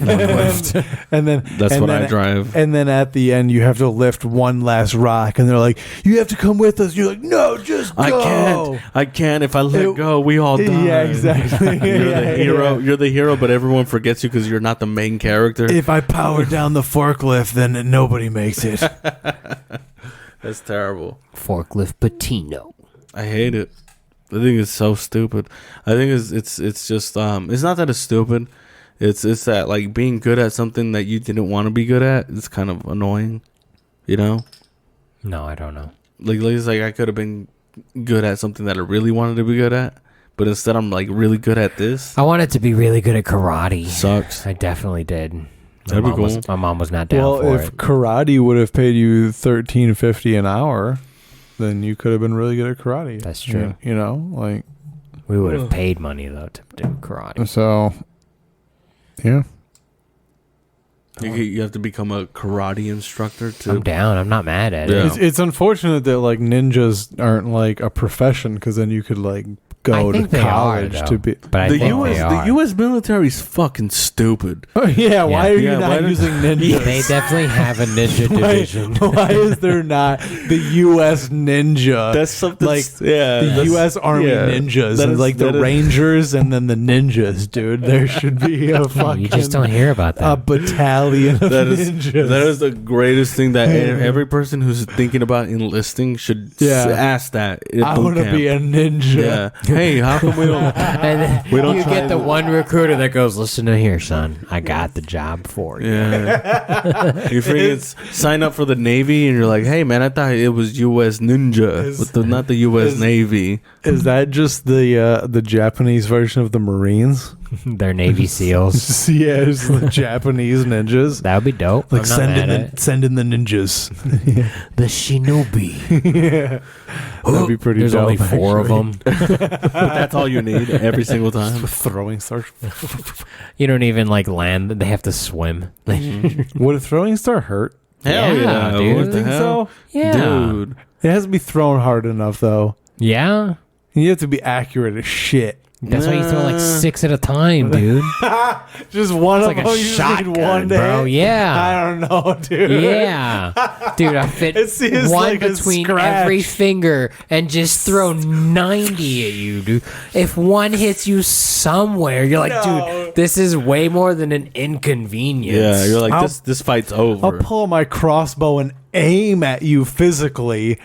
And then that's what I drive. And then at the end you have to lift one last rock and they're like, you have to come with us. You're like, no, just go. I can't. If I let go, we all die. Yeah, exactly. You're the hero. You're the hero, but everyone forgets you because you're not the main character. If I power down the forklift, then nobody makes it. That's terrible. Forklift Patino. I hate it. I think it's so stupid. I think it's just it's not that it's stupid. It's that like being good at something that you didn't want to be good at. It's kind of annoying, you know. No, I don't know. Like it's like I could have been good at something that I really wanted to be good at, but instead I'm like really good at this. I wanted to be really good at karate. Sucks. I definitely did. That'd be cool. My mom was not down for it. Well, if karate would have paid you $13.50 an hour, then you could have been really good at karate. That's true. You know, like we would have paid money though to do karate. So, yeah. You have to become a karate instructor to. I'm down. I'm not mad at it. It's unfortunate that like ninjas aren't like a profession because then you could like go to college to be. But the U.S. military is fucking stupid. Yeah, why are you not using ninjas? They definitely have a ninja division. Why is there not the U.S. ninja? That's something like the U.S. Army ninjas, and like the Rangers, and then the ninjas, dude. There should be a fucking. You just don't hear about that. A battalion of ninjas. That is the greatest thing that every person who's thinking about enlisting should ask that. I want to be a ninja. Yeah. Hey, how come we don't? And then you get the one recruiter that goes, "Listen to here, son. I got the job for you." Yeah. You freaking sign up for the Navy, and you're like, "Hey, man, I thought it was U.S. Ninja, but not the U.S. Navy." Is that just the Japanese version of the Marines? They're Navy SEALs. Yeah, it's the Japanese ninjas. That would be dope. Like send in the ninjas. The shinobi. Yeah. That'd be pretty There's dope. only 4 of them. But that's all you need every single time. Throwing stars. You don't even like land. They have to swim. Would a throwing star hurt? Hell yeah, Yeah, dude. What the Think hell? so? Yeah. Dude. It has to be thrown hard enough, though. Yeah. You have to be accurate as shit. That's why you throw like Nah. 6 at a time, dude. Just one It's of like them. a You just need shotgun, one to bro. hit? Yeah. I don't know, dude. Yeah. Dude, I fit It seems one like a between scratch. every finger and just throw 90 at you, dude. If one hits you somewhere, you're like, No. dude, this is way more than an inconvenience. Yeah, you're like, I'll- this fight's over. I'll pull my crossbow and aim at you physically.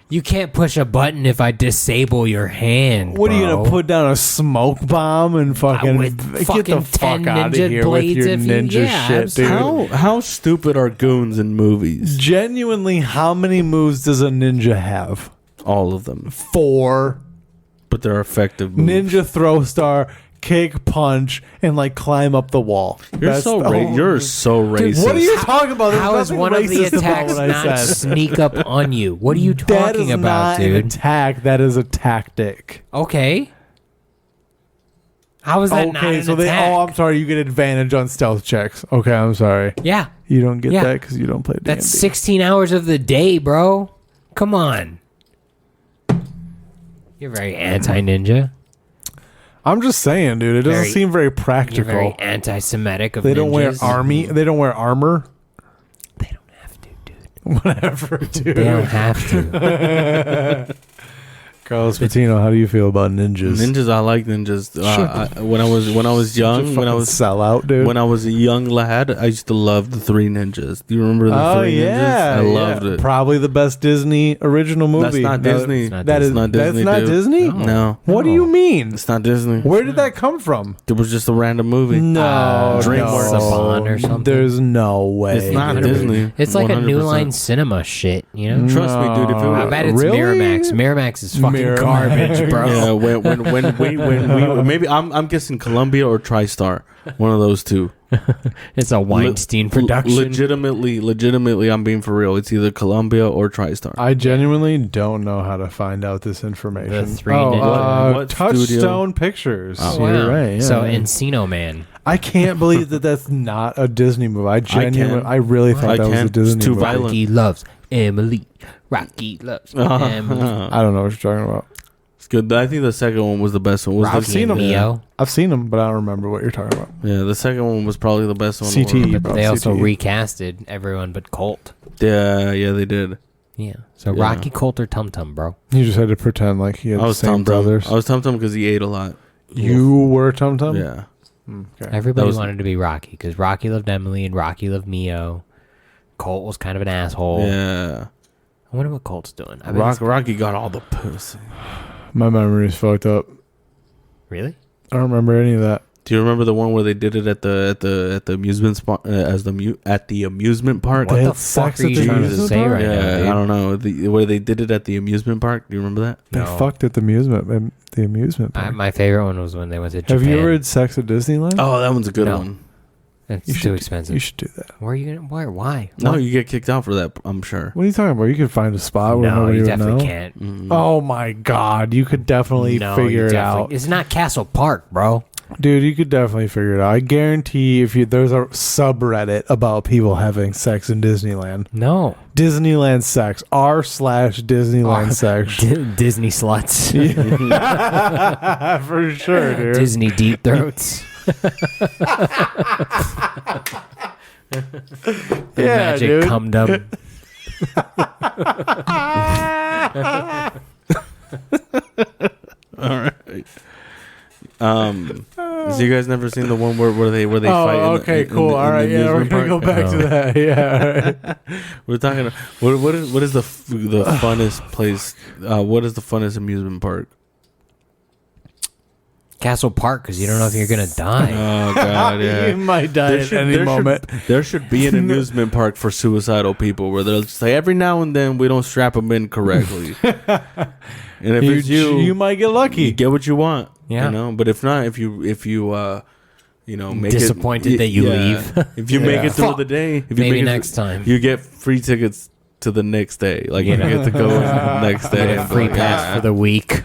You can't push a button if I disable your hand. What are you bro. gonna put down a smoke bomb and fucking With get the fucking fuck 10 out of ninja here with blades your if you- ninja yeah, shit, dude? how stupid are goons in movies? Genuinely, how many moves does a ninja have? All of them. 4. But they're effective moves. Ninja throw star, kick, punch, and like climb up the wall. You're That's so the whole- you're so racist. What are you talking about? There's How is nothing one of the racist about attacks what I not said. sneak up on you? What are you That is talking about, not an dude? attack. That is a tactic. Okay. How is that not Okay, an so attack? I'm sorry. You get advantage on stealth checks. Okay, I'm sorry. Yeah, You don't get Yeah. that because you don't play D&D. that's 16 hours of the day, bro. Come on. You're very anti-ninja. I'm just saying, dude. It doesn't Very- seem very You're practical. very anti-Semitic of They don't wear ninjas. army. They don't wear armor. They don't have to, dude. Whatever, dude. They don't have to. Carlos Patino, how do you feel about ninjas? Ninjas, I like ninjas. When I was young, when I was sell out, dude. when I was a young lad, I used to love the Three Ninjas. Do you remember the oh Three yeah, Ninjas? I loved yeah. it. Probably the best Disney original movie. That's not No, Disney. not That Disney. is not that's Disney, not dude. Disney. No, What do you mean? it's not Disney. Where did that come from? It was just a random movie. No, DreamWorks. no. Saban or something. There's no way. It's not dude. Disney. It's like a New 100%. Line Cinema shit, you know? Trust me, dude. If it No. was, I bet it's Really? Miramax. Miramax is fucking Miramax. garbage, bro. yeah, when we maybe I'm guessing Columbia or TriStar, one of those two. It's a Weinstein production. Legitimately, I'm being for real. It's either Columbia or TriStar. I genuinely don't know how to find out this information. The Three Ninjas. What Touchstone studio? Pictures. Oh, You're wow. right. Yeah, So yeah. Encino Man. I can't believe that that's not a Disney movie. I genuinely, can. I really thought I that was a can. Disney It's too movie. violent. Rocky loves Emily. Rocky loves Emily. I don't know what you're talking about. It's good. I think the second one was the best one. Was Rocky the, seen and them. Neo. I've seen them, but I don't remember what you're talking about. yeah, the second one was probably the best one. CTE. But they also CTE. recasted everyone but Colt. Yeah, they did. Yeah. So Yeah. Rocky, Colt, or Tum Tum, bro. You just had to pretend like he had I the was same Tum Tum. brothers. I was Tum Tum because he ate a lot. You were Tum Tum? Yeah. Okay. Everybody That was- wanted to be Rocky because Rocky loved Emily and Rocky loved Mio. Colt was kind of an asshole. Yeah. I wonder what Colt's doing. I bet Rocky got all the pussy. My memory's fucked up. really? I don't remember any of that. Do you remember the one where they did it at the amusement spot at the amusement park? What They the had sex fuck are at you the trying to amusement say park? right now, Yeah, dude? I don't know. Where they did it at the amusement park. Do you remember that? They No. fucked at the amusement park. My favorite one was when they went to Japan. Have you ever had sex at Disneyland? Oh, that one's a good No. one. It's You too should- expensive. You should do that. Where are you gonna? Where? Why? No, What? you get kicked out for that. I'm sure. What are you talking about? You could find a spot where No, nobody you would know. definitely can't. Mm. Oh my god, you could definitely No, figure you it definitely- out, It's not Castle Park, bro. dude. You could definitely figure it out. I guarantee if you there's a subreddit about people having sex in Disneyland. No. Disneyland sex r/Disneyland sex Disney sluts. for sure, dude. Disney deep throats. The Yeah, magic dude. cum dum. All right. So you guys never seen the one where they fight? Oh, in okay, in cool. All right, yeah, we're amusement gonna go park? back to that. Yeah, all right. We're talking. What is the funnest place? What is the funnest amusement park? Castle Park, because you don't know if you're gonna die. Oh God, You yeah. might die at any moment. There should be an amusement park for suicidal people where they'll say every now and then we don't strap them in correctly, and if it's You might get lucky. you get what you want. Yeah. You know, but if not, if you make Disappointed it, that you leave. If you make Yeah. it through Fuck. the day, if you Maybe make it next time. you get free tickets to the next day. Like You you know. get to go next day. Get a and free go, pass yeah. for the week.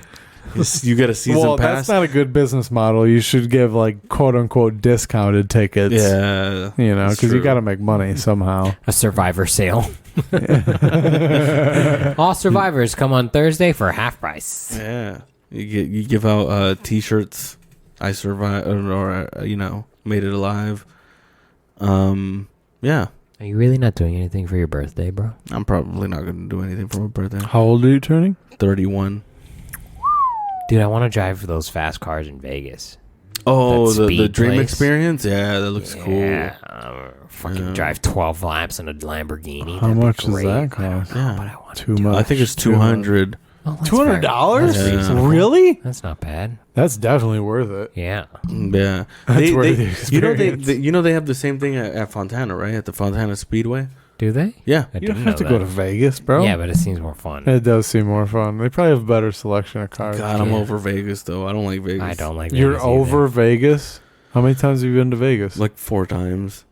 You get a season Well, pass. that's not a good business model. You should give like quote unquote discounted tickets. Yeah, You know, that's because you true. got to make money somehow. A Survivor sale. All survivors come on Thursday for half price. Yeah, you give out T-shirts. I survived, or made it alive. Yeah, Are you really not doing anything for your birthday, bro? I'm probably not gonna do anything for my birthday. How old are you turning? 31. Dude, I want to drive those fast cars in Vegas. Oh, That the speed dream place. experience. Yeah, that looks cool. Yeah, fucking Yeah. drive 12 laps in a Lamborghini. How That'd be much does great. that cost? I don't know, Yeah. but I want Too to. much. I think it's 200. Oh, that's $200? very- that's Yeah. reasonable. Really? That's not bad. That's definitely worth it. Yeah. Yeah, That's worth the they experience. they have the same thing at Fontana, right? At the Fontana Speedway. Do they? Yeah, I You don't didn't have to know go that. to Vegas, bro. Yeah, but it seems more fun. It does seem more fun. They probably have a better selection of cars. God, I'm Yeah. over Vegas though. I don't like Vegas. I don't like You're Vegas over either. Vegas? How many times have you been to Vegas? Like 4 times.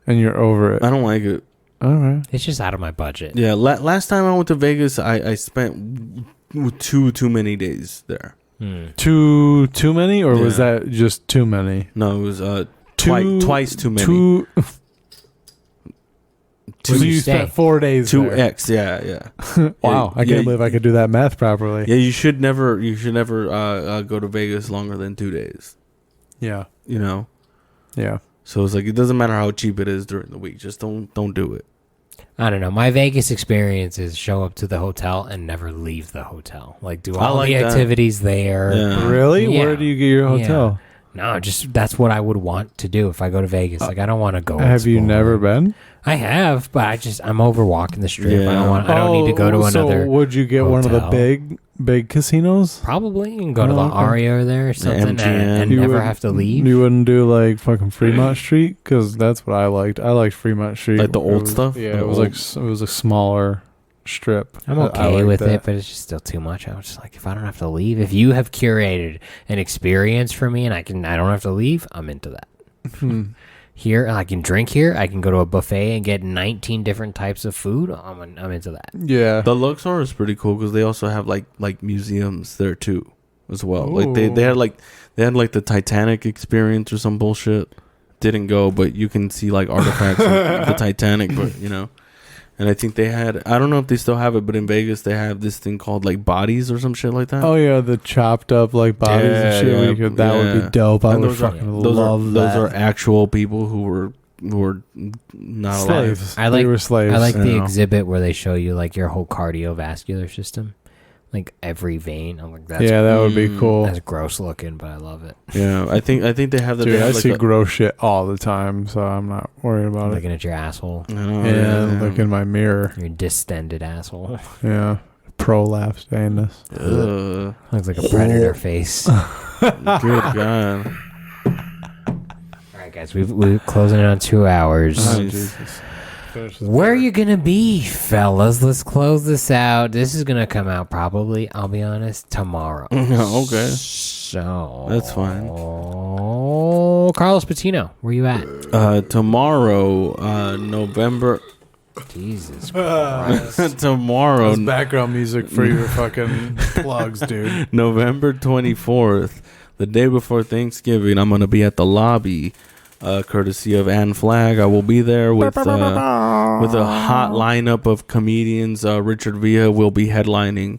And you're over it. I don't like it. All right. It's just out of my budget. Yeah, last time I went to Vegas, I spent too many days there. Too many, or was Yeah. that just too many? No, it was Two- twice too many. Two. So Where'd you you stay? spent 4 days there. 2x. Yeah. Wow, I Yeah, can't believe I could do that math properly. Yeah, you should never go to Vegas longer than 2 days. Yeah. You know. Yeah. So it's like it doesn't matter how cheap it is during the week. Just don't do it. I don't know. My Vegas experience is show up to the hotel and never leave the hotel. Like do all like the that. activities there. Yeah. Really? Yeah. Where do you get your hotel? No, just that's what I would want to do if I go to Vegas. Like I don't want to go. Have you explore. never been? I have, but I'm over walking the strip. Yeah. I don't need to go to another. So would you get one of the hotel. big casinos? Probably you can go to the Oh, okay. Aria or something and MGM. You never wouldn't- have to leave. You wouldn't do like fucking Fremont Street, because that's what I liked. I liked Fremont Street, Like the old It was- stuff? Yeah, The it was old- like it was a smaller strip. I'm I okay liked with that. it, but it's just still too much. I was just like, if I don't have to leave, if you have curated an experience for me and I don't have to leave, I'm into that. Here, I can drink here. I can go to a buffet and get 19 different types of food. I'm into that. Yeah. The Luxor is pretty cool because they also have like museums there too, as well. Like they Ooh. had like the Titanic experience or some bullshit. Didn't go, but you can see like artifacts of the Titanic. But and I think they had. I don't know if they still have it, but in Vegas they have this thing called like bodies or some shit like that. Oh yeah, the chopped up like bodies and shit. Yeah, where you could, that would yeah. be dope. I And would those are- fucking those love that. Those are actual people who were not alive. slaves. I like- they were slaves. I like the Yeah. exhibit where they show you like your whole cardiovascular system, like every vein. I'm like, that's yeah, that would be Mm, cool. that's gross looking, but I love it. Yeah, I think they have that. Dude, they have I like see a- gross shit all the time, so I'm not worried about it. Looking at your asshole, Oh, Yeah, look in my mirror. your distended asshole. Yeah, prolapse anus. Ugh. Looks like a predator face. Good God. All right, guys, we're closing in on 2 hours. Oh, Nice. Jesus. Finish this Where are beer. you gonna be, fellas? Let's close this out. This is gonna come out probably, I'll be honest, tomorrow. Okay. So That's fine. Carlos Patino, where you at? Tomorrow, November. Jesus Christ. Tomorrow, That's background music for your fucking plugs, dude. November 24th, the day before Thanksgiving. I'm gonna be at the lobby, courtesy of Ann Flagg. I will be there with a hot lineup of comedians. Richard Villa will be headlining.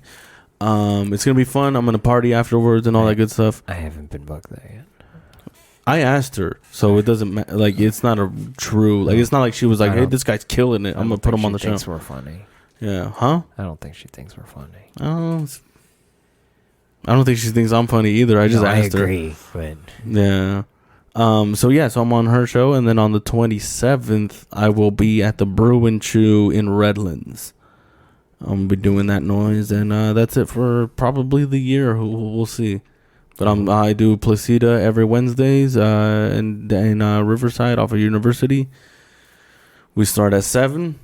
It's gonna be fun. I'm gonna party afterwards and all that good stuff. I haven't been booked there yet. I asked her, so it doesn't matter. Like, it's not a true. Like, it's not like she was like, I "Hey, don't- this guy's killing it. I'm gonna put him on the show." Thinks we're funny. Yeah, huh? I don't think she thinks we're funny. I don't think she thinks I'm funny either. I just No, asked I her. agree, but Yeah. So I'm on her show, and then on the 27th, I will be at the Brew and Chew in Redlands. I'm gonna be doing that noise, and that's it for probably the year. We'll see. But I do Placida every Wednesdays in Riverside off of University. We start at 7.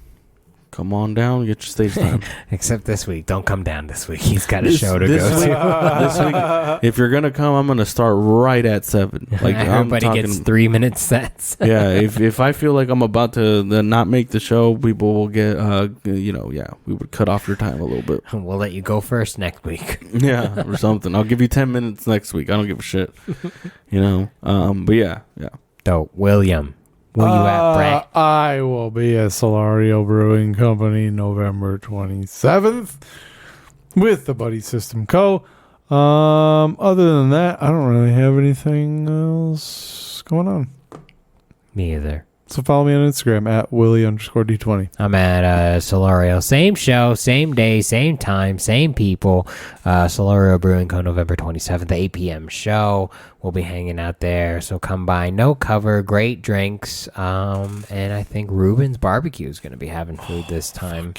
Come on down, get your stage time. Except this week. Don't come down this week. He's got a show to go to. This week, if you're gonna come, I'm gonna start right at 7. Like Everybody gets 3-minute sets. Yeah, if I feel like I'm about to not make the show, people will get we would cut off your time a little bit. We'll let you go first next week. Yeah, or something. I'll give you 10 minutes next week. I don't give a shit. But yeah. So, William, where you at, Brett? I will be at Solario Brewing Company November 27th with the Buddy System Co. Other than that, I don't really have anything else going on. Me either. So follow me on Instagram at Willie_D20. I'm at Solario. Same show, same day, same time, same people. Solario Brewing Co. November 27th, 8 p.m. show. We'll be hanging out there. So come by. No cover, great drinks. And I think Ruben's Barbecue is going to be having food this time.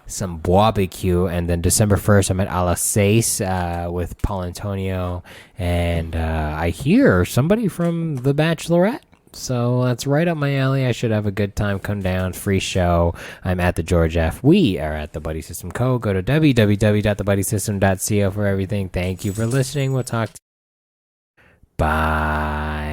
Some barbecue. And then December 1st, I'm at A La Seis with Paul Antonio. And I hear somebody from The Bachelorette. So that's right up my alley. I should have a good time. Come down. Free show. I'm at the George F. We are at the Buddy System Co. Go to www.thebuddysystem.co for everything. Thank you for listening. We'll talk to you. Bye.